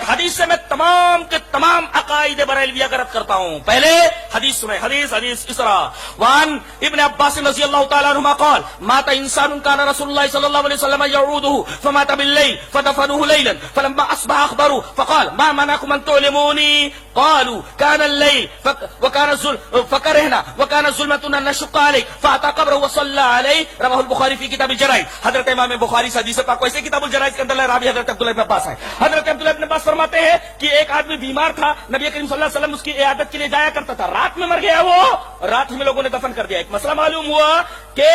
ایک حدیث سے میں تمام کے تمام عقائد بریلویہ کا رد کرتا ہوں. پہلے حدیث سنیں, حدیث اسرا وان ابن عباس رضی اللہ تعالی عنہما قال مات انسان كان رسول الله صلى الله عليه وسلم يعوده فمات بالليل فدفنوه ليلا فلما اصبح اخبروا فقال ما منعكم ان تعلموني قالوا كان الليل فكرهنا وكان الظلمة ان نشق عليه فاتى قبره وصلى عليه. رواه البخاری فی کتاب الجرائد. حضرت امام بخاری سے حدیث پاک ویسے کتاب الجرائد کے اندر راوی حضرت عبداللہ بن عباس ہے. حضرت عبداللہ بن عباس فرماتے ہیں کہ ایک آدمی بیمار تھا, نبی کریم صلی اللہ علیہ وسلم اس کی عیادت کے لیے جایا کرتا تھا. رات میں مر گیا, وہ رات میں لوگوں نے دفن کر دیا. ایک مسئلہ معلوم ہوا کہ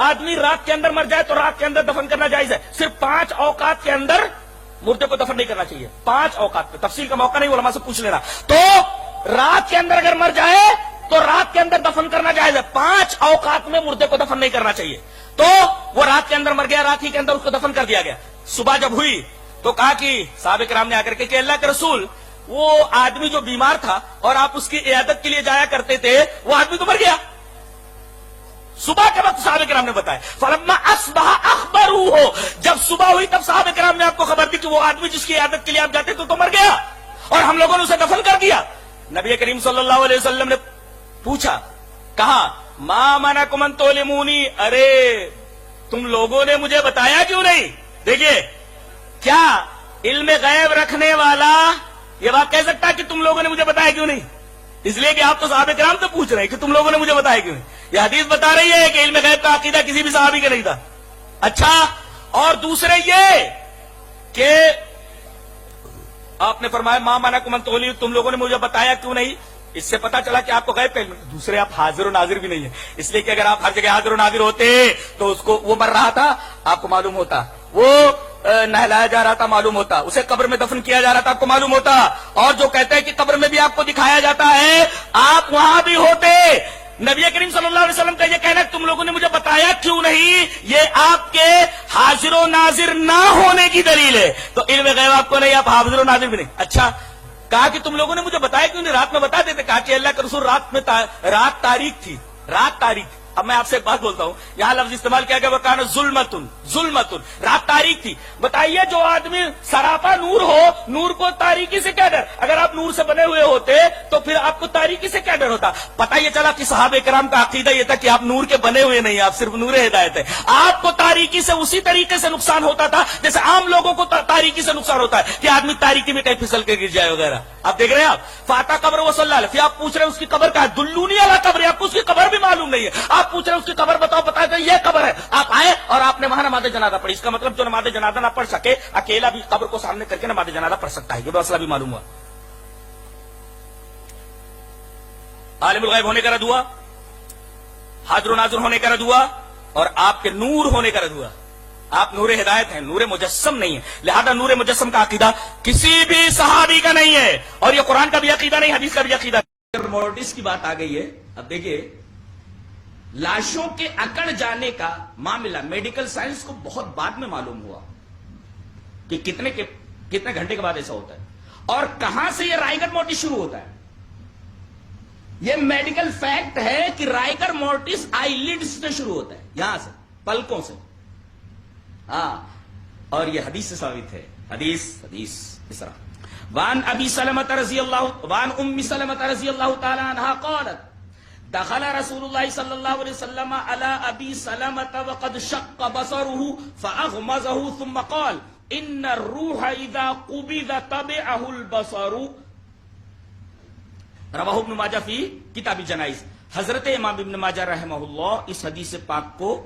آدمی رات کے اندر مر جائے تو رات کے اندر دفن کرنا جائز ہے. صرف 5 اوقات کے اندر مردے کو دفن نہیں کرنا چاہیے. 5 اوقات پہ, تفصیل کا موقع نہیں, علماء سے پوچھ لینا. تو رات کے اندر اگر مر جائے تو رات کے اندر دفن کرنا جائز ہے. 5 اوقات میں مردے کو دفن نہیں کرنا چاہیے. تو وہ رات کے اندر مر گیا, رات ہی کے اندر اس کو دفن کر دیا گیا. صبح جب ہوئی تو کہا کہ صحابہ کرام نے آ کر کے کہ اللہ کے رسول, وہ آدمی جو بیمار تھا اور آپ اس کی عیادت کے لیے جایا کرتے تھے, وہ آدمی تو مر گیا. صبح کے وقت صحابہ کرام نے بتایا. فلما اصبح اخبروه, جب صبح ہوئی تب صحابہ کرام نے آپ کو خبر دی کہ وہ آدمی جس کی عیادت کے لیے آپ جاتے تھے تو مر گیا اور ہم لوگوں نے اسے دفن کر دیا. نبی کریم صلی اللہ علیہ وسلم نے پوچھا, کہا ما منعکم ان تعلمونی, ارے تم لوگوں نے مجھے بتایا کیوں نہیں. دیکھیے, کیا علم غیب رکھنے والا یہ بات کہہ سکتا ہے کہ تم لوگوں نے مجھے بتایا کیوں نہیں؟ اس لیے کہ آپ تو صحابہ کرام سے پوچھ رہے ہیں کہ تم لوگوں نے مجھے بتایا کیوں نہیں. یہ حدیث بتا رہی ہے کہ علم غیب کا عقیدہ کسی بھی صحابی کا نہیں تھا. اچھا, اور دوسرے یہ کہ آپ نے فرمایا ما منعکم ان تعلمونی, تم لوگوں نے مجھے بتایا کیوں نہیں. اس سے پتا چلا کہ آپ کو غیب کا علم. دوسرے, آپ حاضر و ناظر بھی نہیں ہے, اس لیے کہ اگر آپ ہر جگہ حاضر و ناظر ہوتے تو اس کو, وہ مر رہا تھا آپ کو معلوم ہوتا, وہ نہلایا جا رہا تھا معلوم ہوتا, اسے قبر میں دفن کیا جا رہا تھا آپ کو معلوم ہوتا, اور جو کہتے ہیں کہ قبر میں بھی آپ کو دکھایا جاتا ہے آپ وہاں بھی ہوتے. نبی کریم صلی اللہ علیہ وسلم کا یہ کہنا کہ تم لوگوں نے مجھے بتایا کیوں نہیں, یہ آپ کے حاضر و ناظر نہ ہونے کی دلیل ہے. تو علم غیب آپ کو نہیں, آپ حاضر و ناظر بھی نہیں. اچھا, کہا کہ تم لوگوں نے مجھے بتایا کیوں نہیں, رات میں بتا دیتے. کہا کہ اللہ کے رسول رات تاریک تھی, رات تاریک. اب میں آپ سے ایک بات بولتا ہوں, یہاں لفظ استعمال کیا گیا وکان ظلمتن, ظلمتن, رات تاریک تھی. بتائیے جو آدمی سراپا نور ہو, نور کو تاریکی سے کیا ڈر؟ اگر آپ نور سے بنے ہوئے ہوتے تو پھر آپ کو تاریکی سے کیا ڈر ہوتا؟ پتہ یہ چلا کہ صحابہ کرام کا عقیدہ یہ تھا کہ آپ نور کے بنے ہوئے نہیں, آپ صرف نور ہدایت ہے. آپ کو تاریکی سے اسی طریقے سے نقصان ہوتا تھا جیسے عام لوگوں کو تاریکی سے نقصان ہوتا ہے کہ آدمی تاریکی میں کہیں پھسل کے گر جائے وغیرہ. آپ دیکھ رہے ہیں, آپ فاتا قبر وہ صلی اللہ علیہ, پھر آپ پوچھ رہے ہیں اس کی قبر کا ہے, دلونی والا قبر ہے, آپ کو اس کی قبر بھی معلوم نہیں ہے. آپ پوچھ رہے ہیں اس کی قبر بتاؤ, بتا دیں یہ قبر ہے. آپ آئے اور آپ نے وہاں نماز جنازہ پڑھی. اس کا مطلب جو نماز جنازہ نہ پڑھ سکے اکیلا بھی قبر کو سامنے کر کے نماز جنازہ پڑھ سکتا ہے. یہ مسئلہ بھی معلوم ہوا. عالم الغیب ہونے کا رد ہوا, حاضر و ناظر ہونے کا رد ہوا, اور آپ کے نور ہونے کا رد ہوا. آپ نور ہدایت ہیں, نور مجسم نہیں ہے, لہذا نور مجسم کا عقیدہ کسی بھی صحابی کا نہیں ہے, اور یہ قرآن کا بھی عقیدہ نہیں, حدیث کا بھی عقیدہ. مورٹس کی بات آ گئی ہے. اب دیکھیے, لاشوں کے اکڑ جانے کا معاملہ میڈیکل سائنس کو بہت بعد میں معلوم ہوا کہ کتنے گھنٹے کے بعد ایسا ہوتا ہے, اور کہاں سے یہ رائگر مورٹس شروع ہوتا ہے. یہ میڈیکل فیکٹ ہے کہ رائگر مورٹس آئی لیڈز سے شروع ہوتا ہے, یہاں سے, پلکوں سے. ہاں, اور یہ حدیث سے ثابت ہے. حدیث اس طرح وان ابی سلمۃ رضی اللہ وان ام سلمۃ رضی اللہ تعالی عنہا قالت دخل رسول اللہ صلی اللہ علیہ وسلم على ابی سلمۃ وقد شق بصره فاغمزه ثم قال ان الروح اذا قبض تبعه البصر. رواہ ابن ماجہ فی کتاب الجنائز. حضرت امام ابن ماجہ رحمہ اللہ اس حدیث پاک کو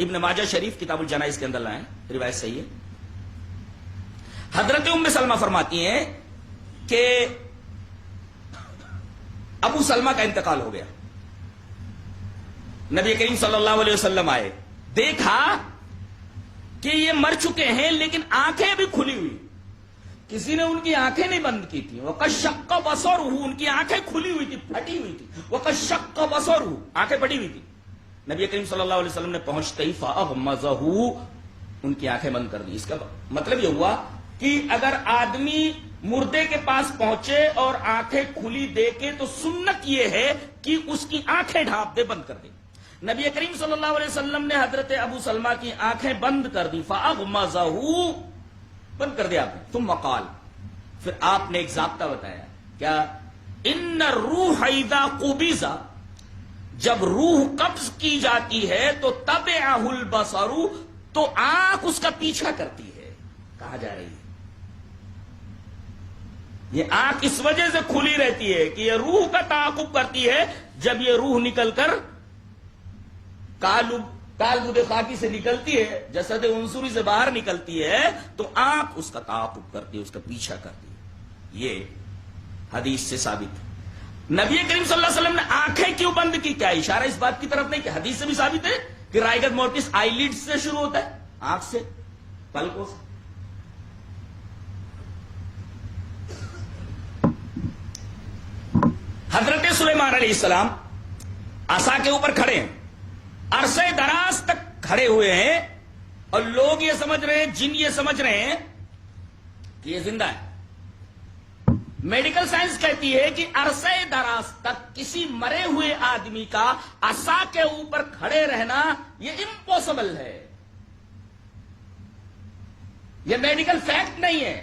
ابن ماجہ شریف کتاب الجنائز کے اندر لائیں, روایت صحیح ہے. حضرت ام سلمہ فرماتی ہیں کہ ابو سلمہ کا انتقال ہو گیا. نبی کریم صلی اللہ علیہ وسلم آئے, دیکھا کہ یہ مر چکے ہیں لیکن آنکھیں بھی کھلی ہوئی. کسی نے ان کی آنکھیں نہیں بند کی تھی. وَقَدْ شَقَّ بَصَرُهُ, ان کی آنکھیں کھلی ہوئی تھی, پھٹی ہوئی تھی. وَقَدْ شَقَّ بَصَرُهُ, آنکھیں پھٹی ہوئی تھی. نبی کریم صلی اللہ علیہ وسلم نے پہنچتے ہی فَأَغْمَزَهُ, ان کی آنکھیں بند کر دی. اس کا مطلب یہ ہوا کہ اگر آدمی مردے کے پاس پہنچے اور آنکھیں کھلی دیکھے تو سنت یہ ہے کہ اس کی آنکھیں ڈھانپ دے, بند کر دے. نبی کریم صلی اللہ علیہ وسلم نے حضرت ابو سلمہ کی آنکھیں بند کر دی. فَأَغْمَزَهُ, بند کر دیا آپ نے. ثم قال, پھر آپ نے ایک ضابطہ بتایا کیا؟ ان الروح اذا قبض، جب روح قبض کی جاتی ہے تو تبعہ البصر، تو آنکھ اس کا پیچھا کرتی ہے. کہا جا رہی ہے یہ آنکھ اس وجہ سے کھلی رہتی ہے کہ یہ روح کا تعاقب کرتی ہے. جب یہ روح نکل کر کالبد خاکی سے نکلتی ہے، جسد عنصری سے باہر نکلتی ہے، تو آنکھ اس کا تعاقب کرتی ہے، اس کا پیچھا کرتی ہے. یہ حدیث سے ثابت ہے. نبی کریم صلی اللہ علیہ وسلم نے آنکھیں کیوں بند کی؟ کیا اشارہ اس بات کی طرف نہیں کہ حدیث سے بھی ثابت ہے کہ رائگت مورٹس آئی لیڈ سے شروع ہوتا ہے، آنکھ سے، پلکوں سے. حضرت سلیمان علیہ السلام عصا کے اوپر کھڑے ہیں، عرصے دراز تک کھڑے ہوئے ہیں، اور لوگ یہ سمجھ رہے ہیں، جن یہ سمجھ رہے ہیں کہ یہ زندہ ہے. میڈیکل سائنس کہتی ہے کہ عرصے دراز تک کسی مرے ہوئے آدمی کا عصا کے اوپر کھڑے رہنا یہ امپاسبل ہے. یہ میڈیکل فیکٹ نہیں ہے.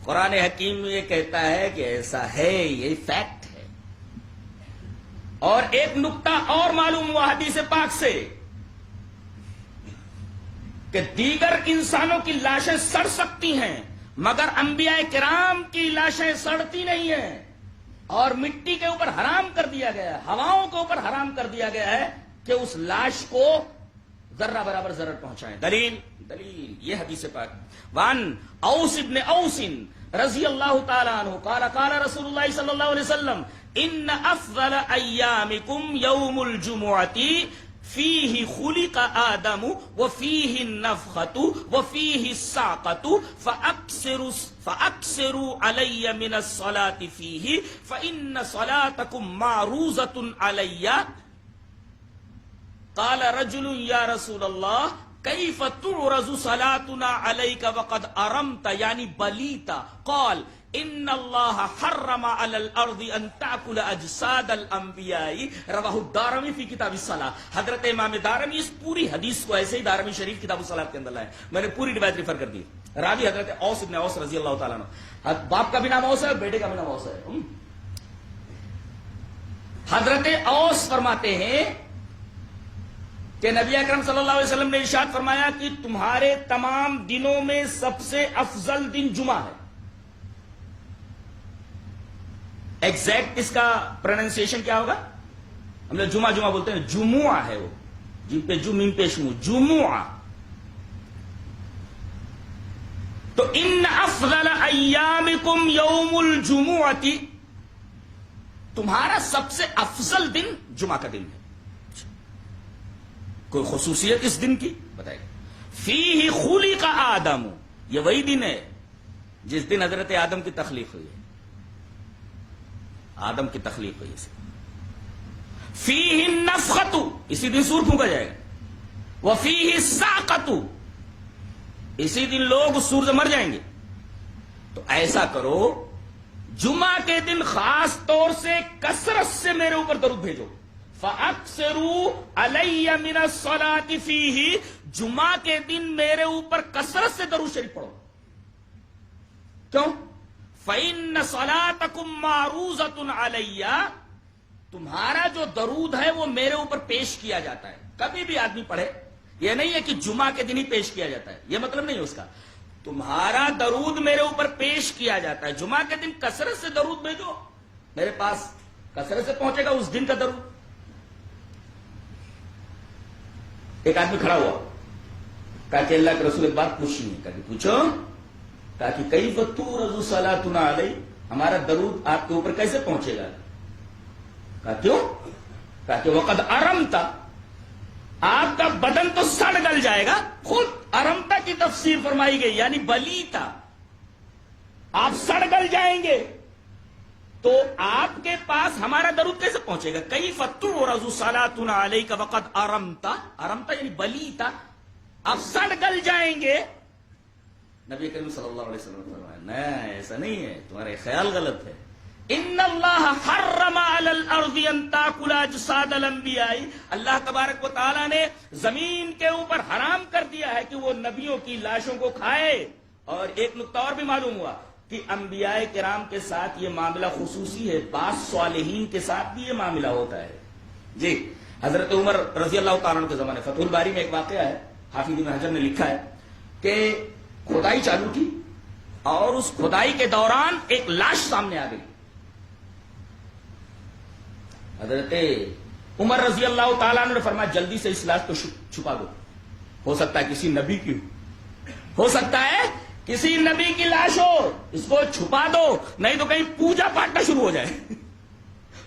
قرآن حکیم یہ کہتا ہے کہ ایسا ہے، یہ فیکٹ ہے. اور ایک نقطہ اور معلوم ہوا حدیث پاک سے کہ دیگر انسانوں کی لاشیں سڑ سکتی ہیں مگر انبیاء کرام کی لاشیں سڑتی نہیں ہیں. اور مٹی کے اوپر حرام کر دیا گیا ہے، ہواؤں کے اوپر حرام کر دیا گیا ہے کہ اس لاش کو ذرہ برابر ضرر پہنچائیں. دلیل یہ حدیث پاک. وان اوس ابن اوس رضی اللہ تعالی عنہ قال قال رسول اللہ صلی اللہ علیہ وسلم ان افضل ایامکم یوم الجمعۃ فیہ خلق آدم وفیہ النفخۃ وفیہ الصاقۃ فاکثروا علی من الصلاۃ فیہ فإن صلاتکم معروضۃ علی. قال رجل یا رسول اللہ کیف تعرض صلاتنا علیک وقد ارمت یعنی بلیت؟ قال ان اللہ حرم علی الارض ان تاکل اجساد الانبیاء. رواہ الدارمی فی کتاب الصلاۃ. حضرت امام دارمی اس پوری حدیث کو ایسے ہی دارمی شریف کتاب الصلاۃ کے اندر لائے. میں نے پوری روایت ریفر کر دی. راوی حضرت اوس ابن اوس رضی اللہ تعالیٰ عنہ. باپ کا بھی نام اوس ہے، بیٹے کا بھی نام اوس ہے. حضرت اوس فرماتے ہیں کہ نبی اکرم صلی اللہ علیہ وسلم نے ارشاد فرمایا کہ تمہارے تمام دنوں میں سب سے افضل دن جمعہ ہے. ایگزیکٹ اس کا پروننسیشن کیا ہوگا؟ ہم لوگ جمعہ بولتے ہیں، جمعہ ہے وہ، جن پہ جمعہ پیش ہوں، جمعہ. تو ان افضل ایامکم یوم الجمعۃ، تمہارا سب سے افضل دن جمعہ کا دن ہے. کوئی خصوصیت اس دن کی بتائیے. فیہ خلق آدم، یہ وہی دن ہے جس دن حضرت آدم کی تخلیق ہوئی ہے. آدم کی تخلیق ہوئی ہے. فیہ النفخۃ، اسی دن سور پھونکا جائے گا. وفیہ الصاقۃ، اسی دن لوگ سور سے مر جائیں گے. تو ایسا کرو، جمعہ کے دن خاص طور سے کثرت سے میرے اوپر درود بھیجو. فَأَكْثِرُوا عَلَيَّ مِنَ الصَّلَاةِ فِيهِ، جمعہ کے دن میرے اوپر کثرت سے درود شریف پڑھو. کیوں؟ فَإِنَّ صَلَاتَكُمْ مَعْرُوضَةٌ عَلَيَّ، تمہارا جو درود ہے وہ میرے اوپر پیش کیا جاتا ہے. کبھی بھی آدمی پڑھے، یہ نہیں ہے کہ جمعہ کے دن ہی پیش کیا جاتا ہے، یہ مطلب نہیں ہے اس کا. تمہارا درود میرے اوپر پیش کیا جاتا ہے. جمعہ کے دن کثرت سے درود بھیجو، میرے پاس کثرت سے پہنچے گا اس دن کا درود. ایک آدمی کھڑا ہوا، کہا کہ اللہ کے رسول ایک بات پوچھنی ہے. کہا کہ پوچھو. کہا کہ کیف تعرض صلاتنا علی، ہمارا درود آپ کے اوپر کیسے پہنچے گا؟ کہا کیوں؟ کہا کہ وقد ارمتا، آپ کا بدن تو سڑ گل جائے گا. خود ارمتا کی تفسیر فرمائی گئی یعنی بلیتا، آپ سڑ گل جائیں گے. تو آپ کے پاس ہمارا درود کیسے پہنچے گا؟ کیف تعرض صلاتنا علیک وقد ارمتا، ارمتا یعنی بلیتا، آپ سڑ گل جائیں گے. نبی کریم صلی اللہ علیہ وسلم نے فرمایا نہیں، ایسا نہیں ہے، تمہارا خیال غلط ہے. ان اللہ حرم علی الارض ان تاکل اجساد الانبیاء، اللہ تبارک و تعالی نے زمین کے اوپر حرام کر دیا ہے کہ وہ نبیوں کی لاشوں کو کھائے. اور ایک نقطہ اور بھی معلوم ہوا کہ انبیاء کرام کے ساتھ یہ معاملہ خصوصی ہے، بعض صالحین کے ساتھ بھی یہ معاملہ ہوتا ہے. جی حضرت عمر رضی اللہ تعالیٰ عنہ کے زمانے فتح الباری میں ایک واقعہ ہے، حافظ ابن حجر نے لکھا ہے کہ کھدائی چالو کی اور اس کھدائی کے دوران ایک لاش سامنے آ گئی. حضرت عمر رضی اللہ تعالیٰ عنہ نے فرمایا جلدی سے اس لاش کو چھپا دو، ہو سکتا ہے کسی نبی کی ہو سکتا ہے کسی نبی کی لاش ہو، اس کو چھپا دو نہیں تو کہیں پوجا پاٹ نہ شروع ہو جائے.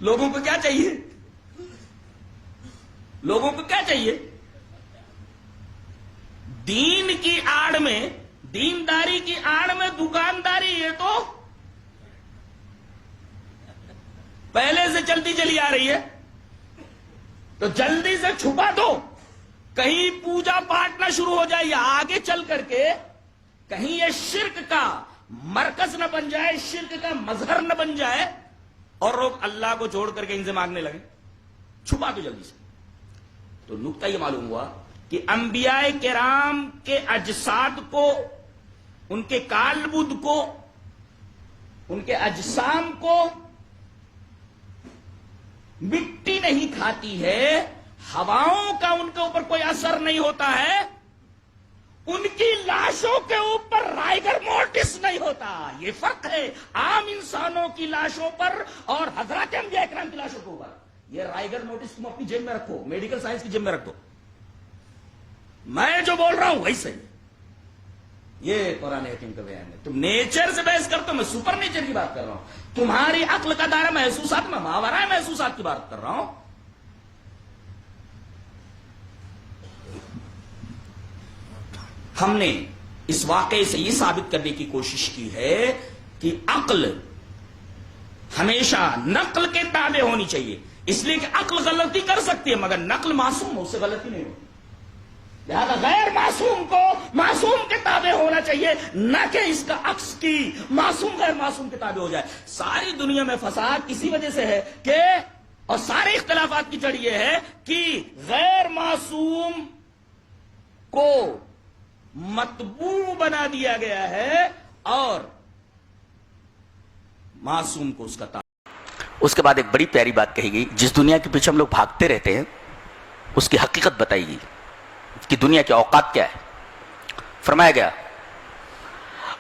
لوگوں کو کیا چاہیے؟ لوگوں کو کیا چاہیے؟ دین کی آڑ میں، دینداری کی آڑ میں دکانداری، یہ تو پہلے سے چلتی چلی آ رہی ہے. تو جلدی سے چھپا دو، کہیں پوجا پاٹ نہ شروع ہو جائے، یا آگے چل کر کے کہیں یہ شرک کا مرکز نہ بن جائے، شرک کا مظہر نہ بن جائے اور لوگ اللہ کو چھوڑ کر کے ان سے مانگنے لگے. چھپا دو جلدی سے. تو نقطہ یہ معلوم ہوا کہ انبیاء کرام کے اجساد کو، ان کے کالبد کو، ان کے اجسام کو مٹی نہیں کھاتی ہے، ہواؤں کا ان کے اوپر کوئی اثر نہیں ہوتا ہے، ان کی لاشوں کے اوپر رائگر موٹس نہیں ہوتا. یہ فرق ہے عام انسانوں کی لاشوں پر اور حضرات انبیاء کرام کی لاشوں کے اوپر. یہ رائگر نوٹس تم اپنی جیب میں رکھو، میڈیکل سائنس کی جیب میں رکھ دو. میں جو بول رہا ہوں وہی صحیح. یہ قرآن حکیم کا بیان ہے. تم نیچر سے بحث کرتے ہو، میں سپر نیچر کی بات کر رہا ہوں. تمہاری عقل کا دائرہ محسوسات میں ماورائے محسوسات کی بات کر رہا ہوں. ہم نے اس واقعے سے یہ ثابت کرنے کی کوشش کی ہے کہ عقل ہمیشہ نقل کے تابع ہونی چاہیے، اس لیے کہ عقل غلطی کر سکتی ہے مگر نقل معصوم ہو، اس سے غلطی نہیں ہوتی. لہذا غیر معصوم کو معصوم کے تابع ہونا چاہیے، نہ کہ اس کا عکس کی معصوم غیر معصوم کے تابع ہو جائے. ساری دنیا میں فساد اسی وجہ سے ہے کہ، اور سارے اختلافات کی جڑ یہ ہے کہ غیر معصوم کو مطبوع بنا دیا گیا ہے اور معصوم کو اس کا تابع. اس کے بعد ایک بڑی پیاری بات کہی گئی، جس دنیا کے پیچھے ہم لوگ بھاگتے رہتے ہیں اس کی حقیقت بتائی گئی کہ دنیا کے اوقات کیا ہے. فرمایا گیا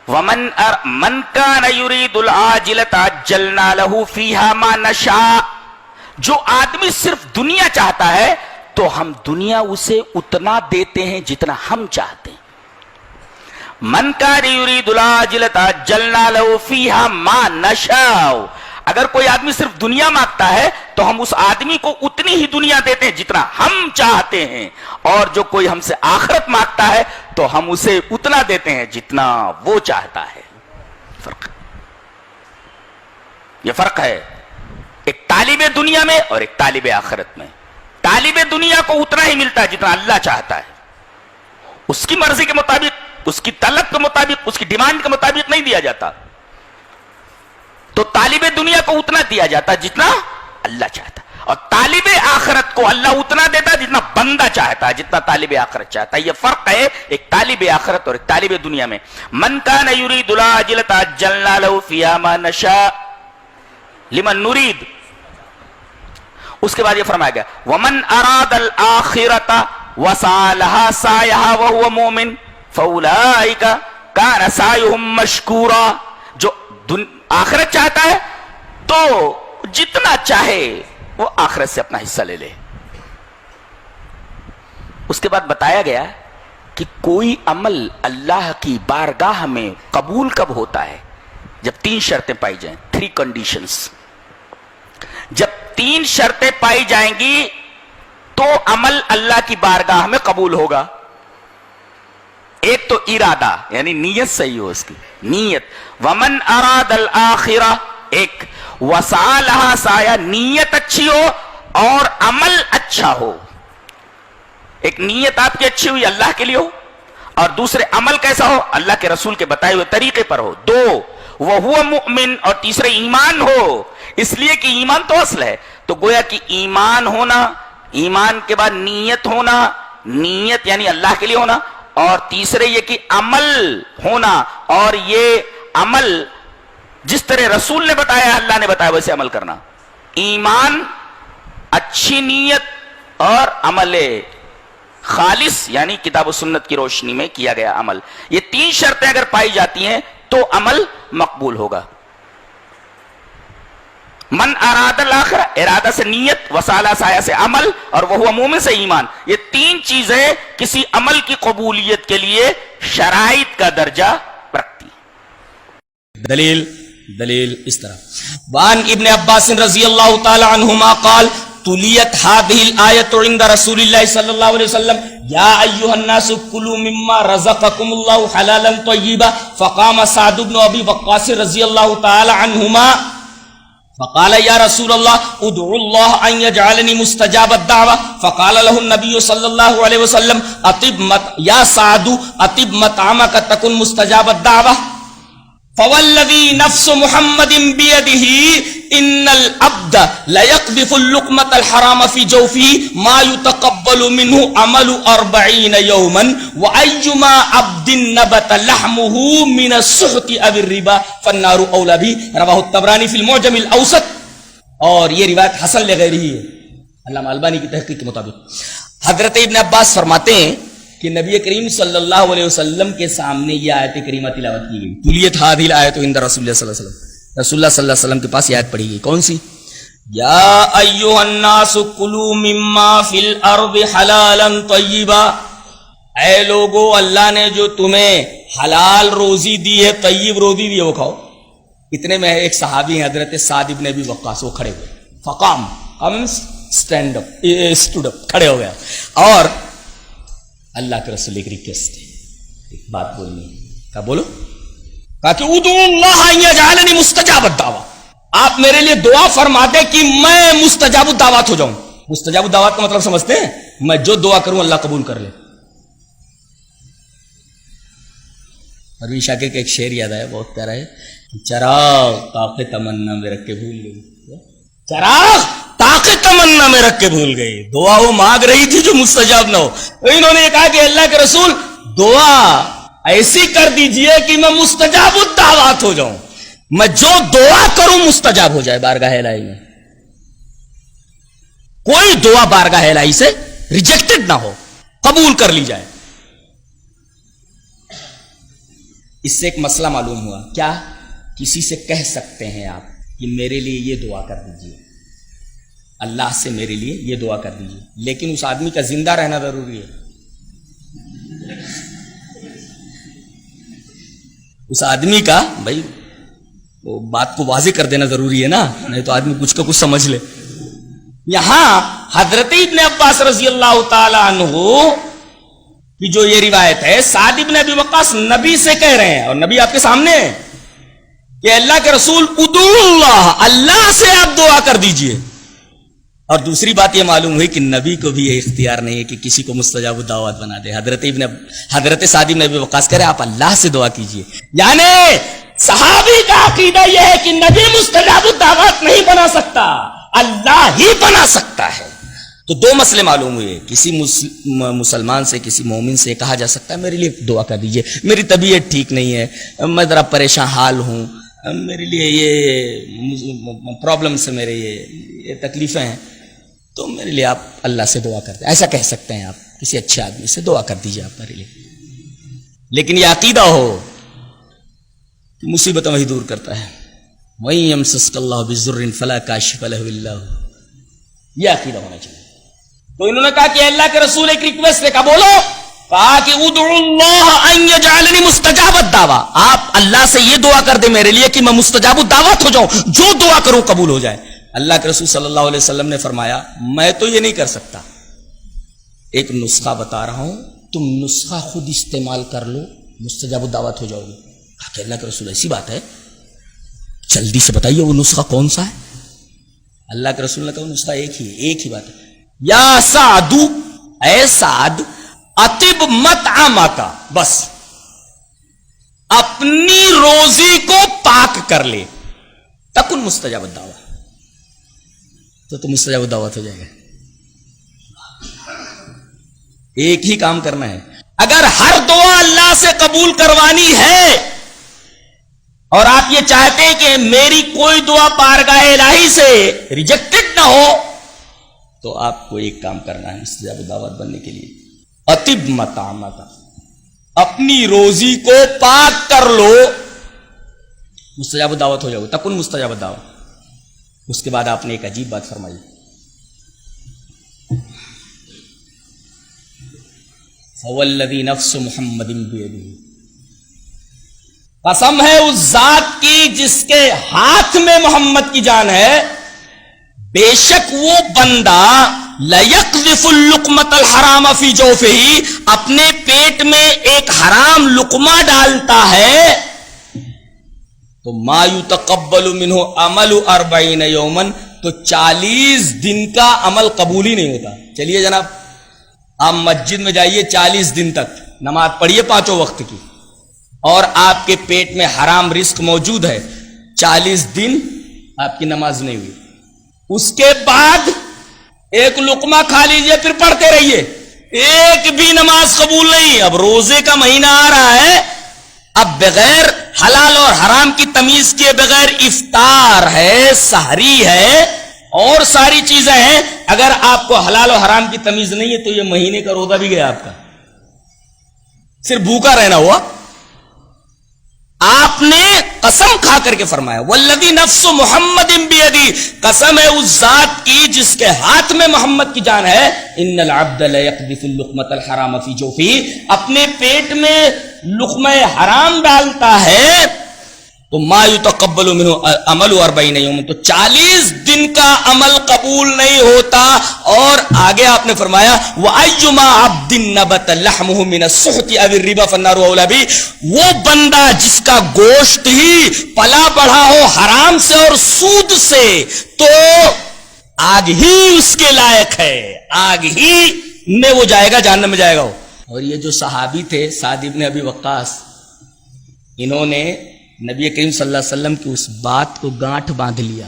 وَمَنْ مَنْ كَانَ يُرِيدُ الْعَاجِلَةَ عَجَّلْنَا لَهُ فِيهَا مَا نَشَاءُ. جو آدمی صرف دنیا چاہتا ہے تو ہم دنیا اسے اتنا دیتے ہیں جتنا ہم چاہتے ہیں. مَنْ كَانَ يُرِيدُ الْعَاجِلَةَ عَجَّلْنَا لَهُ فِيهَا مَا نَشَاءُ. اگر کوئی آدمی صرف دنیا مانگتا ہے تو ہم اس آدمی کو اتنی ہی دنیا دیتے ہیں جتنا ہم چاہتے ہیں، اور جو کوئی ہم سے آخرت مانگتا ہے تو ہم اسے اتنا دیتے ہیں جتنا وہ چاہتا ہے. فرق، یہ فرق ہے ایک طالب دنیا میں اور ایک طالب آخرت میں. طالب دنیا کو اتنا ہی ملتا ہے جتنا اللہ چاہتا ہے، اس کی مرضی کے مطابق، اس کی طلب کے مطابق، اس کی ڈیمانڈ کے مطابق نہیں دیا جاتا. تو طالب دنیا کو اتنا دیا جاتا جتنا اللہ چاہتا، اور طالب آخرت کو اللہ اتنا دیتا جتنا بندہ چاہتا ہے، جتنا طالب آخرت چاہتا ہے. یہ فرق ہے ایک طالب آخرت اور ایک طالب دنیا میں. من کان یرید العاجلۃ عجلنا له فیہا ما نشاء لمن نرید. اس کے بعد یہ فرمایا گیا ومن اراد الآخرۃ وسعى لها سعیها وهو مؤمن فاولئک کان سعیهم مشکورا. جو آخرت چاہتا ہے تو جتنا چاہے وہ آخرت سے اپنا حصہ لے لے. اس کے بعد بتایا گیا کہ کوئی عمل اللہ کی بارگاہ میں قبول کب ہوتا ہے؟ جب 3 شرطیں پائی جائیں، 3 کنڈیشنز. جب 3 شرطیں پائی جائیں گی تو عمل اللہ کی بارگاہ میں قبول ہوگا. ایک تو ارادہ، یعنی نیت صحیح ہو، اس کی نیت. ومن اراد الآخرہ، ایک وسعى لها سعیہ، نیت اچھی ہو اور عمل اچھا ہو. ایک نیت آپ کی اچھی ہوئی اللہ کے لیے ہو، اور دوسرے عمل کیسا ہو؟ اللہ کے رسول کے بتائے ہوئے طریقے پر ہو. 2 وہو مؤمن، اور تیسرے ایمان ہو. اس لیے کہ ایمان تو اصل ہے، تو گویا کہ ایمان ہونا، ایمان کے بعد نیت ہونا، نیت یعنی اللہ کے لیے ہونا، اور تیسرے یہ کہ عمل ہونا، اور یہ عمل جس طرح رسول نے بتایا، اللہ نے بتایا ویسے عمل کرنا، ایمان، اچھی نیت اور عمل خالص یعنی کتاب و سنت کی روشنی میں کیا گیا عمل، یہ تین شرطیں اگر پائی جاتی ہیں تو عمل مقبول ہوگا۔ من اراد الاخرہ، ارادہ سے نیت، وسالہ سایہ سے عمل، اور وہ مومن سے ایمان، یہ تین چیزیں کسی عمل کی قبولیت کے لیے شرائط کا درجہ رکھتی ہیں۔ دلیل اس طرح، وان ابن عباس رضی اللہ تعالی عنہما قال تلیت هذه الآیت عند رسول اللہ صلی اللہ علیہ وسلم یا ایها الناس کلوا مما رزقکم اللہ حلالا طیبا فقام سعد بن ابی وقاص رضی اللہ تعالی عنہما فقال یا رسول اللہ ادعو اللہ ان یجعلنی مستجاب الدعوة فقال له النبی صلی اللہ علیہ وسلم یا سعد اطب مطعمک تکن مستجاب الدعوة فوالذی نفس محمد بیدہ ان العبد لیقذف اللقمة الحرام فی جوفہ ما یتقبل منہ عمل 40 یوما وایما عبد نبت لحمہ من السحت او الربا فالنار اولی بہ، رواہ الطبرانی فی المعجم الاوسط، اور یہ روایت حسن لغیرہ ہے علامہ البانی کی تحقیق کے مطابق۔ حضرت ابن عباس فرماتے ہیں کہ نبی کریم صلی اللہ علیہ وسلم کے سامنے یہ آیت کریمہ تلاوت کی گئی، تلیت هذه الآیت عند رسول اللہ صلی اللہ علیہ وسلم، رسول اللہ صلی اللہ علیہ وسلم کے پاس یہ آیت پڑھی گئی، کون سی؟ یا ایھا الناس کلوا مما فی الارض حلالا طیبا، اے لوگو اللہ نے جو تمہیں حلال روزی دی ہے، طیب روزی دی ہے، وہ کھاؤ۔ اتنے میں ایک صحابی ہیں حضرت سعد بن ابی وقاص، وہ کھڑے ہوئے، فقام اسٹینڈ اپ، اسٹوڈ اپ، کھڑے ہو گیا، اور اللہ کے رسول ایک ریکویسٹ ہے، ایک بات بولنی ہے، کہا بولو، کہا کہ ادعو اللہ ان یجعلنی مستجاب الدعوۃ، آپ میرے لیے دعا فرما دیں کہ میں مستجاب الدعوات ہو جاؤں۔ مستجاب الدعوات کا مطلب سمجھتے ہیں؟ میں جو دعا کروں اللہ قبول کر لے۔ پروین شاکر کا ایک شعر یاد آیا، بہت پیارا ہے، چراغ طاق تمنا میں رکھ کے بھول گئی، چراغ طاق تمنا میں رکھ کے بھول گئی، دعا وہ مانگ رہی تھی جو مستجاب نہ ہو۔ انہوں نے کہا کہ اللہ کے رسول دعا ایسی کر دیجئے کہ میں مستجاب الدعوات ہو جاؤں، میں جو دعا کروں مستجاب ہو جائے بارگاہ الہی میں، کوئی دعا بارگاہ الہی سے ریجیکٹڈ نہ ہو، قبول کر لی جائے۔ اس سے ایک مسئلہ معلوم ہوا، کیا؟ کسی سے کہہ سکتے ہیں آپ کہ میرے لیے یہ دعا کر دیجئے، اللہ سے میرے لیے یہ دعا کر دیجئے، لیکن اس آدمی کا زندہ رہنا ضروری ہے، اس آدمی کا بھائی وہ بات کو واضح کر دینا ضروری ہے نا، نہیں تو آدمی کچھ کا کچھ سمجھ لے۔ یہاں حضرت ابن عباس رضی اللہ تعالی عنہ کی جو یہ روایت ہے، سعد ابن ابی وقاص نبی سے کہہ رہے ہیں، اور نبی آپ کے سامنے ہے کہ اللہ کے رسول ادعو اللہ، اللہ سے آپ دعا کر دیجئے۔ اور دوسری بات یہ معلوم ہوئی کہ نبی کو بھی یہ اختیار نہیں ہے کہ کسی کو مستجاب الدعوات بنا دے۔ حضرت سعد بن ابی وقاص کہہ رہے آپ اللہ سے دعا کیجئے، یعنی صحابی کا عقیدہ یہ ہے کہ نبی مستجاب الدعوات نہیں بنا سکتا، اللہ ہی بنا سکتا ہے۔ تو دو مسئلے معلوم ہوئے، کسی مسلمان سے، کسی مومن سے کہا جا سکتا ہے میرے لیے دعا کر دیجئے، میری طبیعت ٹھیک نہیں ہے، میں ذرا پریشان حال ہوں، میرے لیے یہ پرابلم سے میرے یہ تکلیفیں ہیں، تو میرے لیے آپ اللہ سے دعا کرتے ہیں، ایسا کہہ سکتے ہیں آپ، کسی اچھے آدمی سے دعا کر دیجئے آپ میرے لیے۔ لیکن یہ عقیدہ ہو کہ مصیبت وہی دور کرتا ہے، وَإِن يَمْسَسْكَ اللَّهُ بِضُرٍّ فَلَا كَاشِفَ لَهُ إِلَّا هُوَ، یہ عقیدہ ہونا چاہیے۔ تو انہوں نے کہا کہ اللہ کے رسول ایک ریکویسٹ ہے، کہا بولو، کہا کہ ادعو اللہ ان یجعلنی مستجاب الدعوۃ، آپ اللہ سے یہ دعا کر دیں میرے لیے کہ میں مستجاب الدعوت ہو جاؤں، جو دعا کروں قبول ہو جائے۔ اللہ کے رسول صلی اللہ علیہ وسلم نے فرمایا میں تو یہ نہیں کر سکتا، ایک نسخہ بتا رہا ہوں، تم نسخہ خود استعمال کر لو، مستجاب الدعوت ہو جاؤ گے۔ کہا کہ اللہ کے رسول ایسی بات ہے، جلدی سے بتائیے وہ نسخہ کون سا ہے؟ اللہ کے رسول نے کہا وہ نسخہ ایک ہی بات ہے، یا سعد، اے سعد، اطب مطعمک، بس اپنی روزی کو پاک کر لے، تکن مستجاب الدعوت، تو مستجاب الدعوت ہو جائے گا۔ ایک ہی کام کرنا ہے، اگر ہر دعا اللہ سے قبول کروانی ہے اور آپ یہ چاہتے ہیں کہ میری کوئی دعا پارگاہ الہی سے ریجیکٹڈ نہ ہو، تو آپ کو ایک کام کرنا ہے مستجاب دعوت بننے کے لیے، اطب مطعمک، اپنی روزی کو پاک کر لو، مستجاب دعوت ہو جاؤ، تکن مستجاب دعوت۔ اس کے بعد آپ نے ایک عجیب بات فرمائی، فوالذی نفس محمد بیدہ، قسم ہے اس ذات کی جس کے ہاتھ میں محمد کی جان ہے، بے شک وہ بندہ لَيَقْذِفُ اللُّقْمَةَ الْحَرَامَ فِي جَوْفِهِ، اپنے پیٹ میں ایک حرام لقمہ ڈالتا ہے تو مَا يُتَقَبَّلُ مِنْهُ عَمَلُ 40 يَوْمًا، تو 40 دن کا عمل قبول ہی نہیں ہوتا۔ چلیے جناب، آپ مسجد میں جائیے 40 دن تک نماز پڑھیے 5 وقت کی، اور آپ کے پیٹ میں حرام رزق موجود ہے، 40 دن آپ کی نماز نہیں ہوئی، اس کے بعد ایک لقمہ کھا لیجئے، پھر پڑھتے رہیے، ایک بھی نماز قبول نہیں۔ اب روزے کا مہینہ آ رہا ہے، اب بغیر حلال اور حرام کی تمیز کیے بغیر افطار ہے، سحری ہے، اور ساری چیزیں ہیں، اگر آپ کو حلال و حرام کی تمیز نہیں ہے تو یہ مہینے کا روزہ بھی گیا آپ کا، صرف بھوکا رہنا ہوا۔ آپ نے قسم کھا کر کے فرمایا والذی نفس محمد بیدی، قسم ہے اس ذات کی جس کے ہاتھ میں محمد کی جان ہے، ان العبد لیقذف اللقمۃ الحرام فی جوفہ، اپنے پیٹ میں لقمہ حرام ڈالتا ہے تو ما یتقبل منہ عمل 40 یوم، تو 40 دن کا عمل قبول نہیں ہوتا۔ اور آگے آپ نے فرمایا وَأَيُّمَا عَبْدٍ نَبَتَ لَحْمُهُ مِنَ السُّحْتِ أَوِ الرِّبَا فَالنَّارُ أَوْلَىٰ بِهِ، وہ بندہ جس کا گوشت ہی پلا بڑھا ہو حرام سے اور سود سے، تو آگ ہی اس کے لائق ہے، آگ ہی میں وہ جائے گا، جہنم میں جائے گا وہ۔ اور یہ جو صحابی تھے سعد ابن ابی وقاص، انہوں نے نبی کریم صلی اللہ علیہ وسلم کی اس بات کو گانٹھ باندھ لیا،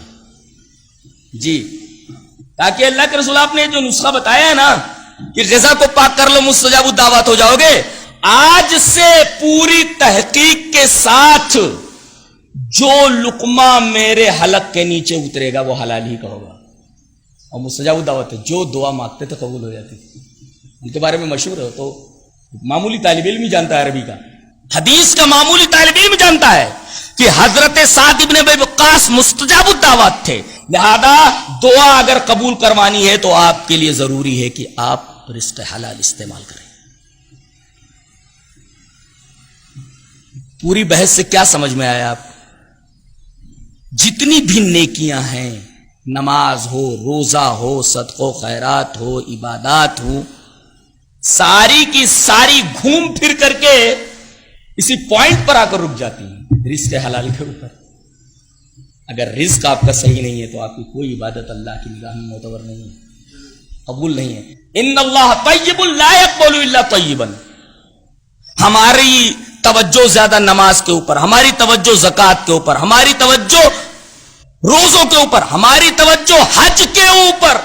جی، تاکہ اللہ کے رسول آپ نے جو نسخہ بتایا ہے نا کہ غذا کو پاک کر لو مستجاب الدعوات ہو جاؤ گے، آج سے پوری تحقیق کے ساتھ جو لقمہ میرے حلق کے نیچے اترے گا وہ حلال ہی کا ہوگا، اور مستجاب الدعوت ہے، جو دعا مانگتے تھے قبول ہو جاتی، ان کے بارے میں مشہور ہے، تو معمولی طالب علم ہی جانتا ہے عربی کا، حدیث کا معمولی طالب علم جانتا ہے کہ حضرت سعد ابن ابی وقاص مستجاب الدعوات تھے، لہذا دعا اگر قبول کروانی ہے تو آپ کے لیے ضروری ہے کہ آپ رزق حلال استعمال کریں۔ پوری بحث سے کیا سمجھ میں آیا آپ؟ جتنی بھی نیکیاں ہیں، نماز ہو، روزہ ہو، صدقہ و خیرات ہو، عبادات ہو، ساری کی ساری گھوم پھر کر کے اسی پوائنٹ پر آ کر رک جاتی ہیں، رزق حلال کے اوپر۔ اگر رزق آپ کا صحیح نہیں ہے تو آپ کی کوئی عبادت اللہ کی نگاہ میں معتبر نہیں ہے، قبول نہیں ہے۔ ان اللہ طیب لا یقبل الا طیبا، ہماری توجہ زیادہ نماز کے اوپر، ہماری توجہ زکوٰۃ کے اوپر، ہماری توجہ روزوں کے اوپر، ہماری توجہ حج کے اوپر،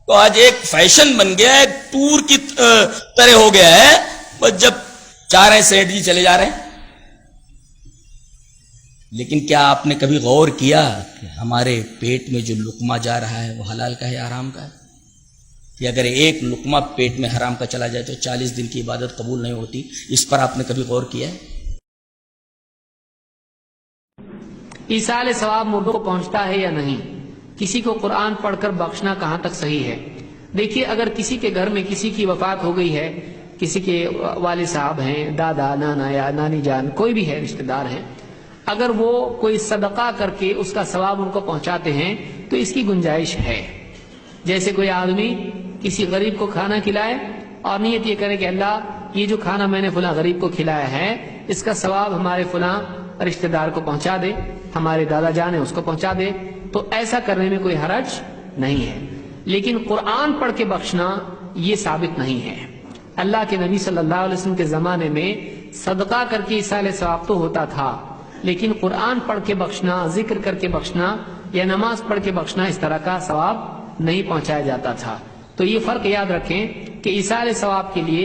تو آج ایک فیشن بن گیا ہے، ایک ٹور کی طرح ہو گیا ہے، بس جب چاہ رہے ہیں سیٹ جی چلے جا رہے ہیں۔ لیکن کیا آپ نے کبھی غور کیا کہ ہمارے پیٹ میں جو لقمہ جا رہا ہے وہ حلال کا ہے یا حرام کا ہے؟ کہ اگر ایک لقمہ پیٹ میں حرام کا چلا جائے تو 40 دن کی عبادت قبول نہیں ہوتی، اس پر آپ نے کبھی غور کیا ہے؟ ایصال ثواب مردوں کو پہنچتا ہے یا نہیں؟ کسی کو قرآن پڑھ کر بخشنا کہاں تک صحیح ہے؟ دیکھیے، اگر کسی کے گھر میں کسی کی وفات ہو گئی ہے، کسی کے والد صاحب ہیں، دادا، نانا یا نانی جان، کوئی بھی ہے، رشتہ دار ہیں، اگر وہ کوئی صدقہ کر کے اس کا ثواب ان کو پہنچاتے ہیں تو اس کی گنجائش ہے۔ جیسے کوئی آدمی کسی غریب کو کھانا کھلائے اور نیت یہ کرے کہ اللہ، یہ جو کھانا میں نے فلاں غریب کو کھلایا ہے اس کا ثواب ہمارے فلاں رشتہ دار کو پہنچا دے، ہمارے دادا جان ہے اس کو پہنچا دے، تو ایسا کرنے میں کوئی حرج نہیں ہے۔ لیکن قرآن پڑھ کے بخشنا یہ ثابت نہیں ہے۔ اللہ کے نبی صلی اللہ علیہ وسلم کے زمانے میں صدقہ کر کے ایصال ثواب تو ہوتا تھا، لیکن قرآن پڑھ کے بخشنا، ذکر کر کے بخشنا یا نماز پڑھ کے بخشنا، اس طرح کا ثواب نہیں پہنچایا جاتا تھا۔ تو یہ فرق یاد رکھیں کہ ایصال ثواب کے لیے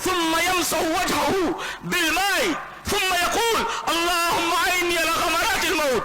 ثم يمسح وجهه بالماء ثم يقول اللهم أعني على غمرات الموت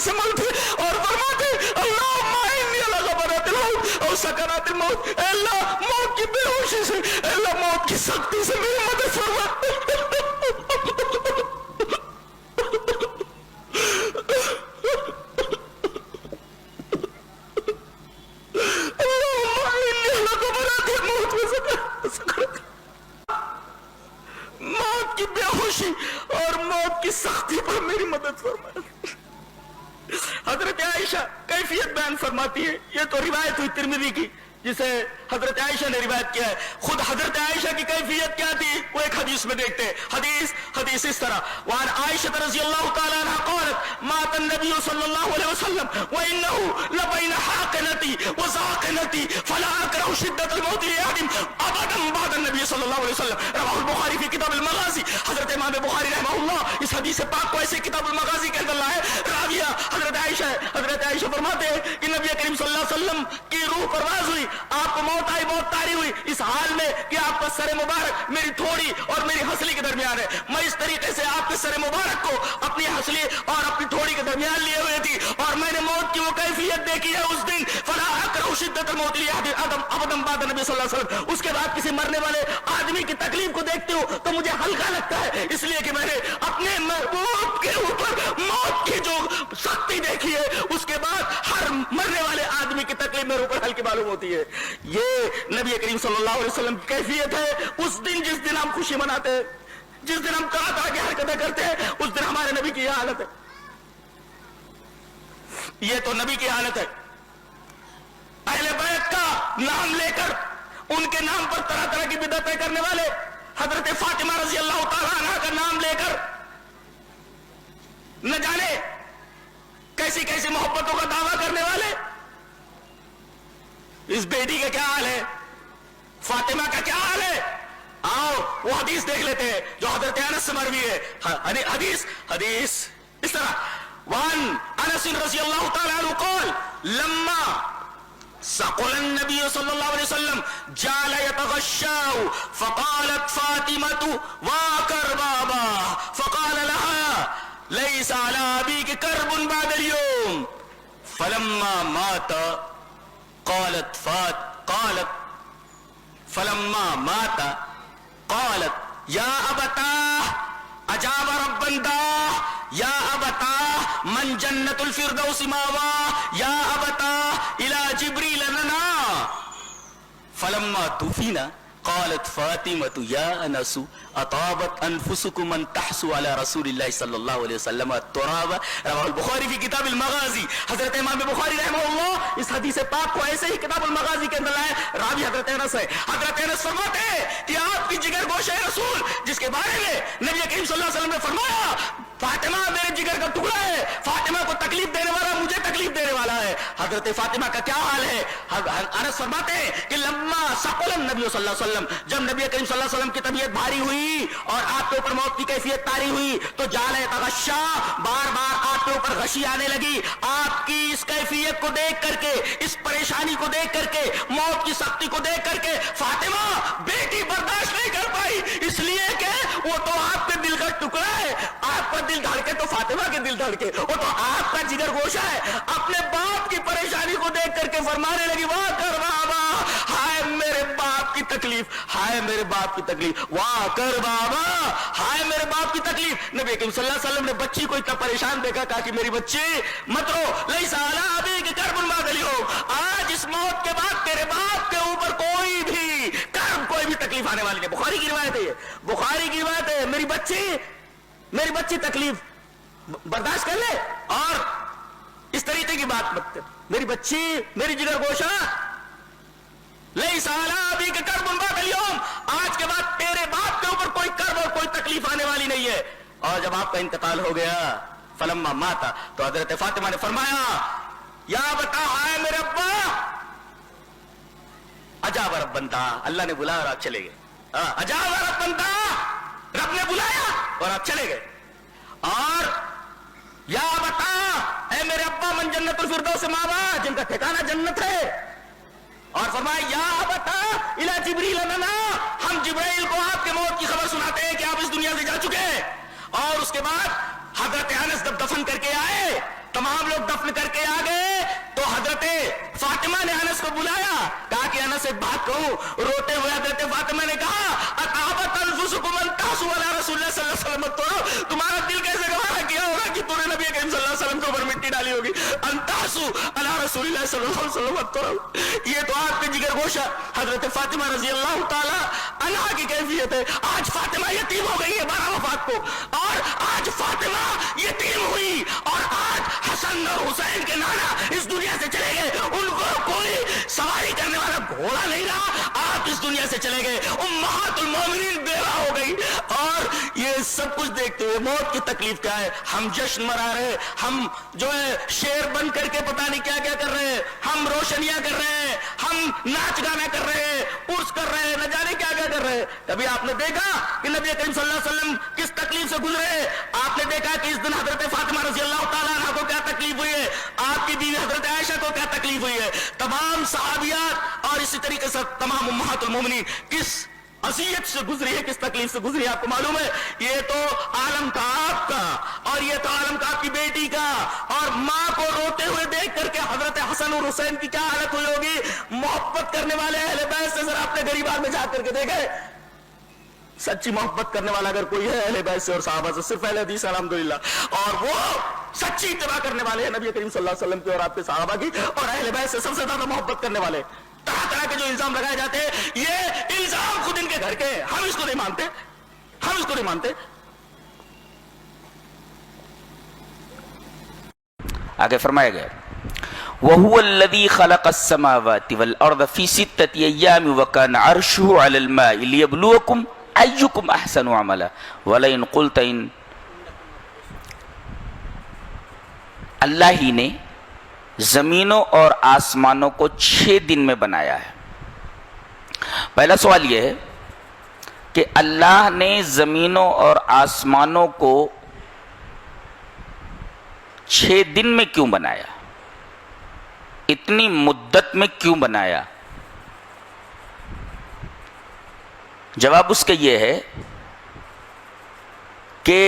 سے موت ہے اور فرماتے اللہم انی علی غبرات الموت اور سکرات الموت، اے اللہ موت کی بے ہوشی سے، اے اللہ موت کی سختی سے میری مدد فرما۔ موت کی بے ہوشی اور موت کی سختی پر میری مدد فرما۔ حضرت عائشہ کیفیت بیان فرماتی ہے، یہ تو روایت ہوئی ترمذی کی جسے حضرت عائشہ نے روایت کیا ہے۔ خود حضرت عائشہ کی کیفیت کیا تھی وہ ایک حدیث میں دیکھتے ہیں۔ حدیث اس طرح، وعن عائشہ رضی اللہ تعالی عنہ قالت مات النبی صلی اللہ علیہ وسلم وانه لبین حاقنتی وزاقنتی فلا اکرہ شدت الموت لأحد ابدا بعد النبی صلی اللہ علیہ وسلم، رواہ البخاری فی کتاب المغازی۔ حضرت امام بخاری رحمہ اللہ اس حدیث پاک کو ایسے کتاب المغازی کے اندر لائے۔ راویہ حضرت عائشہ فرماتے ہیں کہ نبی کریم صلی اللہ علیہ وسلم کی روح پرواز ہوئی، آپ کو موت آئی، موت طاری ہوئی اس حال میں کہ آپ کا سر مبارک میری تھوڑی اور میری ہنسلی کے درمیان ہے۔ میں اس طریقے سے آپ کے سر مبارک کو اپنی ہنسلی اور اپنی تھوڑی کے درمیان لیے ہوئے تھی اور میں نے موت کی وہ کیفیت دیکھی ہے اس دن، فلا اکرہ شدت الموت لأحد ابدا بعد نبی صلی اللہ علیہ وسلم۔ اس کے بعد کسی مرنے والے آدمی کی تکلیف کو دیکھتی ہوں تو مجھے ہلکا لگتا ہے، اس لیے کہ میں نے اپنے محبوب کے اوپر موت کی جو سختی دیکھی ہے اس کے بعد ہر مرنے والے آدمی کی تکلیف میرے اوپر ہلکی معلوم ہوتی ہے۔ یہ نبی کریم صلی اللہ علیہ وسلم کی کیفیت ہے اس دن جس دن ہم خوشی مناتے ہیں، جس دن ہم طرح طرح کی حرکتیں کرتے ہیں، اس دن ہمارے نبی کی یہ حالت ہے۔ یہ تو نبی کی حالت ہے۔ اہل بیت کا نام لے کر ان کے نام پر طرح طرح کی بدعتیں کرنے والے، حضرت فاطمہ رضی اللہ تعالیٰ عنہ کا نام لے کر نہ جانے کیسی کیسی محبتوں کا دعویٰ کرنے والے، اس بیٹی کا کیا حال ہے، فاطمہ کا کیا حال ہے؟ آؤ وہ حدیث دیکھ لیتے ہیں جو حضرت انس سے مروی ہے۔ حدیث اس طرح، وعن انس رضی اللہ تعالی عنہ قال لما ثقل النبي صلى الله عليه وسلم جعل يتغشاه فقالت فاطمة وكربابا فقال لها ليس على أبيك كرب بعد اليوم فلما مات فلما مات قالت يا أبتاه أجاب ربا داه يا أبتاه من جنة الفردوس مأواه يا أبتاه إلى جبريل لنا فلما دفن قالت فاطمة يا أنس اطابت انفسكم ان تحسوا على رسول اللہ صلی اللہ علیہ وسلم التراب، رواہ البخاری فی کتاب المغازی۔ حضرت امام بخاری رحمہ اللہ اس حدیث پاک کو ایسے ہی کتاب المغازی کے اندر لائے۔ راوی حضرت انس ہے۔ حضرت انس فرماتے ہیں کہ آپ کی جگر گوشہ رسول جس کے بارے میں نبی کریم صلی اللہ علیہ وسلم نے فرمایا فاطمہ میرے جگر کا ٹکڑا ہے، فاطمہ کو تکلیف دینے والا مجھے تکلیف دینے والا ہے۔ حضرت فاطمہ کا کیا حال ہے؟ انس فرماتے ہیں کہ لما ثقل النبی صلی اللہ علیہ وسلم، جب نبی کریم صلی اللہ علیہ وسلم کی طبیعت بھاری ہوئی اور آپ کے اوپر موت کی کیفیت طاری ہوئی تو جعل یتغشا، بار بار آپ کے اوپر غشی آنے لگی۔ آپ کی اس کیفیت کو دیکھ کر کے، اس پریشانی کو دیکھ کر کے، موت کی سختی کو دیکھ کر کے فاطمہ بیٹی برداشت نہیں کر پائی، اس لیے کہ وہ تو آپ کے دل کا ٹکڑا ہے، آپ کا دل دھڑکے تو فاطمہ کے دل دھڑکے، وہ تو آپ کا جگر گوشہ ہے۔ اپنے باپ کی پریشانی کو دیکھ کر کے فرمانے لگی واہ کر بابا، ہائے میرے باپ کی تکلیف، ہائے میرے باپ کی تکلیف، واہ کر بابا، ہائے میرے باپ کی تکلیف۔ نبی کریم صلی اللہ علیہ وسلم نے بچی کو اتنا پریشان دیکھا، کہا کہ میری بچی مت رو، لیس علی ابیک کرب بعد اليوم، آج اس موت کے بعد تیرے باپ کے اوپر کوئی بھی کرب، کوئی بھی تکلیف آنے والی نہیں۔ بخاری کی روایت ہے، یہ بخاری کی روایت ہے۔ میری بچی تکلیف برداشت کر لے اور اس طریقے کی بات مت کر، میری بچی میری جگر گوشہ لیس علی ابیک کرب بعد اليوم، آج کے بعد تیرے باپ کے اوپر کوئی کرب اور کوئی تکلیف آنے والی نہیں ہے۔ اور جب آپ کا انتقال ہو گیا فلما ماتا تو حضرت فاطمہ نے فرمایا یا بتا آئے میرے ابا، اجاب رب بنتا، اللہ نے بلایا اور آپ چلے گئے۔ اجاب رب بنتا، رب نے بلایا اور آپ چلے گئے۔ اور یا بتا اے میرے ابا من جنت الفردوس ماوا، جن کا ٹھکانہ جنت ہے۔ اور فرمایا یا بتا الی جبریل لنا، ہم جبرائیل کو آپ کے موت کی خبر سناتے ہیں کہ آپ اس دنیا سے جا چکے ہیں۔ اور اس کے بعد حضرت انس جب دفن کر کے آئے تمام لوگ دفن کر کے آ گئے تو حضرت فاطمہ نے انس کو بلایا, کہا کہ انس ایک بات کہوں. روتے ہوئے حضرت فاطمہ نے کہا اتعبت انفسکم ان تحسوا علی رسول اللہ صلی اللہ علیہ وسلم, تو تمہارا دل کیسے گوارا کیا ہوگا کہ تم نے نبی کریم صلی اللہ علیہ وسلم کے اوپر مٹی ڈالی ہوگی. ان تحسوا علی رسول اللہ صلی اللہ علیہ وسلم, یہ تو آپ کے جگر گوشہ حضرت فاطمہ رضی اللہ تعالی عنہا کی کیفیت ہے. آج فاطمہ یتیم ہو گئی ہے 12 وفات کو, اور آج فاطمہ یتیم ہوئی, اور آج حسن اور حسین کے نانا اس دنیا سے چلے گئے, ان کو کوئی سواری کرنے والا گھوڑا نہیں رہا, آپ اس دنیا سے چلے گئے, امہات المومنین بیوہ ہو گئی. اور یہ سب کچھ دیکھتے ہوئے موت کی تکلیف کیا ہے, ہم جشن منا رہے, ہم جو ہے شیر بن کر کے پتہ نہیں کیا کیا کر رہے ہیں, ہم روشنیاں کر رہے ہیں, ہم ناچ گانا کر رہے ہیں, عرس کر رہے ہیں, نہ جانے کیا کیا کر رہے ہیں. کبھی آپ نے دیکھا کہ نبی کریم صلی اللہ علیہ وسلم کس تکلیف سے گزرے؟ آپ نے دیکھا کہ اس دن حضرت فاطمہ رضی اللہ تعالیٰ عنہ کو کیا تکلیف ہوئی ہے, آپ کی بیوی حضرت عائشہ کو کیا تکلیف ہوئی ہے, تمام صحابیات اور اسی طریقے سے تمام امہات المومنین کس اذیت سے گزری ہے, کس تکلیف سے گزری ہے, آپ کو معلوم ہے. یہ تو عالم کا آپ کا, اور یہ تو عالم کا آپ کی بیٹی کا, اور ماں کو روتے ہوئے دیکھ کر کے حضرت حسن اور حسین کی کیا حالت ہوئی ہوگی. محبت کرنے والے اہل بیت سے ذرا اپنے غریبان میں جا کر کے دیکھیں, سچی محبت کرنے والا اگر کوئی ہے اہل بیت سے اور صحابہ سے, صرف اہل حدیث الحمدللہ, اور وہ سچی اتباع کرنے والے ہیں نبی کریم صلی اللہ علیہ وسلم کی اور آپ کے صحابہ کی, اور اہل بیت سے سب سے زیادہ محبت کرنے والے. طرح طرح کے جو الزام لگائے جاتے ہیں, یہ الزام خود ان کے گھر کے ہیں, ہم اس کو نہیں مانتے, ہم اس کو نہیں مانتے. آگے فرمایا گیا وَهُوَ الَّذِي خَلَقَ السَّمَاوَاتِ وَالْأَرْضَ فِي سِتَّةِ أَيَّامٍ وَكَانَ عَرْشُهُ عَلَى الْمَاءِ لِيَبْلُوَكُمْ أَيُّكُمْ أَحْسَنُ عَمَلًا وَلَئِنْ قُلْتَ إِنْ, اللہ ہی نے زمینوں اور آسمانوں کو 6 دن میں بنایا ہے. پہلا سوال یہ ہے کہ اللہ نے زمینوں اور آسمانوں کو 6 دن میں کیوں بنایا, اتنی مدت میں کیوں بنایا؟ جواب اس کا یہ ہے کہ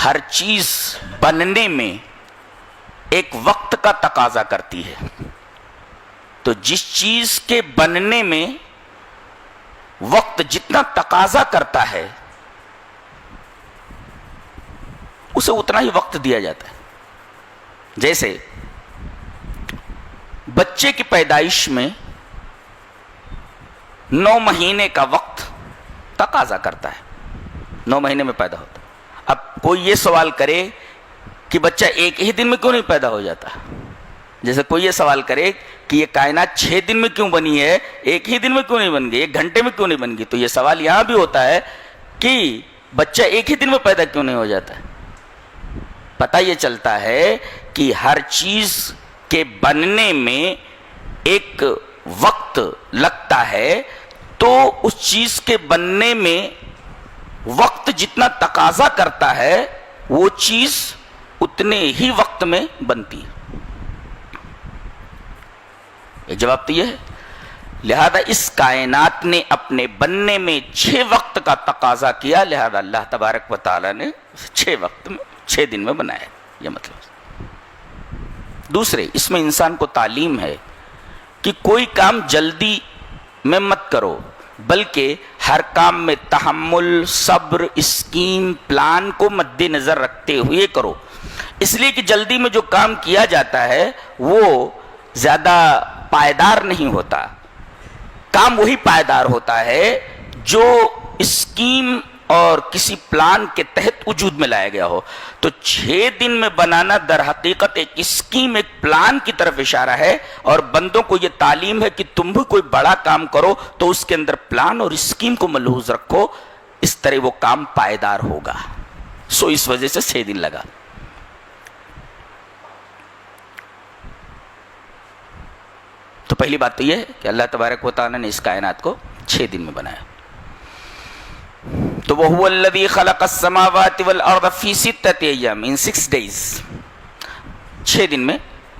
ہر چیز بننے میں ایک وقت کا تقاضا کرتی ہے, تو جس چیز کے بننے میں وقت جتنا تقاضا کرتا ہے اسے اتنا ہی وقت دیا جاتا ہے. جیسے بچے کی پیدائش میں 9 مہینے کا وقت تقاضا کرتا ہے, 9 مہینے میں پیدا ہوتا ہے. اب کوئی یہ سوال کرے کہ بچہ ایک ہی دن میں کیوں نہیں پیدا ہو جاتا, جیسے کوئی یہ سوال کرے کہ یہ کائنات 6 دن میں کیوں بنی ہے, ایک ہی دن میں کیوں نہیں بن گئی, 1 گھنٹے میں کیوں نہیں بن گئی, تو یہ سوال یہاں بھی ہوتا ہے کہ بچہ ایک ہی دن میں پیدا کیوں نہیں ہو جاتا ہے. پتہ یہ چلتا ہے کہ ہر چیز کے بننے میں ایک وقت لگتا ہے, تو اس چیز کے بننے میں وقت جتنا تقاضا کرتا ہے وہ چیز اتنے ہی وقت میں بنتی ہے. جواب تو یہ ہے. لہذا اس کائنات نے اپنے بننے میں 6 وقت کا تقاضا کیا, لہذا اللہ تبارک و تعالی نے 6 وقت میں 6 دن میں بنایا. یہ مطلب. دوسرے, اس میں انسان کو تعلیم ہے کہ کوئی کام جلدی میں مت کرو, بلکہ ہر کام میں تحمل, صبر, اسکیم, پلان کو مد نظر رکھتے ہوئے کرو. اس لیے کہ جلدی میں جو کام کیا جاتا ہے وہ زیادہ پائیدار نہیں ہوتا. کام وہی پائیدار ہوتا ہے جو اسکیم اور کسی پلان کے تحت وجود میں لایا گیا ہو. تو 6 دن میں بنانا در حقیقت ایک اسکیم, ایک پلان کی طرف اشارہ ہے, اور بندوں کو یہ تعلیم ہے کہ تم بھی کوئی بڑا کام کرو تو اس کے اندر پلان اور اسکیم کو ملحوظ رکھو, اس طرح وہ کام پائیدار ہوگا. سو اس وجہ سے 6 دن لگا. تو پہلی بات تو یہ ہے کہ اللہ تبارک و تعالی نے اس کائنات کو 6 دن میں بنایا. تو وَهُوَ الَّذِي خَلَقَ السَّمَاوَاتِ وَالْأَرْضَ فِي 6 أَيَّامٍ, in 6 days, 6 دن میں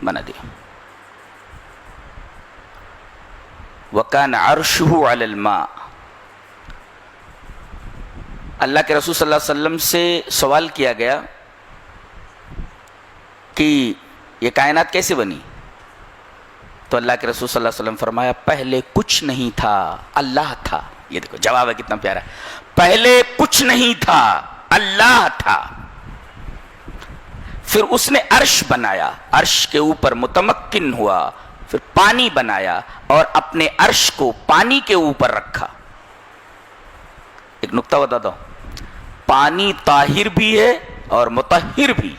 بنا دیا. وَكَانَ عَرْشُهُ عَلَى الْمَاءِ, اللہ کے رسول صلی اللہ علیہ وسلم سے سوال کیا گیا کہ یہ کائنات کیسے بنی؟ تو اللہ کے رسول صلی اللہ علیہ وسلم فرمایا پہلے کچھ نہیں تھا، اللہ تھا. یہ دیکھو جواب ہے کتنا پیارا. پہلے کچھ نہیں تھا، اللہ تھا. پھر اس نے عرش بنایا، عرش کے اوپر متمکن ہوا، پھر پانی بنایا اور اپنے عرش کو پانی کے اوپر رکھا. ایک نقطہ بتاتا ہوں، پانی طاہر بھی ہے اور مطہر بھی،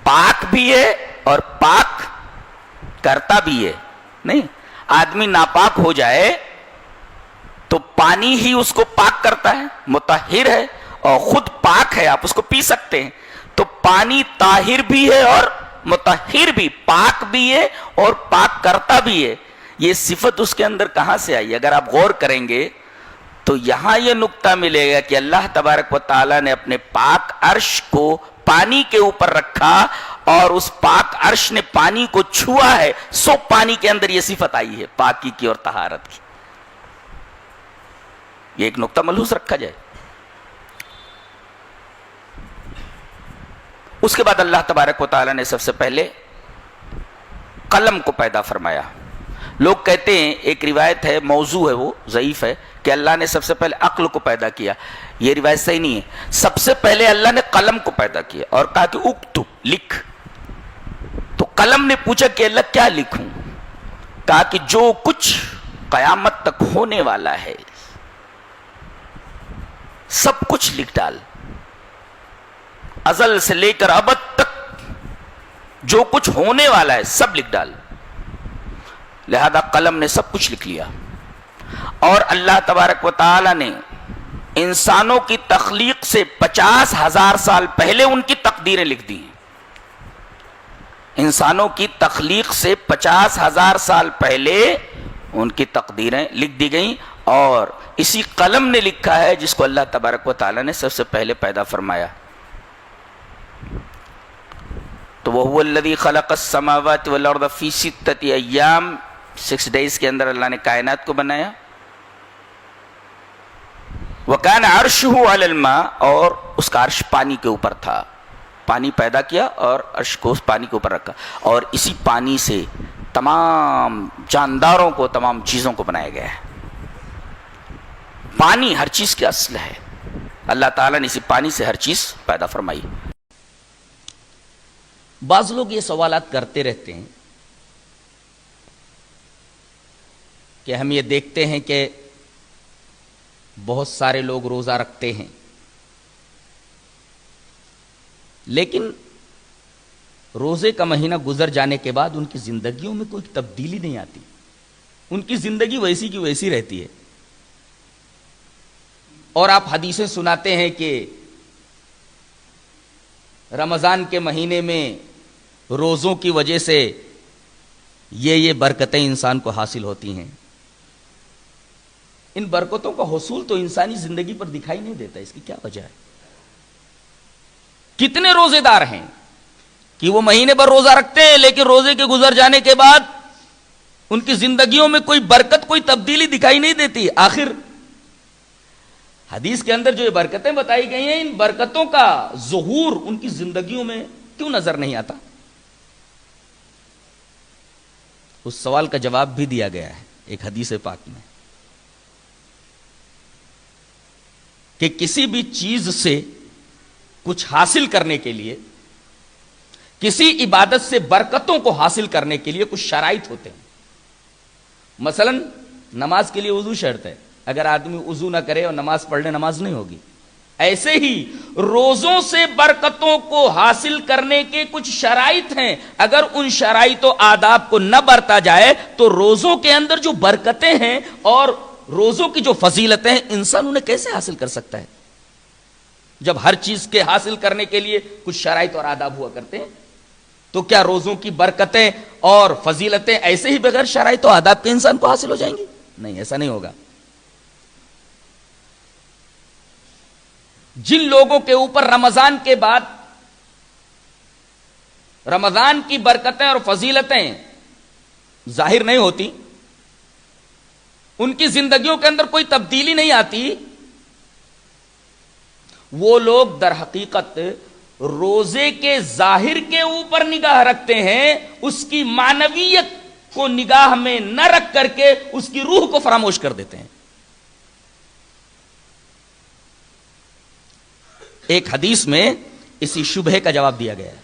پاک بھی ہے اور پاک کرتا بھی ہے. نہیں، آدمی ناپاک ہو جائے تو پانی ہی اس کو پاک کرتا ہے، مطہر ہے اور خود پاک ہے، آپ اس کو پی سکتے ہیں. تو پانی طاہر بھی ہے اور مطہر بھی، پاک بھی ہے اور پاک کرتا بھی ہے. یہ صفت اس کے اندر کہاں سے آئی؟ اگر آپ غور کریں گے تو یہاں یہ نقطہ ملے گا کہ اللہ تبارک و تعالیٰ نے اپنے پاک عرش کو پانی کے اوپر رکھا اور اس پاک عرش نے پانی کو چھوا ہے، سو پانی کے اندر یہ صفت آئی ہے پاکی کی اور طہارت کی. یہ ایک نقطہ ملحوظ رکھا جائے. اس کے بعد اللہ تبارک و تعالیٰ نے سب سے پہلے قلم کو پیدا فرمایا. لوگ کہتے ہیں، ایک روایت ہے موضوع ہے، وہ ضعیف ہے، کہ اللہ نے سب سے پہلے عقل کو پیدا کیا. یہ روایت صحیح نہیں ہے. سب سے پہلے اللہ نے قلم کو پیدا کیا اور کہا کہ اکتب، لکھ. تو قلم نے پوچھا کہ اللہ کیا لکھوں؟ کہا کہ جو کچھ قیامت تک ہونے والا ہے سب کچھ لکھ ڈال، ازل سے لے کر ابد تک جو کچھ ہونے والا ہے سب لکھ ڈال. لہذا قلم نے سب کچھ لکھ لیا. اور اللہ تبارک و تعالی نے انسانوں کی تخلیق سے 50,000 سال پہلے ان کی تقدیریں لکھ دی ہیں. انسانوں کی تخلیق سے 50,000 سال پہلے ان کی تقدیریں لکھ دی گئیں اور اسی قلم نے لکھا ہے جس کو اللہ تبارک و تعالی نے سب سے پہلے پیدا فرمایا. تو وَهُوَ الَّذِي خَلَقَ السَّمَاوَاتِ وَالْأَرْضَ فِي سِتَّةِ أَيَّامٍ، 6 days کے اندر اللہ نے کائنات کو بنایا. وَكَانَ عَرْشُهُ عَلَى الْمَاءِ، اور اس کا عرش پانی کے اوپر تھا. پانی پیدا کیا اور عرش کو اس پانی کے اوپر رکھا اور اسی پانی سے تمام جانداروں کو، تمام چیزوں کو بنایا گیا ہے. پانی ہر چیز کی اصل ہے. اللہ تعالیٰ نے اسی پانی سے ہر چیز پیدا فرمائی. بعض لوگ یہ سوالات کرتے رہتے ہیں کہ ہم یہ دیکھتے ہیں کہ بہت سارے لوگ روزہ رکھتے ہیں لیکن روزے کا مہینہ گزر جانے کے بعد ان کی زندگیوں میں کوئی تبدیلی نہیں آتی، ان کی زندگی ویسی کی ویسی رہتی ہے. اور آپ حدیثیں سناتے ہیں کہ رمضان کے مہینے میں روزوں کی وجہ سے یہ برکتیں انسان کو حاصل ہوتی ہیں. ان برکتوں کا حصول تو انسانی زندگی پر دکھائی نہیں دیتا. اس کی کیا وجہ ہے؟ کتنے روزے دار ہیں کہ وہ مہینے پر روزہ رکھتے ہیں لیکن روزے کے گزر جانے کے بعد ان کی زندگیوں میں کوئی برکت، کوئی تبدیلی دکھائی نہیں دیتی. آخر حدیث کے اندر جو یہ برکتیں بتائی گئی ہیں، ان برکتوں کا ظہور ان کی زندگیوں میں کیوں نظر نہیں آتا؟ اس سوال کا جواب بھی دیا گیا ہے ایک حدیث پاک میں کہ کسی بھی چیز سے کچھ حاصل کرنے کے لیے، کسی عبادت سے برکتوں کو حاصل کرنے کے لیے کچھ شرائط ہوتے ہیں. مثلا نماز کے لیے وضو شرط ہے، اگر آدمی وضو نہ کرے اور نماز پڑھ لے نماز نہیں ہوگی. ایسے ہی روزوں سے برکتوں کو حاصل کرنے کے کچھ شرائط ہیں، اگر ان شرائط و آداب کو نہ برتا جائے تو روزوں کے اندر جو برکتیں ہیں اور روزوں کی جو فضیلتیں ہیں انسان انہیں کیسے حاصل کر سکتا ہے؟ جب ہر چیز کے حاصل کرنے کے لیے کچھ شرائط اور آداب ہوا کرتے ہیں تو کیا روزوں کی برکتیں اور فضیلتیں ایسے ہی بغیر شرائط و آداب کے انسان کو حاصل ہو جائیں گی؟ نہیں، ایسا نہیں ہوگا. جن لوگوں کے اوپر رمضان کے بعد رمضان کی برکتیں اور فضیلتیں ظاہر نہیں ہوتی، ان کی زندگیوں کے اندر کوئی تبدیلی نہیں آتی، وہ لوگ در حقیقت روزے کے ظاہر کے اوپر نگاہ رکھتے ہیں، اس کی معنویت کو نگاہ میں نہ رکھ کر کے اس کی روح کو فراموش کر دیتے ہیں۔ ایک حدیث میں اسی شبہے کا جواب دیا گیا ہے۔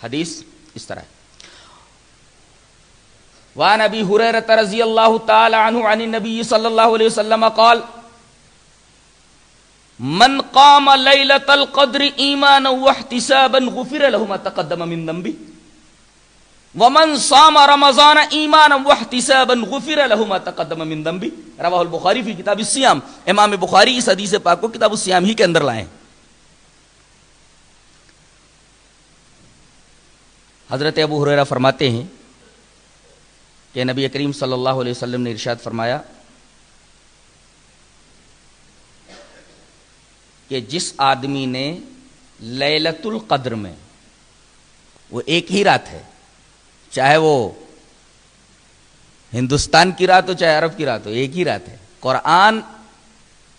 حدیث اس طرح ہے، وعن ابی ہریرہ رضی اللہ تعالی عنہ عن النبی صلی اللہ علیہ وسلم قال من قام لیلۃ القدر ایمانا واحتسابا غفر له ما تقدم من ذنبه ومن صام رمضان ایمانا واحتسابا غفر له ما تقدم من ذنبه رواہ البخاری فی کتاب الصیام۔ امام بخاری اس حدیث پاک کو کتاب الصیام ہی کے اندر لائے ہیں۔ حضرت ابو ہریرہ فرماتے ہیں کہ نبی کریم صلی اللہ علیہ وسلم نے ارشاد فرمایا کہ جس آدمی نے لیلۃ القدر میں، وہ ایک ہی رات ہے، چاہے وہ ہندوستان کی رات ہو چاہے عرب کی رات ہو، ایک ہی رات ہے، قرآن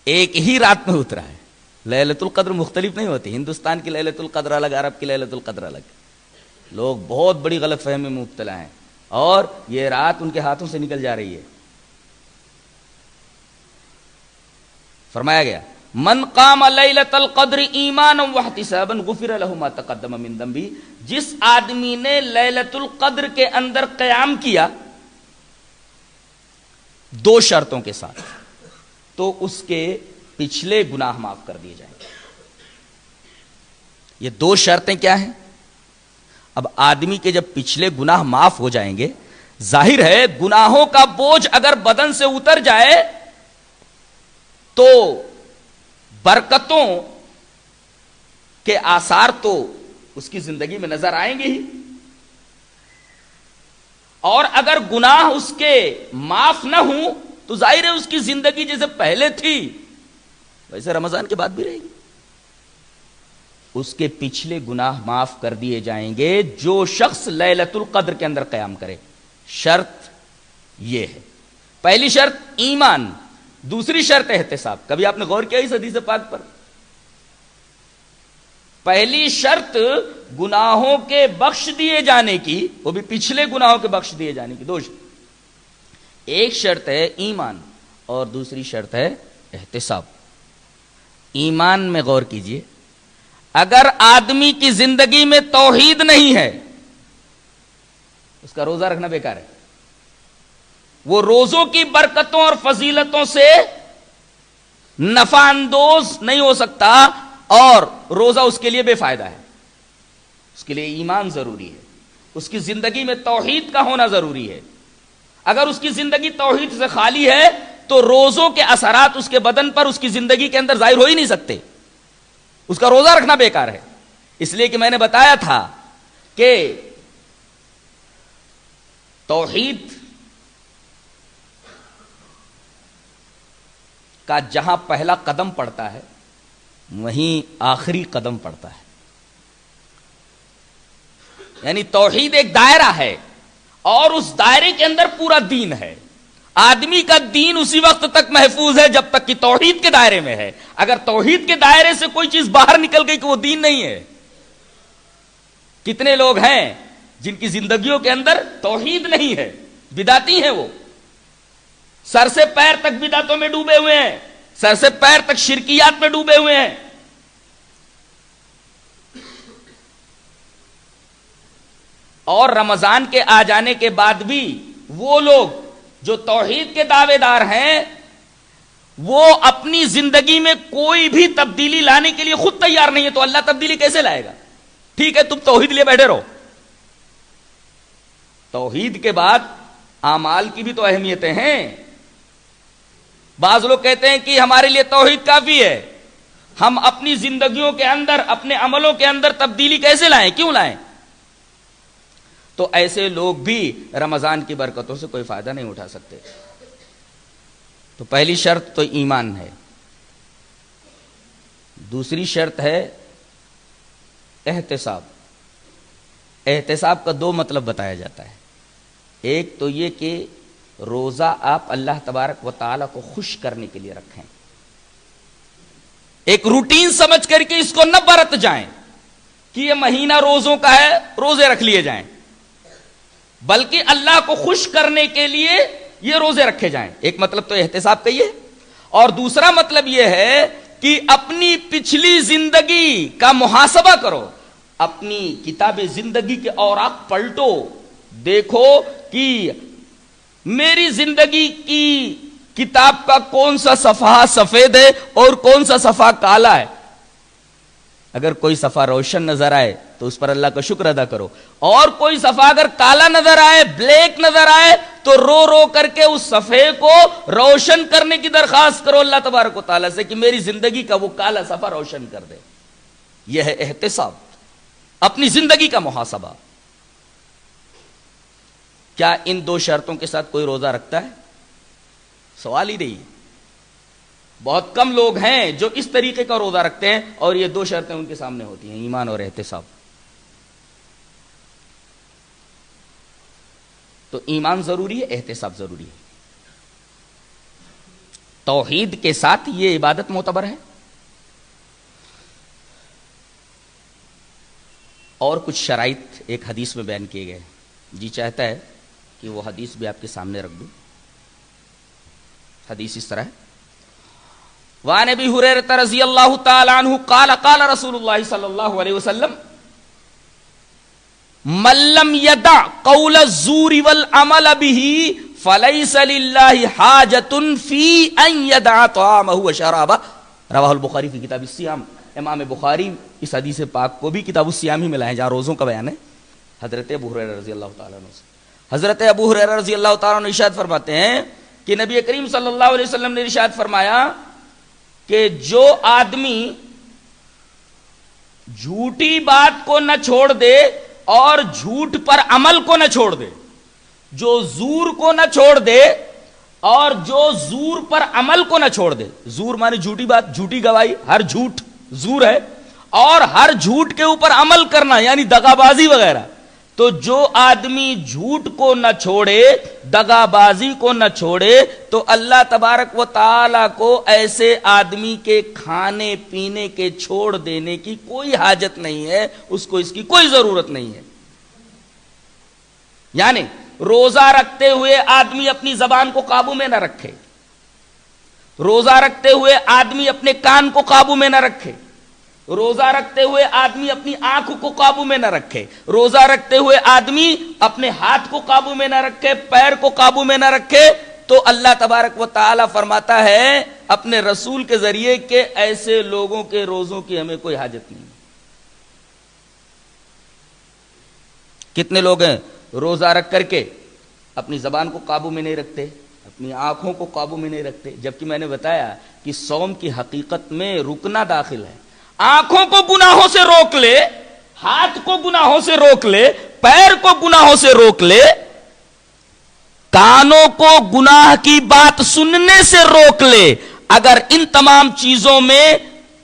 ایک ہی رات میں اترا ہے، لیلۃ القدر مختلف نہیں ہوتی، ہندوستان کی لیلۃ القدر الگ، عرب کی لیلۃ القدر الگ۔ لوگ بہت بڑی غلط فہمی میں مبتلا ہیں اور یہ رات ان کے ہاتھوں سے نکل جا رہی ہے۔ فرمایا گیا من قام لیلۃ القدر ایمانا واحتسابا غفر له ما تقدم من ذنبه، جس آدمی نے لیلۃ القدر کے اندر قیام کیا دو شرطوں کے ساتھ تو اس کے پچھلے گناہ معاف کر دیے جائیں گے۔ یہ دو شرطیں کیا ہیں؟ اب آدمی کے جب پچھلے گناہ معاف ہو جائیں گے، ظاہر ہے گناہوں کا بوجھ اگر بدن سے اتر جائے تو برکتوں کے آثار تو اس کی زندگی میں نظر آئیں گے ہی، اور اگر گناہ اس کے معاف نہ ہوں تو ظاہر ہے اس کی زندگی جیسے پہلے تھی ویسے رمضان کے بعد بھی رہے گی۔ اس کے پچھلے گناہ معاف کر دیے جائیں گے جو شخص لیلۃ القدر کے اندر قیام کرے۔ شرط یہ ہے، پہلی شرط ایمان، دوسری شرط احتساب۔ کبھی آپ نے غور کیا اس حدیث پاک پر؟ پہلی شرط گناہوں کے بخش دیے جانے کی، وہ بھی پچھلے گناہوں کے بخش دیے جانے کی، دو شرط۔ ایک شرط ہے ایمان اور دوسری شرط ہے احتساب۔ ایمان میں غور کیجئے، اگر آدمی کی زندگی میں توحید نہیں ہے اس کا روزہ رکھنا بیکار ہے، وہ روزوں کی برکتوں اور فضیلتوں سے نفع اندوز نہیں ہو سکتا اور روزہ اس کے لیے بے فائدہ ہے۔ اس کے لیے ایمان ضروری ہے، اس کی زندگی میں توحید کا ہونا ضروری ہے۔ اگر اس کی زندگی توحید سے خالی ہے تو روزوں کے اثرات اس کے بدن پر، اس کی زندگی کے اندر ظاہر ہو ہی نہیں سکتے، اس کا روزہ رکھنا بیکار ہے۔ اس لیے کہ میں نے بتایا تھا کہ توحید کا جہاں پہلا قدم پڑتا ہے وہیں آخری قدم پڑتا ہے، یعنی توحید ایک دائرہ ہے اور اس دائرے کے اندر پورا دین ہے۔ آدمی کا دین اسی وقت تک محفوظ ہے جب تک کہ توحید کے دائرے میں ہے۔ اگر توحید کے دائرے سے کوئی چیز باہر نکل گئی کہ وہ دین نہیں ہے۔ کتنے لوگ ہیں جن کی زندگیوں کے اندر توحید نہیں ہے، بدعتی ہیں، وہ سر سے پیر تک بدعتوں میں ڈوبے ہوئے ہیں، سر سے پیر تک شرکیات میں ڈوبے ہوئے ہیں۔ اور رمضان کے آ جانے کے بعد بھی وہ لوگ جو توحید کے دعوے دار ہیں وہ اپنی زندگی میں کوئی بھی تبدیلی لانے کے لیے خود تیار نہیں ہے، تو اللہ تبدیلی کیسے لائے گا؟ ٹھیک ہے تم توحید لیے بیٹھے رہو، توحید کے بعد اعمال کی بھی تو اہمیتیں ہیں۔ بعض لوگ کہتے ہیں کہ ہمارے لیے توحید کافی ہے، ہم اپنی زندگیوں کے اندر، اپنے عملوں کے اندر تبدیلی کیسے لائیں، کیوں لائیں؟ تو ایسے لوگ بھی رمضان کی برکتوں سے کوئی فائدہ نہیں اٹھا سکتے۔ تو پہلی شرط تو ایمان ہے، دوسری شرط ہے احتساب۔ احتساب کا دو مطلب بتایا جاتا ہے، ایک تو یہ کہ روزہ آپ اللہ تبارک و تعالیٰ کو خوش کرنے کے لیے رکھیں، ایک روٹین سمجھ کر کے اس کو نہ برت جائیں کہ یہ مہینہ روزوں کا ہے, روزے رکھ لیے جائیں, بلکہ اللہ کو خوش کرنے کے لیے یہ روزے رکھے جائیں. ایک مطلب تو احتساب کا یہ ہے, اور دوسرا مطلب یہ ہے کہ اپنی پچھلی زندگی کا محاسبہ کرو, اپنی کتاب زندگی کے اوراق پلٹو, دیکھو کہ میری زندگی کی کتاب کا کون سا صفحہ سفید ہے اور کون سا صفحہ کالا ہے. اگر کوئی صفحہ روشن نظر آئے تو اس پر اللہ کا شکر ادا کرو, اور کوئی صفحہ اگر کالا نظر آئے, بلیک نظر آئے, تو رو رو کر کے اس صفحے کو روشن کرنے کی درخواست کرو اللہ تبارک و تعالیٰ سے کہ میری زندگی کا وہ کالا صفحہ روشن کر دے. یہ ہے احتساب, اپنی زندگی کا محاسبہ. کیا ان دو شرطوں کے ساتھ کوئی روزہ رکھتا ہے؟ سوال ہی نہیں. بہت کم لوگ ہیں جو اس طریقے کا روزہ رکھتے ہیں اور یہ دو شرطیں ان کے سامنے ہوتی ہیں, ایمان اور احتساب. تو ایمان ضروری ہے, احتساب ضروری ہے. توحید کے ساتھ یہ عبادت معتبر ہے. اور کچھ شرائط ایک حدیث میں بیان کیے گئے. جی چاہتا ہے کہ وہ حدیث بھی آپ کے سامنے رکھ دوں. حدیث اس طرح ہے, وعن ابی ہریرہ رضی اللہ تعالی عنہ قال قال رسول اللہ صلی اللہ علیہ وسلم من لم يدع قول الزور والعمل به فليس لله حاجة في ان يدع طعامه وشرابه رواہ البخاری فی کتاب الصیام. امام بخاری اس حدیث پاک کو بھی کتاب الصیام ہی میں لائے جہاں روزوں کا بیان ہے. حضرت ابو ہریرہ رضی اللہ تعالیٰ عنہ سے, حضرت ابو ہریرہ رضی اللہ تعالیٰ عنہ ارشاد فرماتے ہیں کہ نبی کریم صلی اللہ علیہ وسلم نے ارشاد فرمایا کہ جو آدمی جھوٹی بات کو نہ چھوڑ دے اور جھوٹ پر عمل کو نہ چھوڑ دے, جو زور کو نہ چھوڑ دے اور جو زور پر عمل کو نہ چھوڑ دے. زور مانے جھوٹی بات, جھوٹی گواہی, ہر جھوٹ زور ہے, اور ہر جھوٹ کے اوپر عمل کرنا یعنی دغابازی وغیرہ. تو جو آدمی جھوٹ کو نہ چھوڑے, دغابازی کو نہ چھوڑے, تو اللہ تبارک و تعالی کو ایسے آدمی کے کھانے پینے کے چھوڑ دینے کی کوئی حاجت نہیں ہے, اس کو اس کی کوئی ضرورت نہیں ہے. یعنی روزہ رکھتے ہوئے آدمی اپنی زبان کو قابو میں نہ رکھے, روزہ رکھتے ہوئے آدمی اپنے کان کو قابو میں نہ رکھے, روزہ رکھتے ہوئے آدمی اپنی آنکھ کو قابو میں نہ رکھے, روزہ رکھتے ہوئے آدمی اپنے ہاتھ کو قابو میں نہ رکھے, پیر کو قابو میں نہ رکھے, تو اللہ تبارک و تعالی فرماتا ہے اپنے رسول کے ذریعے کہ ایسے لوگوں کے روزوں کی ہمیں کوئی حاجت نہیں. کتنے لوگ ہیں روزہ رکھ کر کے اپنی زبان کو قابو میں نہیں رکھتے, اپنی آنکھوں کو قابو میں نہیں رکھتے, جبکہ میں نے بتایا کہ صوم کی حقیقت میں رکنا داخل ہے. آنکھوں کو گناہوں سے روک لے, ہاتھ کو گناہوں سے روک لے, پیر کو گناہوں سے روک لے, کانوں کو گناہ کی بات سننے سے روک لے. اگر ان تمام چیزوں میں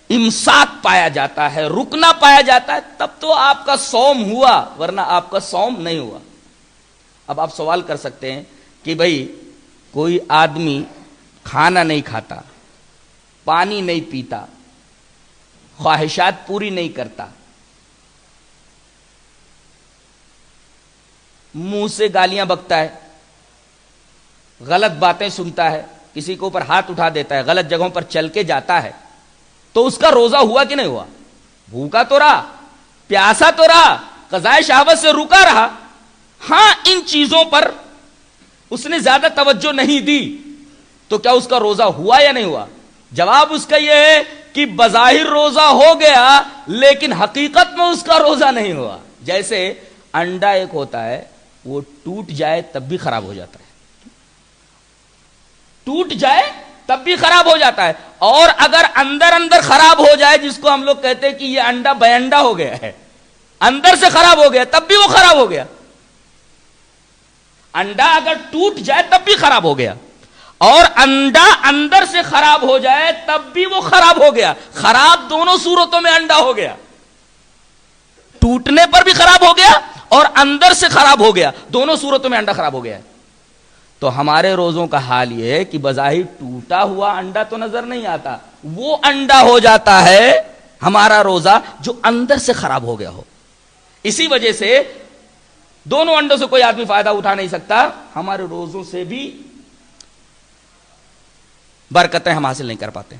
امساک پایا جاتا ہے, رکنا پایا جاتا ہے, تب تو آپ کا صوم ہوا, ورنہ آپ کا صوم نہیں ہوا. اب آپ سوال کر سکتے ہیں کہ بھئی کوئی آدمی کھانا نہیں کھاتا, پانی نہیں پیتا, خواہشات پوری نہیں کرتا, منہ سے گالیاں بکتا ہے, غلط باتیں سنتا ہے, کسی کے اوپر ہاتھ اٹھا دیتا ہے, غلط جگہوں پر چل کے جاتا ہے, تو اس کا روزہ ہوا کہ نہیں ہوا؟ بھوکا تو رہا, پیاسا تو رہا, قضائے شہوت سے رکا رہا. ہاں ان چیزوں پر اس نے زیادہ توجہ نہیں دی, تو کیا اس کا روزہ ہوا یا نہیں ہوا؟ جواب اس کا یہ ہے کہ بظاہر روزہ ہو گیا لیکن حقیقت میں اس کا روزہ نہیں ہوا. جیسے انڈا ایک ہوتا ہے, وہ ٹوٹ جائے تب بھی خراب ہو جاتا ہے, ٹوٹ جائے تب بھی خراب ہو جاتا ہے, اور اگر اندر اندر خراب ہو جائے, جس کو ہم لوگ کہتے ہیں کہ یہ انڈا بے انڈا ہو گیا ہے, اندر سے خراب ہو گیا, تب بھی وہ خراب ہو گیا. انڈا اگر ٹوٹ جائے تب بھی خراب ہو گیا, اور انڈا اندر سے خراب ہو جائے تب بھی وہ خراب ہو گیا. خراب دونوں صورتوں میں انڈا ہو گیا, ٹوٹنے پر بھی خراب ہو گیا اور اندر سے خراب ہو گیا, دونوں صورتوں میں انڈا خراب ہو گیا. تو ہمارے روزوں کا حال یہ ہے کہ بظاہر ٹوٹا ہوا انڈا تو نظر نہیں آتا, وہ انڈا ہو جاتا ہے ہمارا روزہ جو اندر سے خراب ہو گیا ہو. اسی وجہ سے دونوں انڈوں سے کوئی آدمی فائدہ اٹھا نہیں سکتا. ہمارے روزوں سے بھی برکتیں ہم حاصل نہیں کر پاتے.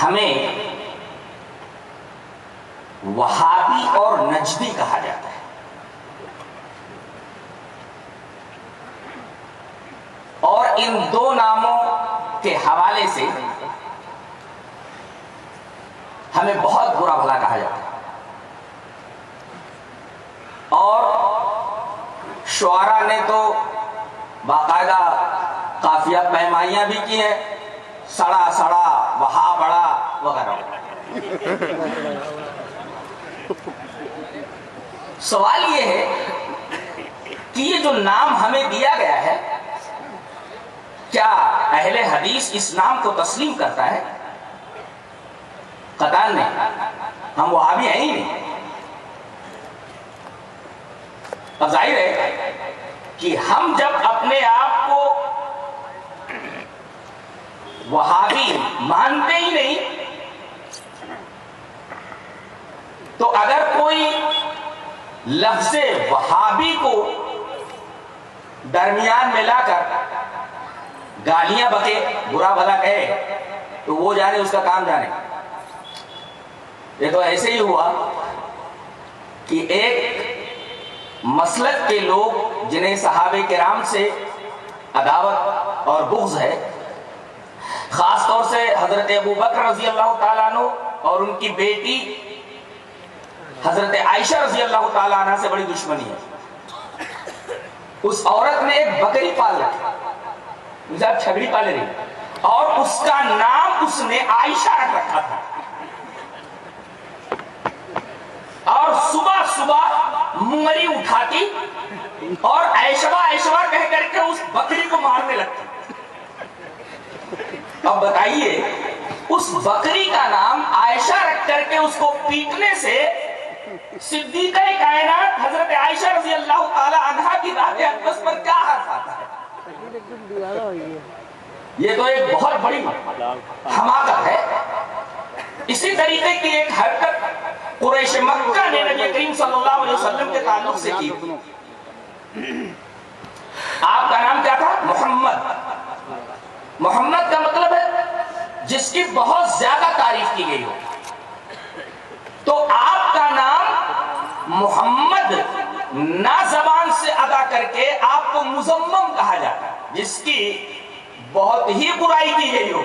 ہمیں وہابی اور نجدی کہا جاتا ہے. اور ان دو ناموں کے حوالے سے ہمیں بہت برا بھلا کہا جاتا ہے. اور شعراء نے تو باقاعدہ قافیہ پیمائیاں بھی کی ہیں، سڑا سڑا وہا بڑا وغیرہ. سوال یہ ہے کہ یہ جو نام ہمیں دیا گیا ہے، کیا اہل حدیث اس نام کو تسلیم کرتا ہے؟ قطعاً نہیں. ہم وہابی ہیں ہی نہیں. اب ظاہر ہے کہ ہم جب اپنے آپ کو وہابی مانتے ہی نہیں، تو اگر کوئی لفظ وہابی کو درمیان میں لا کر گالیاں بکے، برا بھلا کہے، تو وہ جانے، اس کا کام جانے. یہ تو ایسے ہی ہوا کہ ایک مسلک کے لوگ جنہیں صحابہ کرام سے عداوت اور بغض ہے، خاص طور سے حضرت ابو بکر رضی اللہ تعالیٰ عنہ اور ان کی بیٹی حضرت عائشہ رضی اللہ تعالیٰ عنہ سے بڑی دشمنی ہے. اس عورت نے ایک بکری پال رکھی، آپ چھگڑی پالے رہی، اور اس کا نام اس نے عائشہ رکھا تھا. اور صبح صبح منگری اٹھاتی اور عائشہ عائشہ کہہ کر کے اس بکری کو مارنے لگتی. اب بتائیے، اس بکری کا نام عائشہ رکھ کر کے اس کو پیٹنے سے صدیقہ کائنات حضرت عائشہ رضی اللہ تعالی عنہا کی ذات اقدس پر کیا حرف آتا ہے؟ یہ تو ایک بہت بڑی حماقت ہے. اسی طریقے کی ایک حرکت قریش مکہ نے نبی کریم صلی اللہ علیہ وسلم کے تعلق سے کی. آپ کا نام کیا تھا؟ محمد. محمد کا مطلب ہے جس کی بہت زیادہ تعریف کی گئی ہو. تو آپ کا نام محمد نہ زبان سے ادا کر کے آپ کو مذمم کہا جاتا ہے، جس کی بہت ہی برائی کی گئی ہو.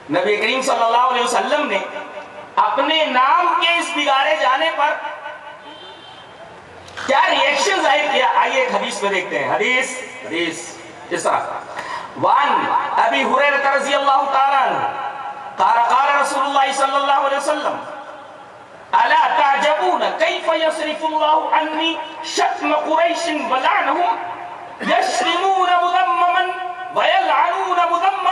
نبی کریم صلی اللہ علیہ وسلم نے اپنے نام کے اس بگاڑے جانے پر کیا ریئیکشن ظاہر کیا؟ آئیے ایک حدیث میں دیکھتے ہیں. حدیث اس طرح: وان ابی ہریرہ رضی اللہ تعالی عنہ قال قال رسول اللہ صلی اللہ علیہ وسلم: الا تعجبون کیف یصرف اللہ عنی شتم قریش ولعنهم یشتمون مذمما ویلعنون مذمما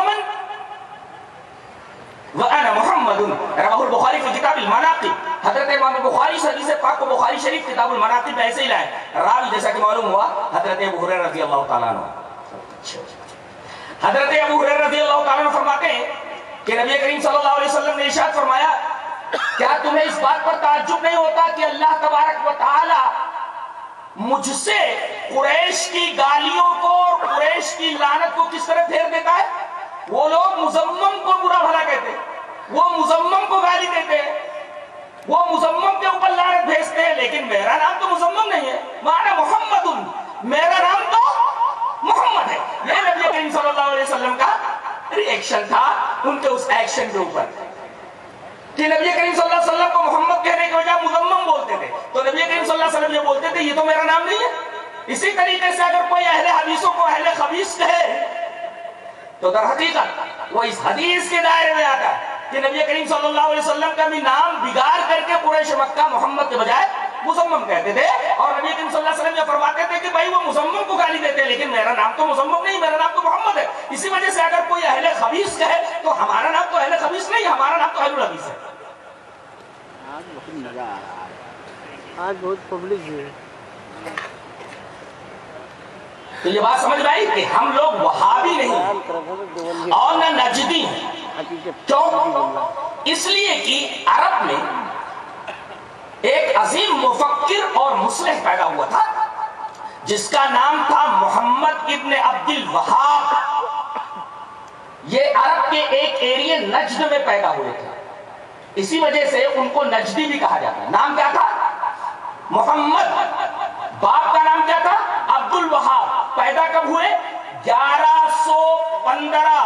وانا محمد. رواه البخاری فی کتاب المناقب. حضرت امام بخاری حدیث پاک کو بخاری شریف کتاب المناقب میں ایسے ہی لائے. راوی جیسا کہ معلوم ہوا حضرت ابو ہریرہ رضی اللہ تعالیٰ عنہ. حضرت ابو ہریرہ رضی اللہ تعالیٰ عنہ فرماتے ہیں کہ نبی کریم صلی اللہ علیہ وسلم نے ارشاد فرمایا: کیا تمہیں اس بات پر تعجب نہیں ہوتا کہ اللہ تبارک و تعالی مجھ سے قریش کی گالیوں کو اور قریش کی لعنت کو کس طرح پھیر دیتا ہے؟ وہ لوگ مذمم کو برا بھلا کہتے، وہ مذمم کو گالی دیتے، وہ مذمم کے اوپر لعنت بھیجتے ہیں، لیکن میرا نام تو مذمم نہیں ہے. مانا محمد، میرا نام تو محمد ہے. یہ نبی کریم صلی اللہ علیہ وسلم کا ریئیکشن تھا ان کے اس ایکشن کے اوپر کہ نبی کریم صلی اللہ علیہ وسلم کو محمد کہنے کے بجائے مذمم بولتے تھے. تو نبی کریم صلی اللہ علیہ وسلم یہ بولتے تھے یہ تو میرا نام نہیں ہے. اسی طریقے سے اگر کوئی اہل حدیثوں کو اہل خبیث کہے تو در حقیقت وہ اس حدیث کے دائرے میں آتا ہے کہ نبی کریم صلی اللہ علیہ وسلم کا بھی نام بگاڑ کر کے قریش مکہ محمد کے بجائے مزمم کہتے تھے. اور نبی کریم صلی اللہ علیہ وسلم یہ فرماتے تھے کہ بھائی وہ مزمم کو گالی دیتے لیکن میرا نام تو مزمم نہیں، میرا نام تو محمد ہے. اسی وجہ سے اگر کوئی اہل خبیث کہے تو ہمارا نام تو اہل خبیث نہیں، ہمارا نام تو اہل الحدیث ہے. آج بہت مزہ آ رہا ہے، آج بہت پبلک ہے. تو یہ بات سمجھ میں آئی کہ ہم لوگ وہابی نہیں اور نہ نجدی ہیں. کیوں؟ اس لیے کہ عرب میں ایک عظیم مفکر اور مصلح پیدا ہوا تھا جس کا نام تھا محمد ابن عبد الوہاب. یہ عرب کے ایک ایریے نجد میں پیدا ہوئے تھے, اسی وجہ سے ان کو نجدی بھی کہا جاتا ہے. نام کیا تھا؟ محمد. باپ کا نام کیا تھا؟ عبد الوہاب. پیدا کب ہوئے؟ 1115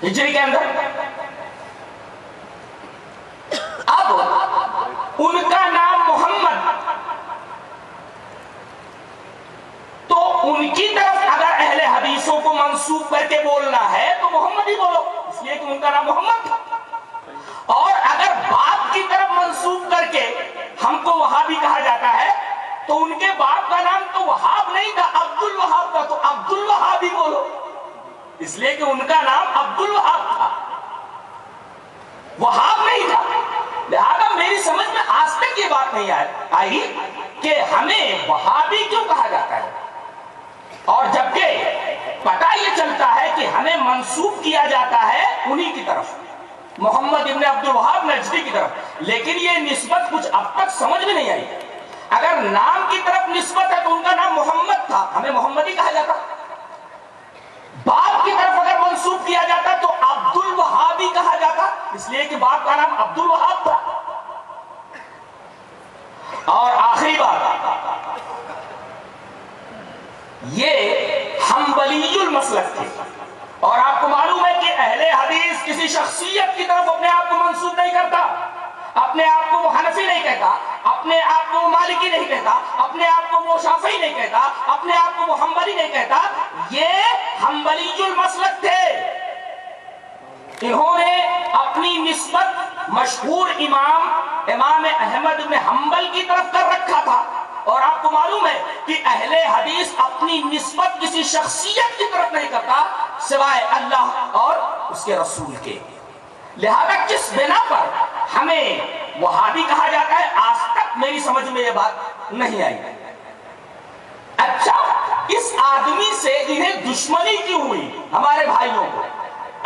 ہجری کے اندر. اب ان کا نام محمد, تو ان کی طرف اگر اہل حدیثوں کو منسوب کر کے بولنا ہے تو محمد ہی بولو, اس لیے کہ ان کا نام محمد تھا. اور اگر باپ کی طرف منسوب کر کے ہم کو وہابی کہا جاتا ہے تو ان کے باپ کا نام تو وہاب نہیں تھا, عبد الوہاب تھا, تو عبد الوہاب ہی بولو, اس لیے کہ ان کا نام عبد الوہاب تھا, وہاب نہیں تھا. لہذا میری سمجھ میں آج تک یہ بات نہیں آئی کہ ہمیں وہابی کیوں کہا جاتا ہے, اور جبکہ پتہ یہ چلتا ہے کہ ہمیں منسوب کیا جاتا ہے انہی کی طرف, محمد ابن عبد الوہاب نجدی کی طرف. لیکن یہ نسبت کچھ اب تک سمجھ میں نہیں آئی. اگر نام کی طرف نسبت ہے تو ان کا نام محمد تھا, ہمیں محمد ہی کہا جاتا. باپ کی طرف اگر منسوب کیا جاتا تو عبد الوہاب ہی کہا جاتا, اس لیے کہ باپ کا نام عبد الوہاب تھا. اور آخری بات, یہ حنبلی المسلک تھے, اور آپ کو معلوم ہے کہ اہل حدیث کسی شخصیت کی طرف اپنے آپ کو منسوب نہیں کرتا, اپنے آپ کو وہ حنفی نہیں کہتا, اپنے آپ کو وہ مالکی نہیں کہتا, اپنے آپ کو وہ شافعی نہیں کہتا, اپنے آپ کو وہ حنبلی نہیں کہتا. یہ حنبلی المسلک تھے. انہوں نے اپنی نسبت مشہور امام احمد بن حنبل کی طرف کر رکھا تھا. اور آپ کو معلوم ہے کہ اہل حدیث اپنی نسبت کسی شخصیت کی طرف نہیں کرتا سوائے اللہ اور اس کے رسول کے. لہذا جس بنا پر ہمیں وہابی کہا جاتا ہے, آج تک میری سمجھ میں یہ بات نہیں آئی. اچھا, اس آدمی سے انہیں دشمنی کیوں ہوئی ہمارے بھائیوں کو؟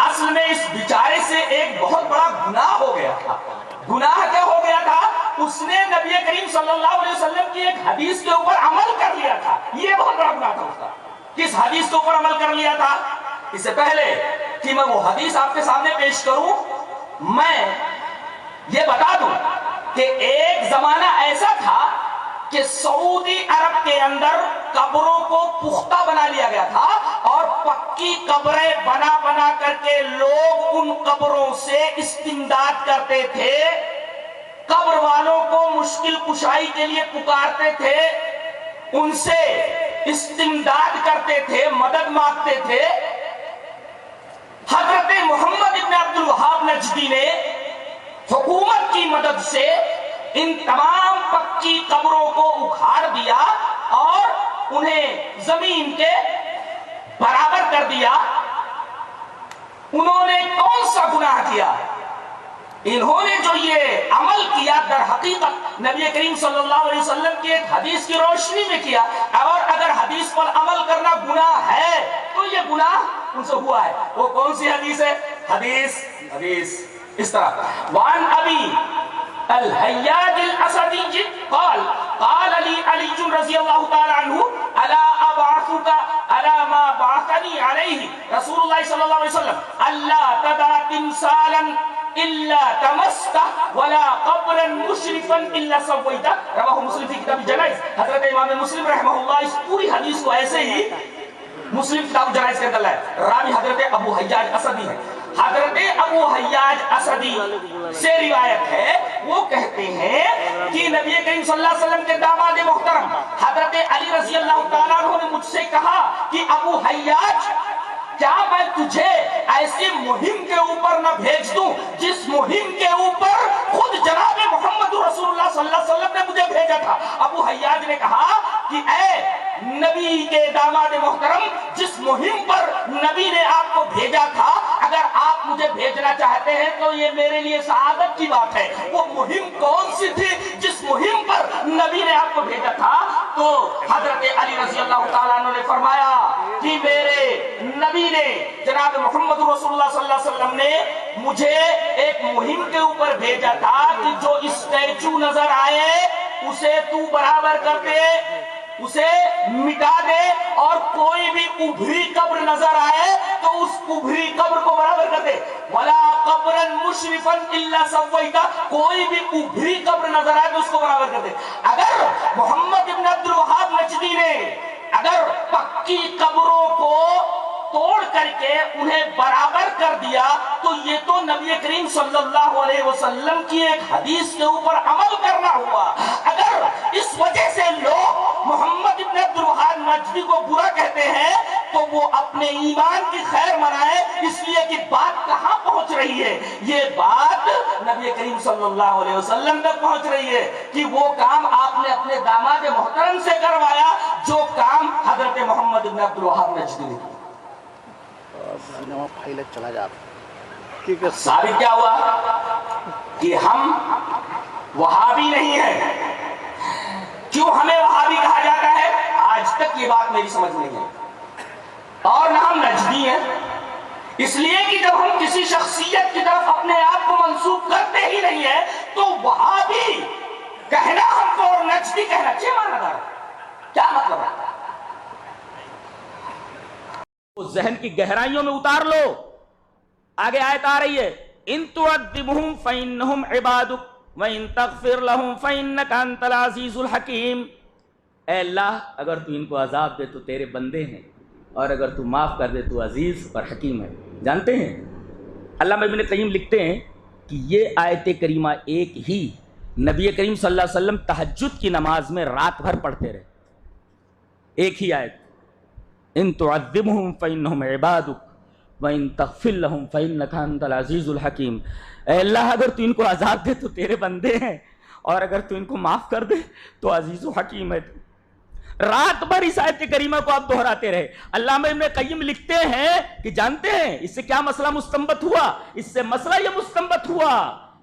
اصل میں اس بیچارے سے ایک بہت بڑا گناہ ہو گیا تھا. گناہ کیا ہو گیا تھا؟ اس نے نبی کریم صلی اللہ علیہ وسلم کی ایک حدیث کے اوپر عمل کر لیا تھا. یہ بہت بڑا گناہ تھا اس کا. کس حدیث کے اوپر عمل کر لیا تھا؟ اس سے پہلے کہ میں وہ حدیث آپ کے سامنے پیش کروں, میں یہ بتا دوں کہ ایک زمانہ ایسا تھا کہ سعودی عرب کے اندر قبروں کو پختہ بنا لیا گیا تھا, اور پکی قبریں بنا بنا کر کے لوگ ان قبروں سے استمداد کرتے تھے, قبر والوں کو مشکل کشائی کے لیے پکارتے تھے, ان سے استمداد کرتے تھے, مدد مانگتے تھے. حضرت محمد ابن عبد الوہاب نجدی نے حکومت کی مدد سے ان تمام پکی قبروں کو اکھاڑ دیا اور انہیں زمین کے برابر کر دیا. انہوں نے کون سا گناہ کیا؟ انہوں نے جو یہ عمل کیا در حقیقت نبی کریم صلی اللہ علیہ وسلم کی ایک حدیث کی روشنی میں کیا, اور اگر حدیث پر عمل کرنا گناہ ہے تو یہ گناہ ان سے ہوا ہے. وہ کون سی حدیث ہے؟ حدیث اس طرح, وان ابی الحیاج الاسدی قال قال علی رضی اللہ تعالی عنہ الا ابعثک الا ما بعثنی علیہ رسول اللہ صلی اللہ علیہ وسلم اللہ تدع تمثالا الا تمستا ولا قبرا مشرفا الا سویتا. رواہ مسلم فی کتاب الجنائز. حضرت امام مسلم رحمہ اللہ اس پوری حدیث کو ایسے ہی مسلم کتاب الجنائز کے اندر لائے. راوی حضرت ابو حیاج اسدی ہے. حضرت ابو حیاج اسدی سے روایت ہے, وہ کہتے ہیں کہ نبی کریم صلی اللہ علیہ وسلم کے داماد محترم حضرت علی رضی اللہ تعالیٰ عنہ نے مجھ سے کہا کہ ابو حیاج, کیا میں تجھے ایسی مہم کے اوپر نہ بھیج دوں جس مہم کے اوپر خود جناب محمد رسول اللہ صلی اللہ علیہ وسلم نے مجھے بھیجا تھا؟ ابو حیاج نے کہا کہ اے نبی کے داماد محترم, جس مہم پر نبی نے آپ کو بھیجا تھا, اگر آپ مجھے بھیجنا چاہتے ہیں تو یہ میرے لیے سعادت کی بات ہے۔ وہ مہم کون سی تھی جس مہم پر نبی نے آپ کو بھیجا تھا؟ تو حضرت علی رضی اللہ تعالیٰ عنہ نے فرمایا کہ میرے نبی نے، جناب محمد رسول اللہ صلی اللہ علیہ وسلم نے مجھے ایک مہم کے اوپر بھیجا تھا کہ جو اسٹیچو نظر آئے اسے تو برابر کر دے، اسے مٹا دے، اور کوئی بھی ابھری قبر نظر آئے تو اس ابھری قبر کو برابر کر دے۔ وَلَا قَبْرًا مُشْرِفًا إِلَّا سَوَّيْتَ، کوئی بھی ابھری قبر نظر آئے تو اس کو برابر کر دے۔ اگر محمد ابن عبد الوہاب نجدی نے اگر پکی قبروں کو توڑ کر کے انہیں برابر کر دیا تو یہ تو نبی کریم صلی اللہ علیہ وسلم کی ایک حدیث کے اوپر عمل کرنا ہوا۔ اگر اس وجہ سے لوگ محمد ابن عبد الوہاب نجدی کو برا کہتے ہیں تو وہ اپنے ایمان کی خیر منائے، اس لیے کہ بات کہاں پہنچ رہی ہے؟ یہ بات نبی کریم صلی اللہ علیہ وسلم تک پہنچ رہی ہے کہ وہ کام آپ نے اپنے داماد محترم سے کروایا جو کام حضرت محمد ابن عبد الوہاب نجدی نے کیا۔ سینما پھیلے چلا جاتا۔ ثابت کیا ہوا کہ ہم وہابی نہیں ہیں۔ کیوں ہمیں وہابی کہا جاتا ہے؟ آج تک یہ بات میری سمجھ نہیں ہے۔ اور نہ ہم نجدی ہیں، اس لیے کہ جب ہم کسی شخصیت کی طرف اپنے آپ کو منسوب کرتے ہی نہیں ہیں تو وہابی کہنا ہم کو اور نجدی کہنا کیا مانا تھا؟ کیا مطلب ہے؟ ذہن کی گہرائیوں میں اتار لو۔ آگے آیت آ رہی ہے، ان تعذبہم فانہم عبادک وان تغفر لہم فانک انت العزیز الحکیم۔ اے اللہ، اگر تو ان کو عذاب دے تو تیرے بندے ہیں، اور اگر تو معاف کر دے تو عزیز اور حکیم ہے۔ جانتے ہیں علامہ ابن قیم لکھتے ہیں کہ یہ آیت کریمہ ایک ہی نبی کریم صلی اللہ علیہ وسلم تہجد کی نماز میں رات بھر پڑھتے رہے، ایک ہی آیت، ان تعذبہم فانہم عبادک وان تغفر لہم فانک انت العزیز الحکیم۔ اے اللہ، اگر تو ان کو عذاب دے تو تیرے بندے ہیں، اور اگر تو ان کو معاف کر دے تو عزیز و حکیم ہے۔ رات بھر اس آیت کریمہ کو آپ دہراتے رہے۔ علامہ ابن قیم لکھتے ہیں کہ جانتے ہیں اس سے کیا مسئلہ مستنبط ہوا؟ اس سے مسئلہ یہ مستنبط ہوا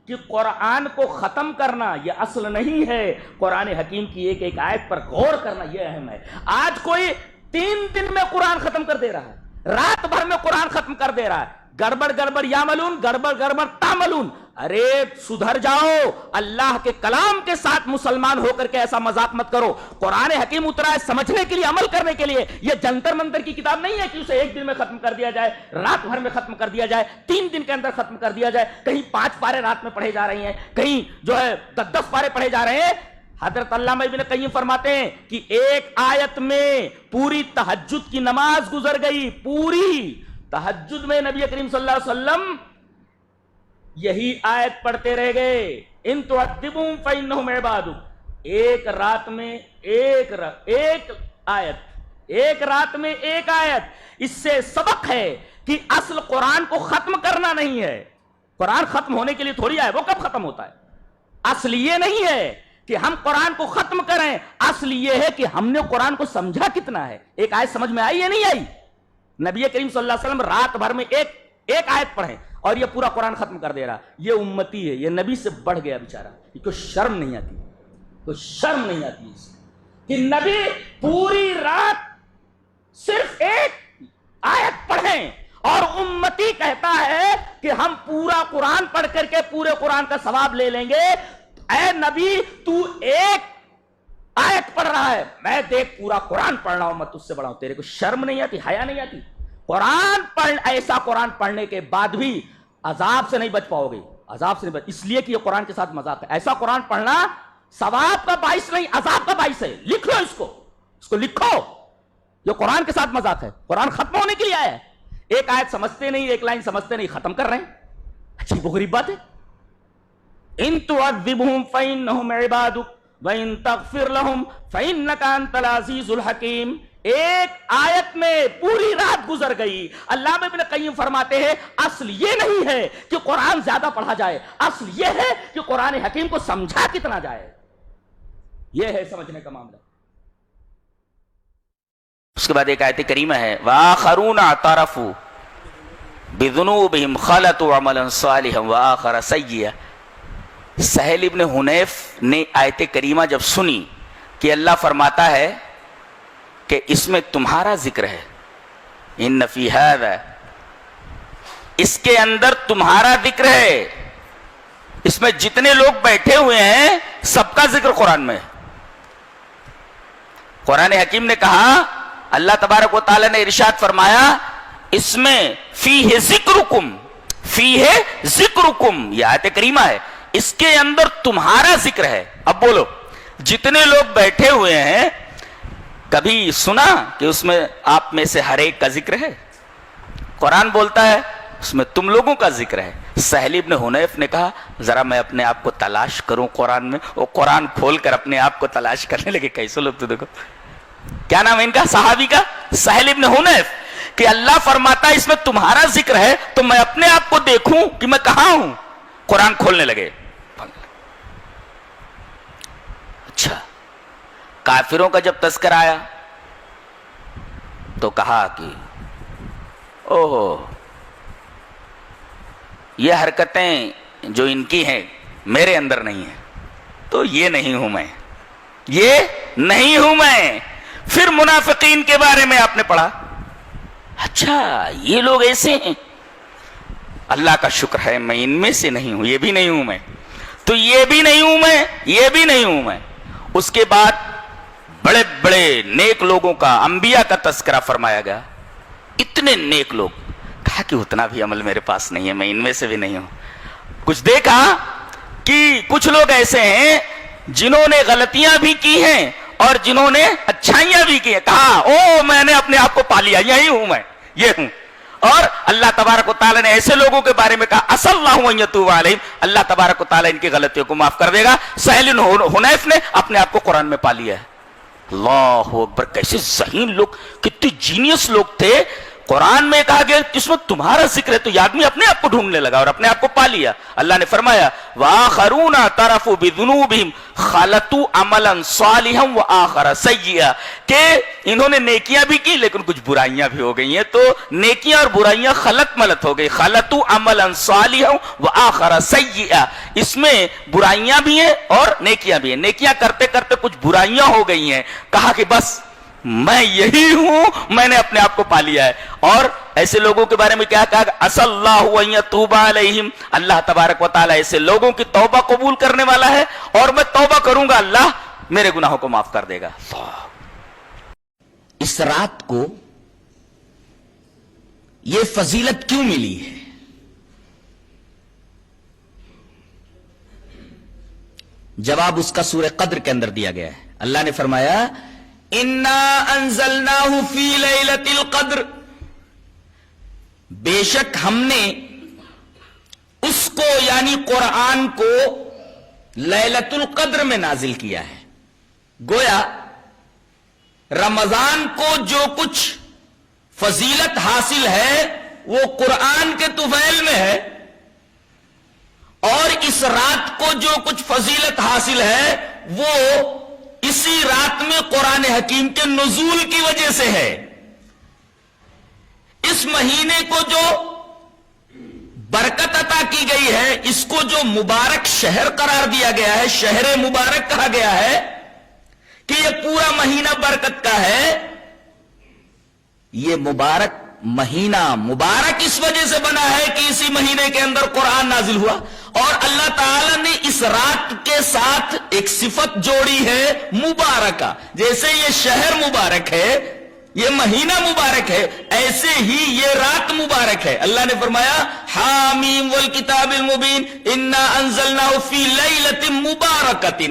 کہ قرآن کو ختم کرنا یہ اصل نہیں ہے، قرآن حکیم کی ایک ایک آیت پر غور کرنا یہ اہم ہے۔ آج کوئی 3 دن میں قرآن ختم کر دے رہا ہے، رات بھر میں قرآن ختم کر دے رہا ہے، گڑبڑ گڑبڑ یعملون، گڑبڑ گڑبڑ تعملون۔ ارے سدھر جاؤ، اللہ کے کلام کے ساتھ مسلمان ہو کر کے ایسا مذاق مت کرو۔ قرآن حکیم اترا ہے سمجھنے کے لیے، عمل کرنے کے لیے، یہ جنتر منتر کی کتاب نہیں ہے کہ اسے 1 دن میں ختم کر دیا جائے، رات بھر میں ختم کر دیا جائے، 3 دن کے اندر ختم کر دیا جائے، کہیں 5 پارے رات میں پڑھے جا رہے ہیں، کہیں جو ہے 10 پارے پڑھے جا رہے ہیں۔ حضرت علامہ ابن قیم فرماتے ہیں کہ ایک آیت میں پوری تہجد کی نماز گزر گئی، پوری تہجد میں نبی کریم صلی اللہ علیہ وسلم یہی آیت پڑھتے رہ گئے، ان تعذبہم فانہم عبادک۔ ایک رات میں ایک آیت، ایک رات میں ایک آیت۔ اس سے سبق ہے کہ اصل قرآن کو ختم کرنا نہیں ہے، قرآن ختم ہونے کے لیے تھوڑی آئے، وہ کب ختم ہوتا ہے؟ اصل یہ نہیں ہے کہ ہم قرآن کو ختم کریں، اصل یہ ہے کہ ہم نے قرآن کو سمجھا کتنا ہے۔ ایک آیت سمجھ میں آئی یا نہیں آئی؟ نبی کریم صلی اللہ علیہ وسلم رات بھر میں ایک آیت پڑھیں اور یہ پورا قرآن ختم کر دے رہا۔ یہ امتی ہے، یہ نبی سے بڑھ گیا بیچارہ، کوئی شرم نہیں آتی، کوئی شرم نہیں آتی اس کہ نبی پوری رات صرف ایک آیت پڑھیں اور امتی کہتا ہے کہ ہم پورا قرآن پڑھ کر کے پورے قرآن کا ثواب لے لیں گے۔ اے نبی، تو ایک آیت پڑھ رہا ہے، میں دیکھ پورا قرآن پڑھ رہا ہوں، میں تجھ سے بڑا ہوں۔ تیرے کو شرم نہیں آتی، حیا نہیں آتی؟ ایسا قرآن پڑھنے کے بعد بھی عذاب سے نہیں بچ پاؤ گے، عذاب سے نہیں بچ، اس لیے کہ یہ قرآن کے ساتھ مذاق ہے۔ ایسا قرآن پڑھنا ثواب کا باعث نہیں، عذاب کا باعث ہے۔ لکھ لو اس کو لکھو، یہ قرآن کے ساتھ مذاق ہے، قرآن ختم ہونے کے لیے آیا ہے۔ ایک آیت سمجھتے نہیں، ایک لائن سمجھتے نہیں، ختم کر رہے ہیں۔ عجیب و غریب بات ہے۔ ان تعذبہم فانہم عبادک وان تغفر لہم فانک انت العزیز الحکیم۔ ایک آیت میں پوری رات گزر گئی۔ علامہ ابن قیم فرماتے ہیں اصل یہ نہیں ہے کہ قرآن زیادہ پڑھا جائے، اصل یہ ہے کہ قرآن حکیم کو سمجھا کتنا جائے، یہ ہے سمجھنے کا معاملہ۔ اس کے بعد ایک آیت کریمہ ہے، وآخرون اعترفوا بذنوبہم خلطوا عملا صالحا وآخر سیئا. سہل ابن حنیف نے آیت کریمہ جب سنی کہ اللہ فرماتا ہے کہ اس میں تمہارا ذکر ہے، ان فی ھذا، اس کے اندر تمہارا ذکر ہے، اس میں جتنے لوگ بیٹھے ہوئے ہیں سب کا ذکر قرآن میں ہے. قرآن حکیم نے کہا، اللہ تبارک و تعالی نے ارشاد فرمایا اس میں فیہ ذکرکم، فیہ ذکرکم، یہ آیت کریمہ ہے، اس کے اندر تمہارا ذکر ہے. اب بولو جتنے لوگ بیٹھے ہوئے ہیں کبھی سنا کہ اس میں آپ میں سے ہر ایک کا ذکر ہے؟ قرآن بولتا ہے اس میں تم لوگوں کا ذکر ہے. سہل ابن حنیف نے کہا ذرا میں اپنے آپ کو تلاش کروں قرآن میں. وہ قرآن کھول کر اپنے آپ کو تلاش کرنے لگے. کیسے لوگ تو دیکھو، کیا نام ہے ان کا صحابی کا؟ سہل ابن حنیف. کہ اللہ فرماتا ہے اس میں تمہارا ذکر ہے تو میں اپنے آپ کو دیکھوں کہ میں کہاں ہوں. قرآن کھولنے لگے. اچھا، کافروں کا جب تذکرہ آیا تو کہا کہ اوہ یہ حرکتیں جو ان کی ہیں میرے اندر نہیں ہیں، تو یہ نہیں ہوں میں، یہ نہیں ہوں میں. پھر منافقین کے بارے میں آپ نے پڑھا، اچھا یہ لوگ ایسے ہیں، اللہ کا شکر ہے میں ان میں سے نہیں ہوں، یہ بھی نہیں ہوں میں، تو یہ بھی نہیں ہوں میں، یہ بھی نہیں ہوں میں. اس کے بعد بڑے بڑے نیک لوگوں کا، انبیاء کا تذکرہ فرمایا گیا. اتنے نیک لوگ، کہا کہ اتنا بھی عمل میرے پاس نہیں ہے، میں ان میں سے بھی نہیں ہوں. کچھ دیکھا کہ کچھ لوگ ایسے ہیں جنہوں نے غلطیاں بھی کی ہیں اور جنہوں نے اچھائیاں بھی کی ہیں. کہا او میں نے اپنے آپ کو پا لیا، یہی ہوں میں، یہ ہوں. اور اللہ تبارک و تعالیٰ نے ایسے لوگوں کے بارے میں کہا عسى اللہ ان یتوب علیہم، اللہ تبارک و تعالیٰ ان کی غلطیوں کو معاف کر دے گا. سہل حنیف نے اپنے آپ کو قرآن میں پا لیا ہے. اللہ اکبر، کیسے ذہین لوگ، کتنے جینیس لوگ تھے. قرآن میں کہا گیا کہ اس میں تمہارا ذکر ہے تو یہ آدمی اپنے آپ کو ڈھونڈنے لگا اور اپنے آپ کو پا لیا. اللہ نے فرمایا وآخرون اعترفوا بذنوبہم خلطوا عملا صالحا وآخر سیئا، کہ انہوں نے نیکیاں بھی کی لیکن کچھ برائیاں بھی ہو گئی ہیں، تو نیکیاں اور برائیاں خلط ملت ہو گئی. خلطوا عملا صالحا وآخر سیئا، اس میں برائیاں بھی ہیں اور نیکیاں بھی ہیں. نیکیاں کرتے کرتے کچھ برائیاں ہو گئی ہیں. کہا کہ بس میں یہی ہوں، میں نے اپنے آپ کو پا لیا ہے. اور ایسے لوگوں کے بارے میں کیا کہا؟ عسى اللہ ان یتوب علیہم، اللہ تبارک و تعالیٰ ایسے لوگوں کی توبہ قبول کرنے والا ہے اور میں توبہ کروں گا اللہ میرے گناہوں کو معاف کر دے گا. اس رات کو یہ فضیلت کیوں ملی ہے؟ جواب اس کا سورہ قدر کے اندر دیا گیا ہے. اللہ نے فرمایا انا انزلناہ فی لیلۃ القدر، بے شک ہم نے اس کو یعنی قرآن کو لیلۃ القدر میں نازل کیا ہے. گویا رمضان کو جو کچھ فضیلت حاصل ہے وہ قرآن کے طفیل میں ہے، اور اس رات کو جو کچھ فضیلت حاصل ہے وہ اسی رات میں قرآن حکیم کے نزول کی وجہ سے ہے. اس مہینے کو جو برکت عطا کی گئی ہے، اس کو جو مبارک شہر قرار دیا گیا ہے، شہر مبارک کہا گیا ہے کہ یہ پورا مہینہ برکت کا ہے. یہ مبارک مہینہ مبارک اس وجہ سے بنا ہے کہ اسی مہینے کے اندر قرآن نازل ہوا، اور اللہ تعالی نے اس رات کے ساتھ ایک صفت جوڑی ہے مبارکہ. جیسے یہ شہر مبارک ہے، یہ مہینہ مبارک ہے، ایسے ہی یہ رات مبارک ہے. اللہ نے فرمایا حامیم والکتاب المبین انا انزلناہ فی لیلۃ مبارکۃ،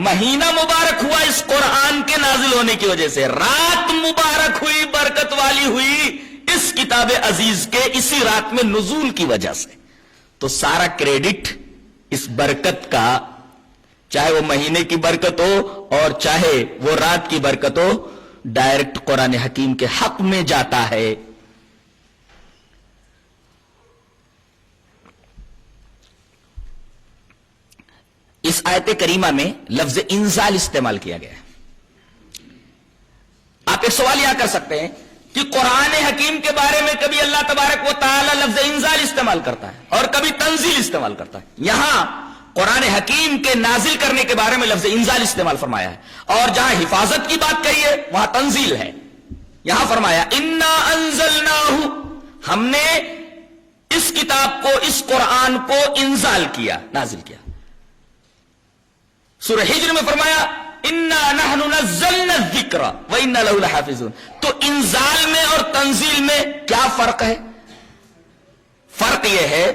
مہینہ مبارک ہوا اس قرآن کے نازل ہونے کی وجہ سے، رات مبارک ہوئی، برکت والی ہوئی اس کتاب عزیز کے اسی رات میں نزول کی وجہ سے. تو سارا کریڈٹ اس برکت کا، چاہے وہ مہینے کی برکت ہو اور چاہے وہ رات کی برکت ہو، ڈائریکٹ قرآن حکیم کے حق میں جاتا ہے. اس آیت کریمہ میں لفظ انزال استعمال کیا گیا ہے. آپ ایک سوال یہاں کر سکتے ہیں کہ قرآن حکیم کے بارے میں کبھی اللہ تبارک و تعالی لفظ انزال استعمال کرتا ہے اور کبھی تنزیل استعمال کرتا ہے. یہاں قرآن حکیم کے نازل کرنے کے بارے میں لفظ انزال استعمال فرمایا ہے, اور جہاں حفاظت کی بات کہی ہے وہاں تنزیل ہے. یہاں فرمایا انا انزلناہ, ہم نے اس کتاب کو, اس قرآن کو انزال کیا, نازل کیا. سورہ ہجر میں فرمایا انا نحن نزلنا الذکر وانا لہ لحافظون. تو انزال میں اور تنزیل میں کیا فرق ہے؟ فرق یہ ہے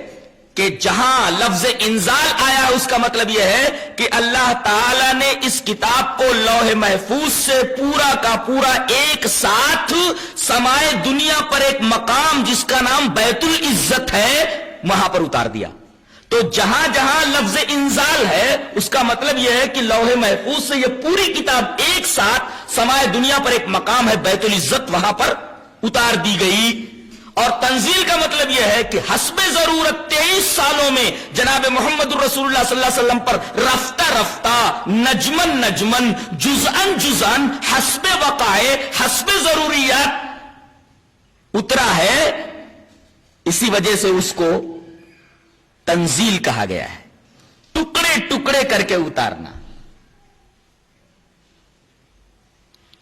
کہ جہاں لفظ انزال آیا اس کا مطلب یہ ہے کہ اللہ تعالی نے اس کتاب کو لوح محفوظ سے پورا کا پورا ایک ساتھ سمائے دنیا پر ایک مقام جس کا نام بیت العزت ہے وہاں پر اتار دیا. تو جہاں جہاں لفظ انزال ہے اس کا مطلب یہ ہے کہ لوح محفوظ سے یہ پوری کتاب ایک ساتھ سمائے دنیا پر ایک مقام ہے بیت العزت وہاں پر اتار دی گئی. اور تنزیل کا مطلب یہ ہے کہ حسب ضرورت 23 سالوں میں جناب محمد الرسول اللہ صلی اللہ علیہ وسلم پر رفتہ رفتہ نجمن نجمن جزءن جزءن حسب وقائع حسب ضروریات اترا ہے. اسی وجہ سے اس کو تنزیل کہا گیا ہے, ٹکڑے ٹکڑے کر کے اتارنا.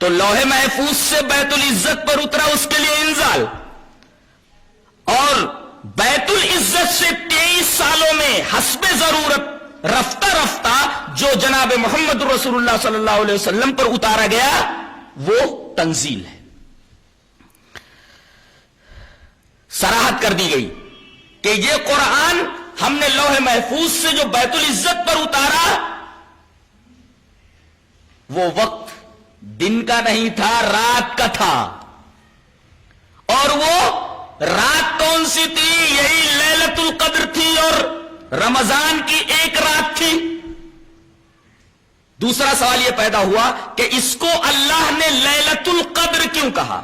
تو لوح محفوظ سے بیت العزت پر اترا اس کے لیے انزال, اور بیت العزت سے 23 سالوں میں حسب ضرورت رفتہ رفتہ جو جناب محمد رسول اللہ صلی اللہ علیہ وسلم پر اتارا گیا وہ تنزیل ہے. صراحت کر دی گئی کہ یہ قرآن ہم نے لوح محفوظ سے جو بیت العزت پر اتارا وہ وقت دن کا نہیں تھا, رات کا تھا. اور وہ رات کون سی تھی؟ یہی لیلۃ القدر تھی اور رمضان کی ایک رات تھی. دوسرا سوال یہ پیدا ہوا کہ اس کو اللہ نے لیلۃ القدر کیوں کہا؟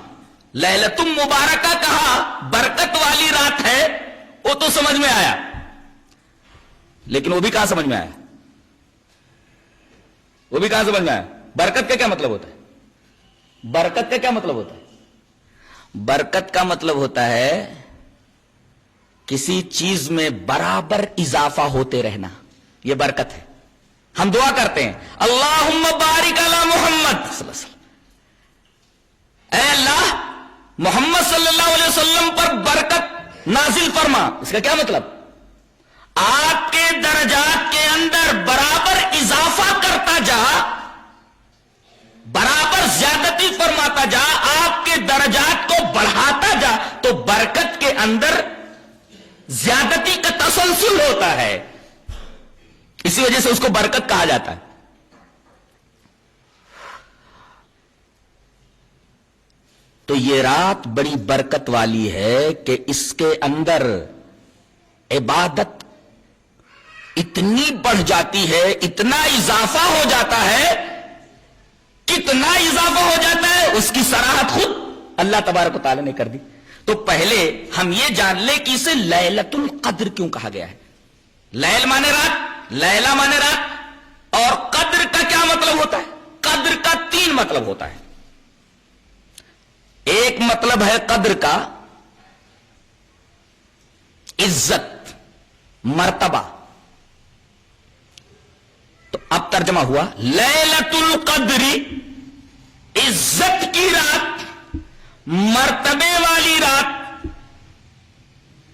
لیلۃ مبارکہ کہا, برکت والی رات ہے, وہ تو سمجھ میں آیا, لیکن وہ بھی کہاں سمجھ میں آیا؟ وہ بھی کہاں سمجھ میں آیا؟ برکت کا کیا مطلب ہوتا ہے؟ برکت کا کیا مطلب ہوتا ہے؟ برکت کا مطلب ہوتا ہے کسی چیز میں برابر اضافہ ہوتے رہنا, یہ برکت ہے. ہم دعا کرتے ہیں اللہم بارک علی محمد صلی اللہ علیہ وسلم, اے اللہ محمد صلی اللہ علیہ وسلم پر برکت نازل فرما. اس کا کیا مطلب؟ آپ کے درجات کے اندر برابر اضافہ کرتا جا, برابر زیادتی فرماتا جا, آپ کے درجات کو بڑھاتا جا, تو برکت کے اندر زیادتی کا تسلسل ہوتا ہے. اسی وجہ سے اس کو برکت کہا جاتا ہے. تو یہ رات بڑی برکت والی ہے کہ اس کے اندر عبادت اتنی بڑھ جاتی ہے, اتنا اضافہ ہو جاتا ہے. کتنا اضافہ ہو جاتا ہے اس کی صراحت خود اللہ تبارک و تعالی نے کر دی. تو پہلے ہم یہ جان لیں کہ اسے لیلۃ القدر کیوں کہا گیا ہے. لیل مانے رات, لیلہ مانے رات, اور قدر کا کیا مطلب ہوتا ہے؟ قدر کا 3 مطلب ہوتا ہے. ایک مطلب ہے قدر کا عزت, مرتبہ. تو اب ترجمہ ہوا لیلۃ القدر عزت کی رات, مرتبے والی رات,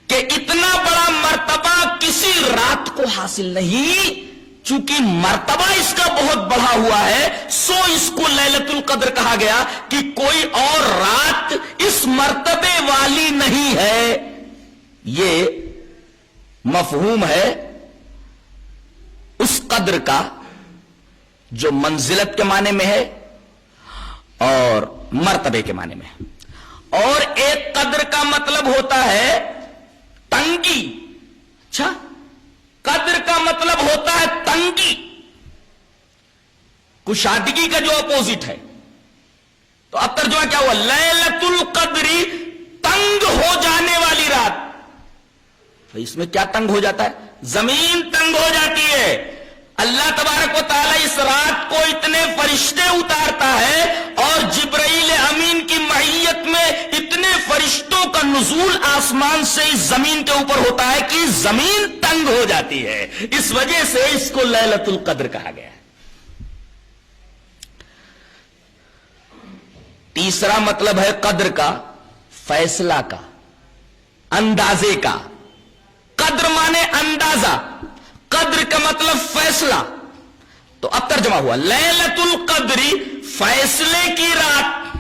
کہ اتنا بڑا مرتبہ کسی رات کو حاصل نہیں. چونکہ مرتبہ اس کا بہت بڑا ہوا ہے سو اس کو لیلۃ القدر کہا گیا کہ کوئی اور رات اس مرتبے والی نہیں ہے. یہ مفہوم ہے اس قدر کا جو منزلت کے معنی میں ہے اور مرتبے کے معنی میں ہے. اور ایک قدر کا مطلب ہوتا ہے تنگی. اچھا, قدر کا مطلب ہوتا ہے تنگی, کشادگی کا جو اپوزٹ ہے. تو اب ترجمہ کیا ہوا؟ لیلۃ القدر تنگ ہو جانے والی رات. اس میں کیا تنگ ہو جاتا ہے؟ زمین تنگ ہو جاتی ہے. اللہ تبارک و تعالی اس رات کو اتنے فرشتے اتارتا ہے اور جبرائیل امین کی معیت میں نزول آسمان سے اس زمین کے اوپر ہوتا ہے کہ زمین تنگ ہو جاتی ہے، اس وجہ سے اس کو لیلۃ القدر کہا گیا ہے۔ تیسرا مطلب ہے قدر کا، فیصلہ کا، اندازے کا۔ قدر مانے اندازہ، قدر کا مطلب فیصلہ۔ تو اب ترجمہ ہوا لیلۃ القدر، فیصلے کی رات،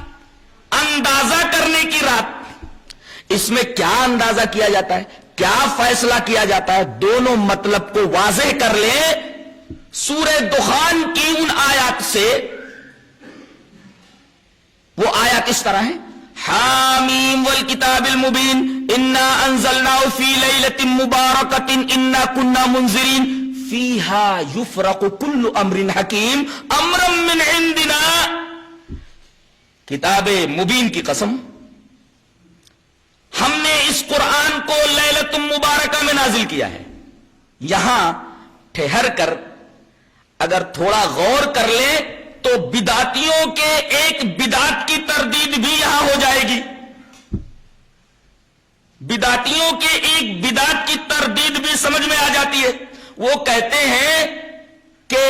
اندازہ کرنے کی رات۔ اس میں کیا اندازہ کیا جاتا ہے، کیا فیصلہ کیا جاتا ہے، دونوں مطلب کو واضح کر لیں سورہ دخان کی ان آیات سے۔ وہ آیات اس طرح ہیں، حامیم والکتاب المبین انا انزلناه فی لیلۃ مبارکۃ انا کنا منذرین فیہا یفرق کل امر حکیم امرا من عندنا۔ کتاب مبین کی قسم، ہم نے اس قرآن کو لیلۃ مبارکہ میں نازل کیا ہے۔ یہاں ٹھہر کر اگر تھوڑا غور کر لیں تو بدعتیوں کے ایک بدعت کی تردید بھی یہاں ہو جائے گی۔ بدعتیوں کے ایک بدعت کی تردید بھی سمجھ میں آ جاتی ہے۔ وہ کہتے ہیں کہ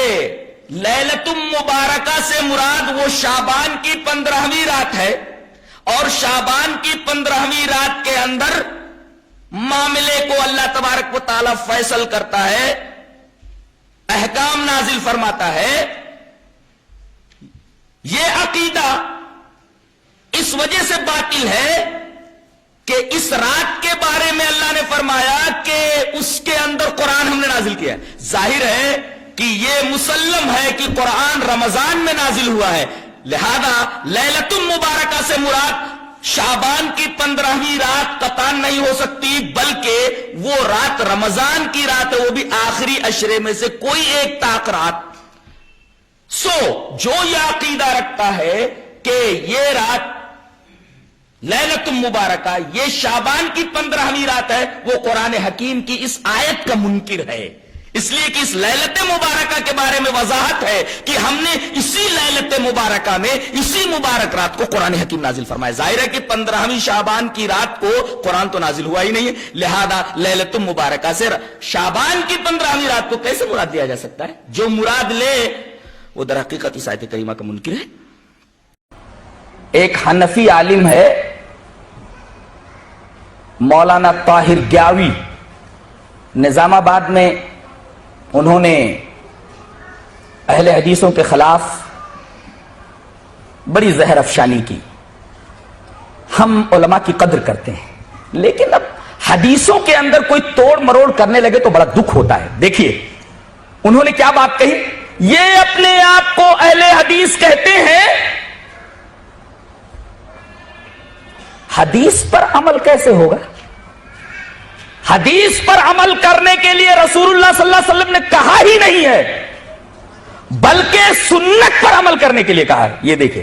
لیلۃ مبارکہ سے مراد وہ شعبان کی 15ویں رات ہے، اور شعبان کی 15ویں رات کے اندر معاملے کو اللہ تبارک و تعالی فیصل کرتا ہے، احکام نازل فرماتا ہے۔ یہ عقیدہ اس وجہ سے باطل ہے کہ اس رات کے بارے میں اللہ نے فرمایا کہ اس کے اندر قرآن ہم نے نازل کیا ہے۔ ظاہر ہے کہ یہ مسلم ہے کہ قرآن رمضان میں نازل ہوا ہے، لہذا لیلۃ مبارکہ سے مراد شعبان کی 15ویں رات قطعاً نہیں ہو سکتی، بلکہ وہ رات رمضان کی رات ہے، وہ بھی آخری عشرے میں سے کوئی ایک طاق رات۔ جو یہ عقیدہ رکھتا ہے کہ یہ رات لیلۃ مبارکہ یہ شعبان کی 15ویں رات ہے، وہ قرآن حکیم کی اس آیت کا منکر ہے، اس لیے کہ اس لیلۃ مبارکہ کے بارے میں وضاحت ہے کہ ہم نے اسی لیلۃ مبارکہ میں اسی مبارک رات کو قرآن حکیم نازل فرمایا۔ ظاہر ہے کہ 15ویں شعبان کی رات کو قرآن تو نازل ہوا ہی نہیں ہے، لہذا لیلۃ مبارکہ سے شعبان کی 15ویں رات کو کیسے مراد لیا جا سکتا ہے؟ جو مراد لے وہ در حقیقت اس آیت کریمہ کا منکر ہے۔ ایک حنفی عالم ہے مولانا طاہر گیاوی، نظام آباد میں انہوں نے اہل حدیثوں کے خلاف بڑی زہر افشانی کی۔ ہم علماء کی قدر کرتے ہیں، لیکن اب حدیثوں کے اندر کوئی توڑ مروڑ کرنے لگے تو بڑا دکھ ہوتا ہے۔ دیکھیے انہوں نے کیا بات کہی، یہ اپنے آپ کو اہل حدیث کہتے ہیں، حدیث پر عمل کیسے ہوگا؟ حدیث پر عمل کرنے کے لیے رسول اللہ صلی اللہ علیہ وسلم نے کہا ہی نہیں ہے، بلکہ سنت پر عمل کرنے کے لیے کہا ہے۔ یہ دیکھیں،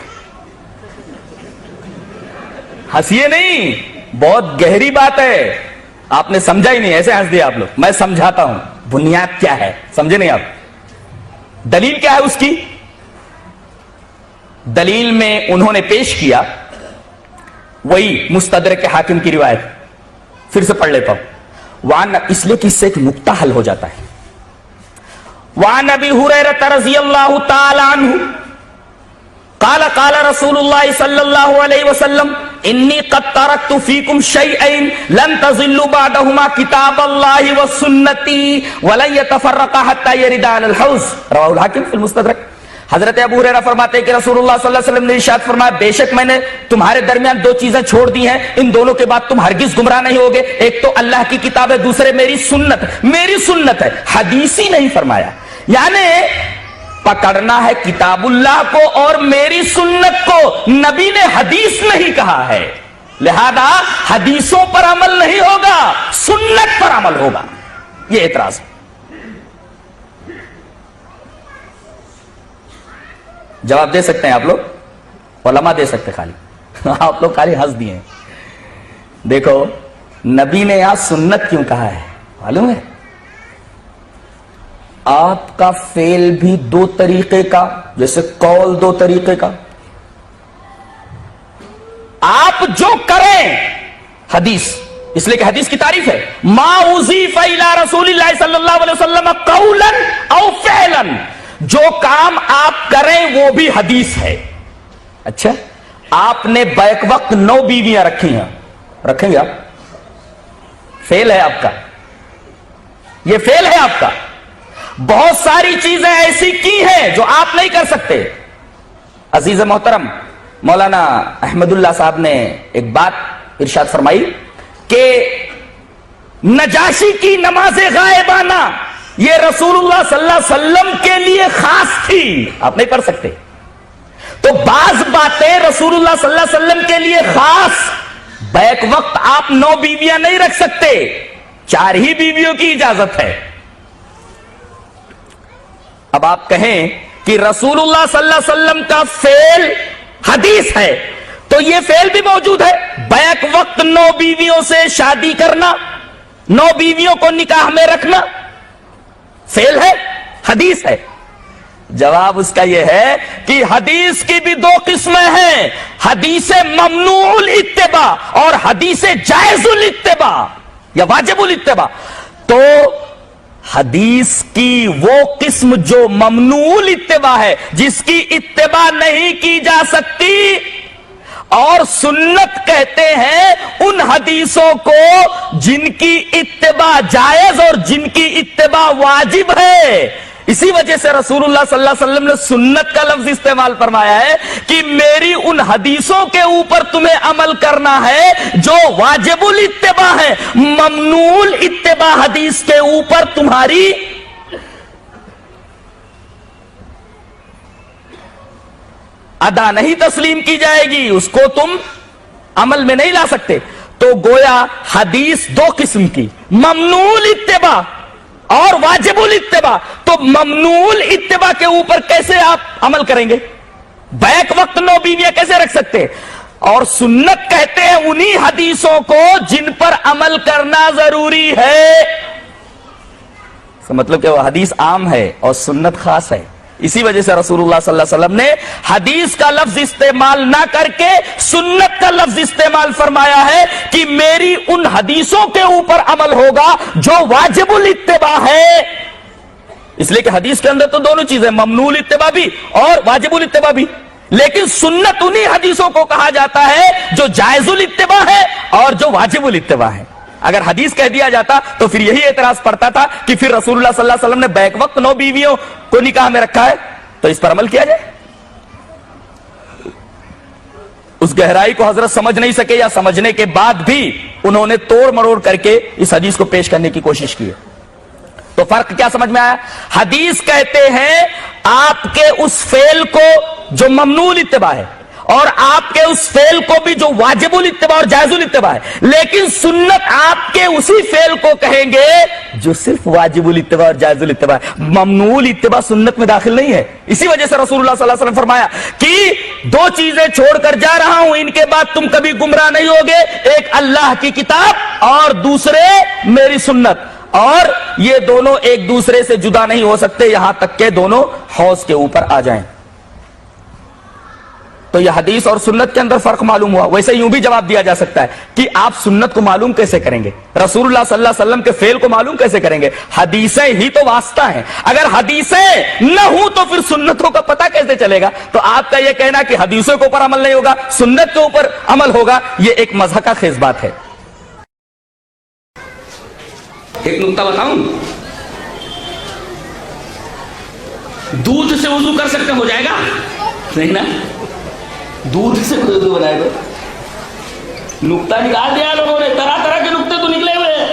ہنسیے نہیں، بہت گہری بات ہے، آپ نے سمجھا ہی نہیں، ایسے ہنس دیا آپ لوگ۔ میں سمجھاتا ہوں بنیاد کیا ہے، سمجھے نہیں آپ؟ دلیل کیا ہے اس کی؟ دلیل میں انہوں نے پیش کیا وہی مستدرک حاکم کی روایت، پھر سے پڑھ لیتا ہوں، وعن، اس لیے کہ اس سے ایک نقطہ حل ہو جاتا ہے۔ وعن ابی ہریرہ رضی اللہ تعالی عنہ قال قال رسول اللہ صلی اللہ علیہ وسلم انی قد ترکت فیکم شیئین لن تضلوا بعدہما کتاب اللہ وسنتی ولن یتفرقا حتی یردا علی الحوض، رواہ الحاکم فی المستدرک۔ حضرت ابو ہریرہ فرماتے ہیں کہ رسول اللہ صلی اللہ علیہ وسلم نے ارشاد فرمایا، بے شک میں نے تمہارے درمیان دو چیزیں چھوڑ دی ہیں، ان دونوں کے بعد تم ہرگز گمراہ نہیں ہوگے، ایک تو اللہ کی کتاب ہے، دوسرے میری سنت۔ میری سنت ہے، حدیثی نہیں فرمایا، یعنی پکڑنا ہے کتاب اللہ کو اور میری سنت کو، نبی نے حدیث نہیں کہا ہے، لہذا حدیثوں پر عمل نہیں ہوگا، سنت پر عمل ہوگا۔ یہ اعتراض ہے۔ جواب دے سکتے ہیں آپ لوگ، علماء دے سکتے خالی، آپ لوگ خالی ہنس دیے ہیں۔ دیکھو نبی نے یہاں سنت کیوں کہا ہے معلوم ہے؟ آپ کا فعل بھی دو طریقے کا، جیسے قول دو طریقے کا، آپ جو کریں حدیث، اس لیے کہ حدیث کی تعریف ہے ما اضیف الی رسول اللہ صلی اللہ علیہ وسلم قولا او فعلا، جو کام آپ کریں وہ بھی حدیث ہے. اچھا، آپ نے بیک وقت 9 بیویاں رکھی ہیں، رکھیں گے آپ؟ فیل ہے آپ کا، یہ فیل ہے آپ کا. بہت ساری چیزیں ایسی کی ہیں جو آپ نہیں کر سکتے. عزیز محترم مولانا احمد اللہ صاحب نے ایک بات ارشاد فرمائی کہ نجاشی کی نماز غائبانہ یہ رسول اللہ صلی اللہ علیہ وسلم کے لیے خاص تھی، آپ نہیں پڑھ سکتے. تو بعض باتیں رسول اللہ صلی اللہ علیہ وسلم کے لیے خاص، بیک وقت آپ 9 بیویاں نہیں رکھ سکتے، 4 ہی بیویوں کی اجازت ہے. اب آپ کہیں کہ رسول اللہ صلی اللہ علیہ وسلم کا فعل حدیث ہے، تو یہ فعل بھی موجود ہے. بیک وقت 9 بیویوں سے شادی کرنا، 9 بیویوں کو نکاح میں رکھنا فعل ہے، حدیث ہے. جواب اس کا یہ ہے کہ حدیث کی بھی 2 قسمیں ہیں، حدیث ممنوع الاتباع اور حدیث جائز الاتباع یا واجب الاتباع. تو حدیث کی وہ قسم جو ممنوع الاتباع ہے، جس کی اتباع نہیں کی جا سکتی، اور سنت کہتے ہیں ان حدیثوں کو جن کی اتباع جائز اور جن کی اتباع واجب ہے. اسی وجہ سے رسول اللہ صلی اللہ علیہ وسلم نے سنت کا لفظ استعمال فرمایا ہے کہ میری ان حدیثوں کے اوپر تمہیں عمل کرنا ہے جو واجب الاتباع ہے، ممنوع الاتباع حدیث کے اوپر تمہاری ادا نہیں تسلیم کی جائے گی، اس کو تم عمل میں نہیں لا سکتے. تو گویا حدیث 2 قسم کی، ممنوع الاتباع اور واجب الاتباع. تو ممنوع الاتباع کے اوپر کیسے آپ عمل کریں گے؟ بیک وقت 9 بیویاں کیسے رکھ سکتے؟ اور سنت کہتے ہیں انہی حدیثوں کو جن پر عمل کرنا ضروری ہے. اس کا مطلب کہ وہ حدیث عام ہے اور سنت خاص ہے. اسی وجہ سے رسول اللہ صلی اللہ علیہ وسلم نے حدیث کا لفظ استعمال نہ کر کے سنت کا لفظ استعمال فرمایا ہے کہ میری ان حدیثوں کے اوپر عمل ہوگا جو واجب الاتباع ہے. اس لیے کہ حدیث کے اندر تو دونوں چیزیں، ممنوع الاتباع بھی اور واجب الاتباع بھی. لیکن سنت انہی حدیثوں کو کہا جاتا ہے جو جائز الاتباع ہے اور جو واجب الاتباع ہے. اگر حدیث کہہ دیا جاتا تو پھر یہی اعتراض پڑتا تھا کہ پھر رسول اللہ صلی اللہ علیہ وسلم نے بیک وقت 9 بیویوں کو نکاح میں رکھا ہے تو اس پر عمل کیا جائے. اس گہرائی کو حضرت سمجھ نہیں سکے، یا سمجھنے کے بعد بھی انہوں نے توڑ مروڑ کر کے اس حدیث کو پیش کرنے کی کوشش کی. تو فرق کیا سمجھ میں آیا؟ حدیث کہتے ہیں آپ کے اس فعل کو جو ممنوع الاتباع ہے اور آپ کے اس فعل کو بھی جو واجب الاتباع اور جائز الاتباع ہے. لیکن سنت آپ کے اسی فعل کو کہیں گے جو صرف واجب الاتباع اور جائز الاتباع ہے، ممنوع الاتباع سنت میں داخل نہیں ہے. اسی وجہ سے رسول اللہ صلی اللہ علیہ وسلم فرمایا کہ 2 چیزیں چھوڑ کر جا رہا ہوں، ان کے بعد تم کبھی گمراہ نہیں ہوگے، ایک اللہ کی کتاب اور دوسرے میری سنت. اور یہ دونوں ایک دوسرے سے جدا نہیں ہو سکتے یہاں تک کہ دونوں حوض کے اوپر آ جائیں. تو یہ حدیث اور سنت کے اندر فرق معلوم ہوا. ویسے یوں بھی جواب دیا جا سکتا ہے کہ آپ سنت کو معلوم کیسے کریں گے، رسول اللہ صلی اللہ علیہ وسلم کے فعل کو معلوم کیسے کریں گے؟ حدیثیں ہی تو واسطہ ہیں. اگر حدیثیں نہ ہوں تو پھر سنتوں کا پتہ کیسے چلے گا؟ تو آپ کا یہ کہنا کہ حدیثوں کے اوپر عمل نہیں ہوگا، سنت کے اوپر عمل ہوگا، یہ ایک مضحکہ خیز بات ہے. ایک نقطہ بتاؤں، دودھ سے وضو کر سکتے ہو جائے گا؟ نہیں نا، دودھ سے وضو بنائے گا. نقطہ نکال دیا لوگوں نے، طرح طرح کے نقطے تو نکلے ہوئے ہیں.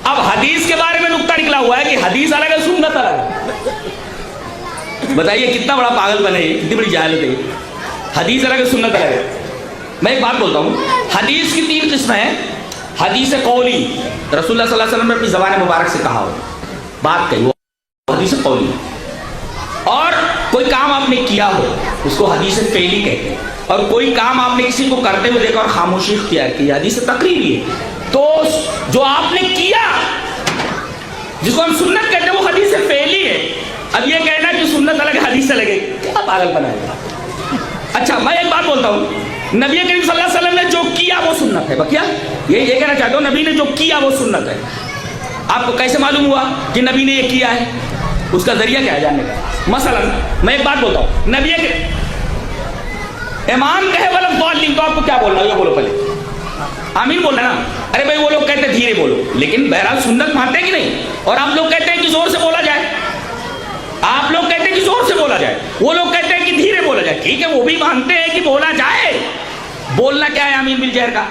اب حدیث کے بارے میں نقطہ نکلا ہوا ہے کہ حدیث الگ ہے سنت الگ ہے. بتائیے کتنا بڑا پاگل بنے، کتنی بڑی جہالت ہے. حدیث الگ ہے سنت الگ ہے. میں ایک بات بولتا ہوں، حدیث کی 3 قسمیں ہیں. حدیث قولی، رسول اللہ صلی اللہ علیہ وسلم نے اپنی زبان مبارک سے کہا ہو، بات کہی، وہ حدیث قولی. اور کوئی کام آپ نے کیا ہو اس کو حدیث فعلی کہتے ہیں. اور کوئی کام آپ نے کسی کو کرتے ہوئے دیکھا اور خاموشی اختیار کی، حدیث تقریری ہے. تو جو آپ نے کیا جس کو ہم سنت کہتے ہیں وہ حدیث فعلی ہے. اب یہ کہنا کہ سنت الگ حدیث الگ ہے، کیا پاگل بنا ہے. اچھا میں ایک بات بولتا بولتا ہوں, نبی کریم صلی اللہ علیہ وسلم نے جو کیا وہ سنت ہے. کیا یہ کہنا چاہتا ہوں, نبی نے جو کیا وہ سنت ہے. آپ کو کیسے معلوم ہوا کہ نبی نے یہ کیا ہے؟ اس کا ذریعہ کیا ہے جاننے کا؟ مثلا میں ایک بات بولتا ہوں, نبی کے امام کہے ولا ضالین, تو آپ کو کیا بولنا ہے؟ یہ بولو پہلے, آمین بولنا نا. ارے بھائی وہ لوگ کہتے ہیں دھیرے بولو, لیکن بہرحال سنت مانتے ہیں کہ نہیں؟ اور آپ لوگ کہتے ہیں کہ زور سے بولا جائے, آپ لوگ کہتے ہیں کہ زور سے بولا جائے, وہ لوگ کہتے ہیں کہ دھیرے بولا جائے. ٹھیک ہے, وہ بھی مانتے ہیں کہ بولا جائے. بولنا کیا ہے آمین بالجہر کا؟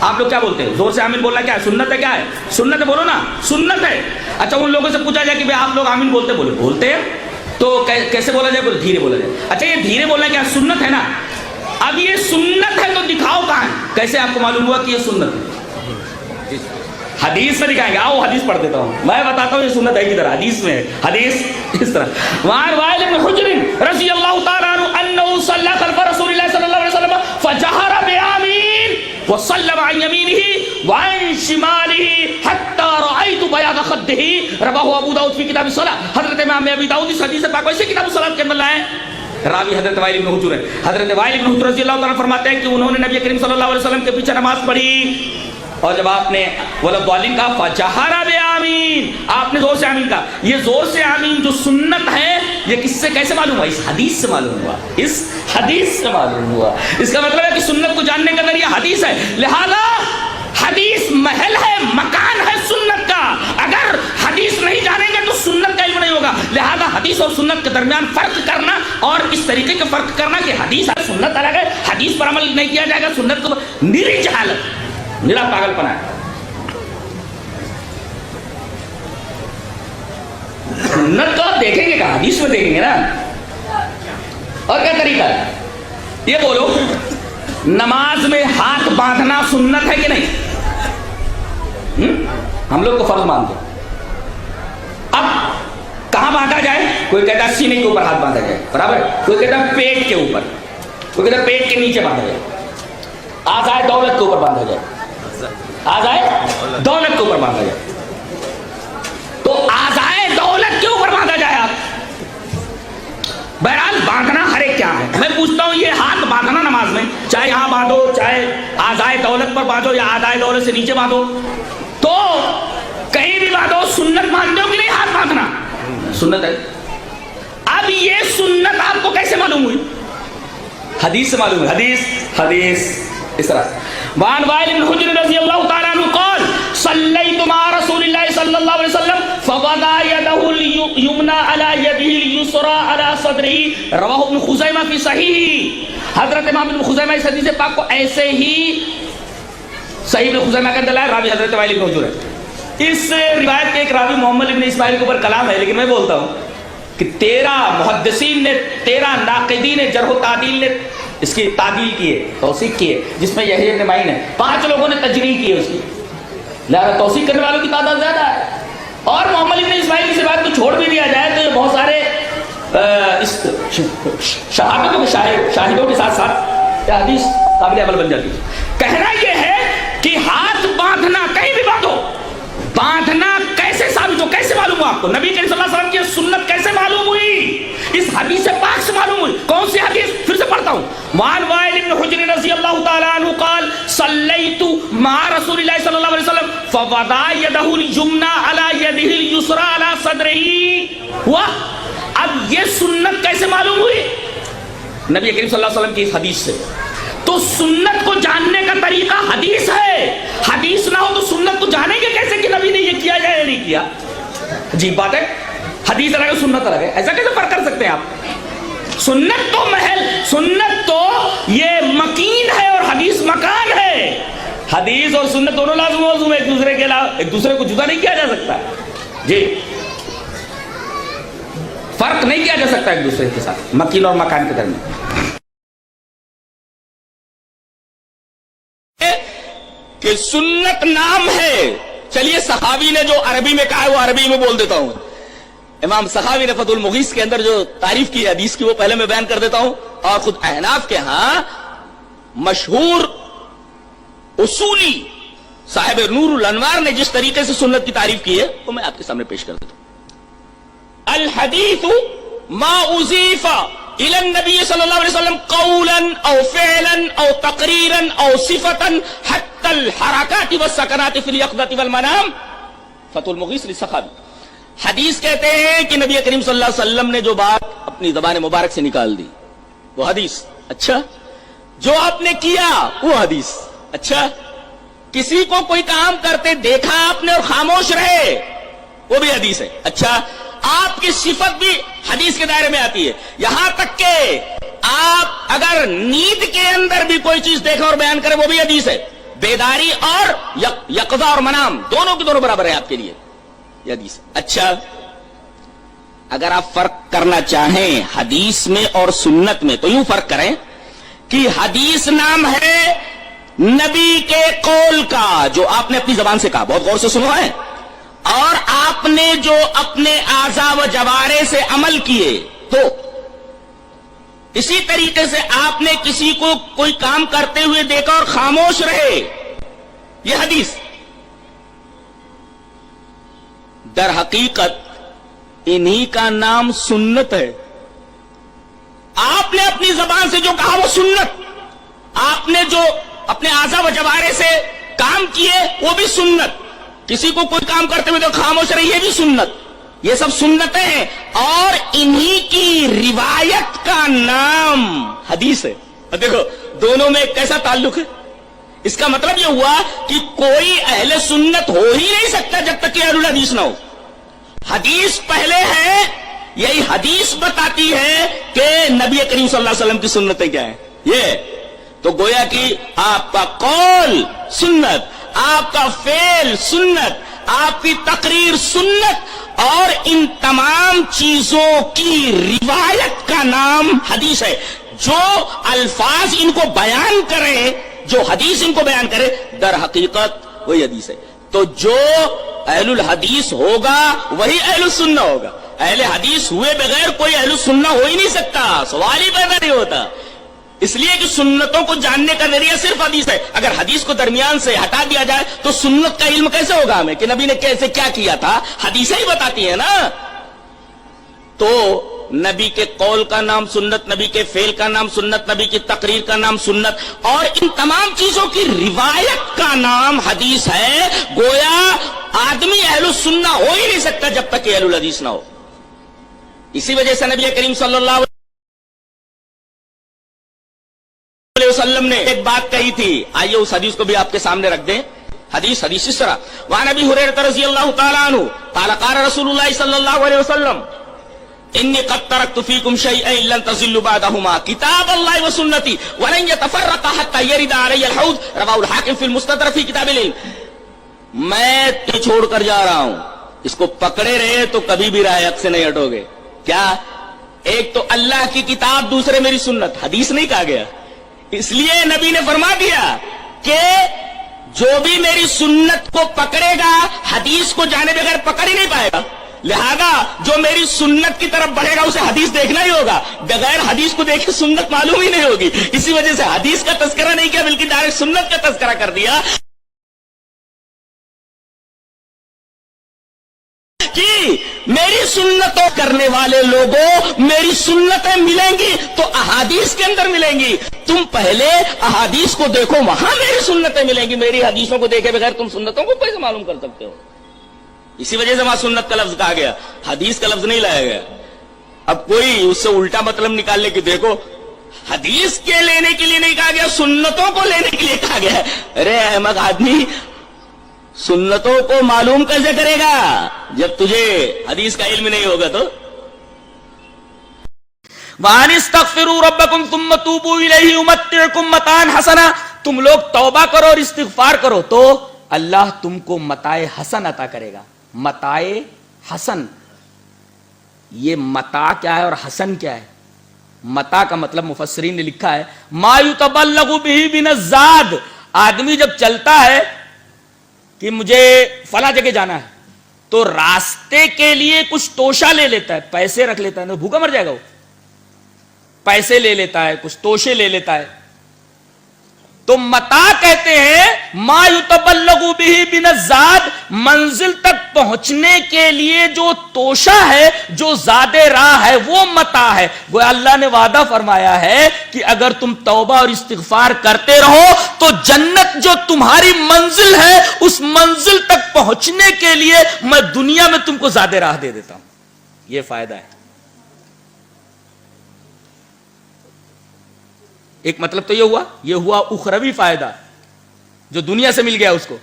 آپ لوگ کیا بولتے ہیں؟ زور سے آمین بولنا کیا ہے؟ سنت ہے. کیا ہے سنت ہے؟ بولو نا, سنت ہے. اچھا ان لوگوں سے پوچھا جائے کہ آپ لوگ آمین بولتے بولتے ہیں تو کیسے بولا جائے؟ بولے دھیرے بولا جائے. اچھا یہ دھیرے بولنا کیا سنت ہے نا؟ اب یہ سنت ہے تو دکھاؤ کہاں ہے؟ کیسے آپ کو معلوم ہوا کہ یہ سنت ہے؟ حدیث میں دکھائیں گے. آؤ حدیث پڑھ دیتا ہوں, میں بتاتا ہوں یہ سنت ہے کدھر. حدیث میں حدیث اس طرح, وعن وائل بن حجر رضی اللہ تعالی عنہ انه صلى خلف رسول الله صلی اللہ علیہ وسلم فجهر بآمین وسلم عن يمينه وعن شماله حتى رأيت بياض خده. رواه ابو داؤد في کتاب الصلاة. حضرت امام ابی داؤد اس حدیث پاک ویسے کتاب الصلاة کے اندر لائے. راوی حضرت وائل بن حجر ہے. حضرت وائل بن حجر رضی اللہ تعالیٰ فرماتے ہیں کہ انہوں نے نبی کریم صلی اللہ علیہ وسلم کے پیچھے نماز پڑھی, اور جب آپ نے والضالین کہا فجہر بآمین, آپ نے زور سے آمین کہا. یہ زور سے آمین جو سنت ہے یہ کس سے کیسے معلوم ہوا؟ اس حدیث سے معلوم ہوا, اس حدیث سے معلوم ہوا. اس کا مطلب ہے کہ سنت کو جاننے کا ذریعہ حدیث ہے. لہذا حدیث محل ہے, مکان ہے سنت کا. اگر حدیث نہیں جانیں گے تو سنت کا علم نہیں ہوگا. لہذا حدیث اور سنت کے درمیان فرق کرنا, اور اس طریقے کے فرق کرنا کہ حدیث ہے سنت الگ ہے, حدیث پر عمل نہیں کیا جائے گا, سنت کو نری جہالت, میرا پاگل پنا ہے. سنت کو آپ دیکھیں گے کہاں؟ حدیث میں دیکھیں گے نا. اور کیا طریقہ ہے؟ یہ بولو, نماز میں ہاتھ باندھنا سنت ہے کہ نہیں؟ ہم لوگ کو فرض مانتے. اب کہاں باندھا جائے؟ کوئی کہتا ہے سینے کے اوپر ہاتھ باندھا جائے, برابر. کوئی کہتا ہے پیٹ کے اوپر, کوئی کہتا ہے پیٹ کے نیچے باندھا جائے, آزائے دولت کے اوپر باندھا جائے, آزائے دولت کے اوپر باندھا جائے. تو آزائے دولت کے اوپر باندھا جائے. آپ بہرحال باندھنا ہر ایک کیا ہے. میں پوچھتا ہوں یہ ہاتھ باندھنا نماز میں, چاہے یہاں باندھو, چاہے آزائے دولت پر باندھو, یا آزائے دولت سے نیچے باندھو, تو کہیں بھی باندھو, سنت مانتے ہو کہ نہیں؟ ہاتھ باندھنا سنت ہے. اب یہ سنت آپ کو کیسے معلوم ہوئی؟ حدیث سے معلوم ہے. حدیث اس طرح. وعن وائل بن حجر رضی اللہ تعالی عنہ قال صلیت مع رسول اللہ صلی اللہ علیہ وسلم فوضع يده اليمنى على يده اليسرى على صدره. رواہ ابن خزیمہ فی صحیح. حضرت امام ابن خزیمہ اس حدیث پاک کو ایسے ہی صحیح ابن خزیمہ کا اندر لائے. راوی حضرت وائل بن حجر ہے. اس روایت کے ایک راوی محمد ابن اسماعیل کے اوپر کلام ہے, لیکن میں بولتا ہوں کہ 13 محدثین نے, 13 ناقدین جرح و تعدیل نے اس کی تعدیل کی ہے, توثیق کی ہے, جس میں یحییٰ ابن معین ہے. 5 لوگوں نے تجریح کی ہے اس کی. لہذا توثیق کرنے والوں کی تعداد زیادہ ہے. اور محمد ابن اسماعیل کی بات کو چھوڑ بھی دیا جائے تو یہ بہت سارے اس شاہدوں کے ساتھ ساتھ حدیث قابل عمل بن جاتی ہے. کہنا یہ ہے کہ ہاتھ باندھنا, کہیں بھی باندھو, باندھنا کیسے ثابت ہو, کیسے معلوم ہوا آپ کو؟ نبی کریم صلی اللہ علیہ وسلم کی سنت کیسے معلوم ہوئی؟ اس حدیث پاک سے معلوم ہوئی. کون سی حدیث؟ پھر سے پڑھتا ہوں. وعن وائل بن حجر رضی اللہ تعالی عنہ قال صلیت مع رسول اللہ صلی اللہ علیہ وسلم فوضع يده اليمنى على يده اليسرى على صدره. ہوا. اب یہ سنت کیسے معلوم ہوئی؟ نبی کریم صلی اللہ علیہ وسلم کی اس حدیث سے. تو سنت کو جاننے کا طریقہ حدیث ہے. حدیث نہ ہو تو سنت کو جانیں گے کیسے کہ نبی نے یہ کیا یا نہیں کیا؟ عجیب بات ہے. حدیث الگ ہے, سنت الگ ہے, ایسا کیسے فرق کر سکتے ہیں آپ؟ سنت تو محل, سنت تو یہ مکین ہے اور حدیث مکان ہے. حدیث اور سنت دونوں لازم موضوع ہے, ایک دوسرے کے علاوہ ایک دوسرے کو جدا نہیں کیا جا سکتا. جی, فرق نہیں کیا جا سکتا ایک دوسرے کے ساتھ مکین اور مکان کے درمیان. کہ سنت نام ہے. چلیے صحابی نے جو عربی میں کہا ہے وہ عربی میں بول دیتا ہوں. امام سخاوی نے فتح المغیث کے اندر جو تعریف کی ہے حدیث کی وہ پہلے میں بیان کر دیتا ہوں. اور خود احناف کے ہاں مشہور اصولی صاحب نور الانوار نے جس طریقے سے سنت کی تعریف کی ہے وہ میں آپ کے سامنے پیش کر دیتا ہوں. الحدیث ما اضیف الى النبي صلى الله عليه وسلم قولا او فعلا او تقريرا او صفة حتى الحركات والسكنات في اليقظة والمنام فتح المغیث للسخاوی. حدیث کہتے ہیں کہ نبی کریم صلی اللہ علیہ وسلم نے جو بات اپنی زبان مبارک سے نکال دی وہ حدیث. اچھا جو آپ نے کیا وہ حدیث. اچھا کسی کو کوئی کام کرتے دیکھا آپ نے اور خاموش رہے وہ بھی حدیث ہے. اچھا آپ کی صفت بھی حدیث کے دائرے میں آتی ہے. یہاں تک کہ آپ اگر نیند کے اندر بھی کوئی چیز دیکھیں اور بیان کریں وہ بھی حدیث ہے. بیداری اور یقظہ اور منام دونوں کے دونوں برابر ہیں آپ کے لیے یہ حدیث. اچھا اگر آپ فرق کرنا چاہیں حدیث میں اور سنت میں تو یوں فرق کریں کہ حدیث نام ہے نبی کے قول کا جو آپ نے اپنی زبان سے کہا, بہت غور سے سنو ہے, اور آپ نے جو اپنے اعضاء و جوارے سے عمل کیے. تو اسی طریقے سے آپ نے کسی کو کوئی کام کرتے ہوئے دیکھا اور خاموش رہے یہ حدیث. در حقیقت انہی کا نام سنت ہے. آپ نے اپنی زبان سے جو کہا وہ سنت, آپ نے جو اپنے اعضاء و جوارے سے کام کیے وہ بھی سنت, کسی کو کوئی کام کرتے ہوئے تو خاموش رہے یہ بھی سنت. یہ سب سنتیں ہیں اور انہی کی روایت کا نام حدیث ہے. دیکھو دونوں میں کیسا تعلق ہے. اس کا مطلب یہ ہوا کہ کوئی اہل سنت ہو ہی نہیں سکتا جب تک کہ اہل الحدیث نہ ہو. حدیث پہلے ہے, یہی حدیث بتاتی ہے کہ نبی کریم صلی اللہ علیہ وسلم کی سنتیں کیا ہیں. یہ تو گویا کہ آپ کا قول سنت, آپ کا فعل سنت, آپ کی تقریر سنت, اور ان تمام چیزوں کی روایت کا نام حدیث ہے. جو الفاظ ان کو بیان کرے, جو حدیث ان کو بیان کرے, در حقیقت وہی حدیث ہے. تو جو اہل الحدیث ہوگا وہی اہل السنہ ہوگا. اہل حدیث ہوئے بغیر کوئی اہل السنہ ہو ہی نہیں سکتا, سوال ہی پیدا نہیں ہوتا. اس لیے کہ سنتوں کو جاننے کا ذریعہ صرف حدیث ہے. اگر حدیث کو درمیان سے ہٹا دیا جائے تو سنت کا علم کیسے ہوگا ہمیں کہ نبی نے کیسے کیا کیا تھا. حدیثیں ہی بتاتی ہیں نا. تو نبی کے قول کا نام سنت, نبی کے فعل کا نام سنت, نبی کی تقریر کا نام سنت, اور ان تمام چیزوں کی روایت کا نام حدیث ہے. گویا آدمی اہل السنہ ہو ہی نہیں سکتا جب تک کہ اہل الحدیث نہ ہو. اسی وجہ سے نبی کریم صلی اللہ علیہ وسلم نے ایک بات کہی تھی, آئیے اس حدیث کو بھی آپ کے سامنے رکھ دیں. حدیث اس طرح وعن ابی ہریرہ رضی اللہ تعالی عنہ قال قال رسول اللہ صلی اللہ علیہ وسلم انی قد ترکت فیکم شیئین لن تضلوا بعدہما کتاب اللہ و سنتی ولن یتفرقا حتی یرد علی الحوض رواہ الحاکم فی المستدرک فی کتاب العلم. میں تجھے چھوڑ کر جا رہا ہوں, اس کو پکڑے رہے تو کبھی بھی راہ حق سے نہیں ہٹو گے. کیا؟ ایک تو اللہ کی کتاب, دوسرے میری سنت. حدیث نہیں کہا گیا. اس لیے نبی نے فرما دیا کہ جو بھی میری سنت کو پکڑے گا حدیث کو جانے بغیر پکڑ ہی نہیں پائے گا. لہذا جو میری سنت کی طرف بڑھے گا اسے حدیث دیکھنا ہی ہوگا, بغیر حدیث کو دیکھے سنت معلوم ہی نہیں ہوگی. اسی وجہ سے حدیث کا تذکرہ نہیں کیا بلکہ ڈائریکٹ سنت کا تذکرہ کر دیا کہ میری سنتوں کرنے والے لوگوں میری سنتیں ملیں گی تو احادیث کے اندر ملیں گی. تم پہلے احادیث کو دیکھو, وہاں میری سنتیں ملیں گی. میری حدیثوں کو دیکھے بغیر تم سنتوں کو کیسے معلوم کر سکتے ہو. اسی وجہ سے وہاں سنت کا لفظ کہا گیا, حدیث کا لفظ نہیں لایا گیا. اب کوئی اس سے الٹا مطلب نکال لے کہ دیکھو حدیث کے لینے کے لیے نہیں کہا گیا, سنتوں کو لینے کے لیے کہا گیا. ارے احمد آدمی, سنتوں کو معلوم کیسے کرے گا جب تجھے حدیث کا علم نہیں ہوگا. تو وَأَنِ اسْتَغْفِرُوا رَبَّكُمْ ثُمَّ تُوبُوا إِلَيْهِ يُمَتِّعْكُمْ مَتَاعًا حَسَنًا. تم لوگ توبہ کرو اور استغفار کرو تو اللہ تم کو متاع حسن عطا کرے گا. متاع حسن, یہ متاع کیا ہے اور حسن کیا ہے؟ متاع کا مطلب مفسرین نے لکھا ہے ما یتبلغ به من الزاد. آدمی جب چلتا ہے کہ مجھے فلاں جگہ جانا ہے تو راستے کے لیے کچھ توشہ لے لیتا ہے, پیسے رکھ لیتا ہے, بھوکا مر جائے گا وہ. پیسے لے لیتا ہے, کچھ توشے لے لیتا ہے. تو متا کہتے ہیں ما یتبلغ بہ من الزاد، منزل تک پہنچنے کے لیے جو توشہ ہے، جو زاد راہ ہے، وہ متا ہے۔ گویا اللہ نے وعدہ فرمایا ہے کہ اگر تم توبہ اور استغفار کرتے رہو تو جنت جو تمہاری منزل ہے، اس منزل تک پہنچنے کے لیے میں دنیا میں تم کو زاد راہ دے دیتا ہوں۔ یہ فائدہ ہے۔ ایک مطلب تو یہ ہوا اخروی فائدہ جو دنیا سے مل گیا اس کو،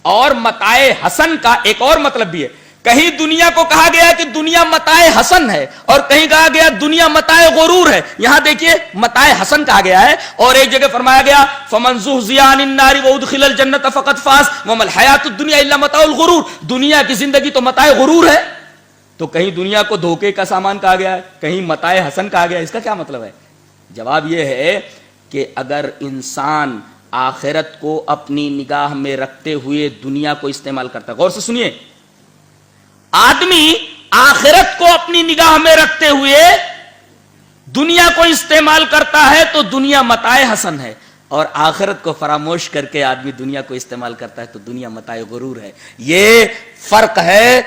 اور متاع حسن کا ایک اور مطلب بھی ہے۔ کہیں دنیا کو کہا گیا کہ دنیا متاع حسن ہے، اور کہیں کہا گیا دنیا متاع غرور ہے۔ یہاں دیکھیے متاع حسن کہا گیا ہے، اور ایک جگہ فرمایا گیا فمن زحزح عن النار وادخل الجنۃ فقد فاز وما الحیاۃ الدنیا الا متاع الغرور۔ دنیا کی زندگی تو متاع غرور ہے، تو کہیں دنیا کو دھوکے کا سامان کہا گیا ہے، کہیں متاع حسن کہا گیا ہے۔ اس کا کیا مطلب ہے؟ جواب یہ ہے کہ اگر انسان آخرت کو اپنی نگاہ میں رکھتے ہوئے دنیا کو استعمال کرتا ہے، غور سے سنیے، آدمی آخرت کو اپنی نگاہ میں رکھتے ہوئے دنیا کو استعمال کرتا ہے تو دنیا متاع حسن ہے، اور آخرت کو فراموش کر کے آدمی دنیا کو استعمال کرتا ہے تو دنیا متاع غرور ہے۔ یہ فرق ہے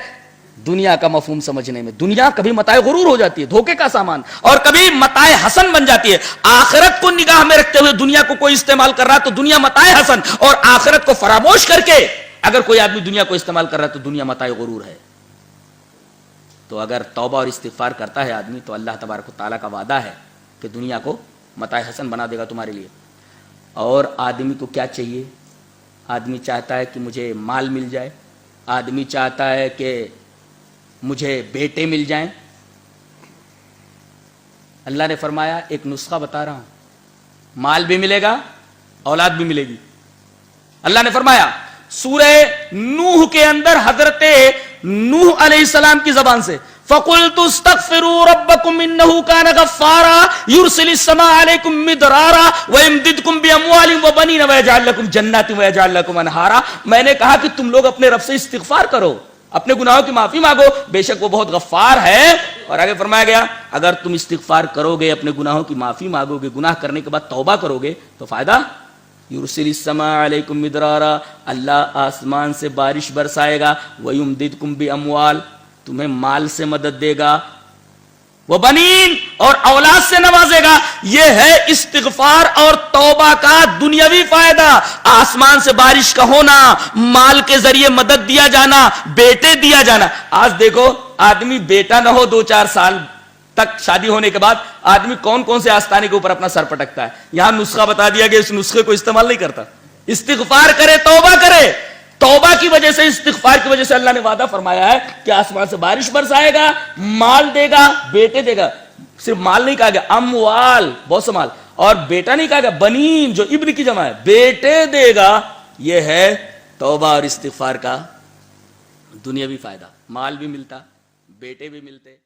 دنیا کا مفہوم سمجھنے میں۔ دنیا کبھی متاع غرور ہو جاتی ہے، دھوکے کا سامان، اور کبھی متاع حسن بن جاتی ہے۔ آخرت کو نگاہ میں رکھتے ہوئے دنیا کو کوئی استعمال کر رہا ہے تو دنیا متاع حسن، اور آخرت کو فراموش کر کے اگر کوئی آدمی دنیا کو استعمال کر رہا ہے تو دنیا متاع غرور ہے۔ تو اگر توبہ اور استغفار کرتا ہے آدمی تو اللہ تبارک و تعالیٰ کا وعدہ ہے کہ دنیا کو متاع حسن بنا دے گا تمہارے لیے۔ اور آدمی کو کیا چاہیے؟ آدمی چاہتا ہے کہ مجھے مال مل جائے، آدمی چاہتا ہے کہ مجھے بیٹے مل جائیں۔ اللہ نے فرمایا ایک نسخہ بتا رہا ہوں، مال بھی ملے گا، اولاد بھی ملے گی۔ اللہ نے فرمایا سورہ نوح کے اندر حضرت نوح علیہ السلام کی زبان سے فَقُلْتُ اسْتَغْفِرُوا رَبَّكُمْ إِنَّهُ كَانَ غَفَّارًا يُرْسِلِ السَّمَاءَ عَلَيْكُمْ مِدْرَارًا وَيُمْدِدْكُمْ بِأَمْوَالٍ وَبَنِينَ وَيَجْعَلْ لَكُمْ جَنَّاتٍ وَيَجْعَلْ لَكُمْ أَنْهَارًا۔ میں نے کہا کہ تم لوگ اپنے رب سے استغفار کرو، اپنے گناہوں کی معافی مانگو، بے شک وہ بہت غفار ہے۔ اور آگے فرمایا گیا اگر تم استغفار کرو گے، اپنے گناہوں کی معافی مانگو گے، گناہ کرنے کے بعد توبہ کرو گے تو فائدہ یرسل السماء علیکم مدرارا، اللہ آسمان سے بارش برسائے گا، ویمددکم باموال، تمہیں مال سے مدد دے گا، وبنین، اور اولاد سے نوازے گا۔ یہ ہے استغفار اور توبہ کا دنیاوی فائدہ، آسمان سے بارش کا ہونا، مال کے ذریعے مدد دیا جانا، بیٹے دیا جانا۔ آج دیکھو آدمی بیٹا نہ ہو 2-4 سال تک شادی ہونے کے بعد آدمی کون کون سے آستانے کے اوپر اپنا سر پٹکتا ہے۔ یہاں نسخہ بتا دیا گیا، اس نسخے کو استعمال نہیں کرتا، استغفار کرے، توبہ کرے۔ توبہ کی وجہ سے، استغفار کی وجہ سے اللہ نے وعدہ فرمایا ہے کہ آسمان سے بارش برسائے گا، مال دے گا، بیٹے دے گا۔ صرف مال نہیں کہا گیا، اموال، بہت سے مال، اور بیٹا نہیں کہا گیا، بنین جو ابن کی جمع ہے، بیٹے دے گا۔ یہ ہے توبہ اور استغفار کا دنیاوی فائدہ، مال بھی ملتا، بیٹے بھی ملتے۔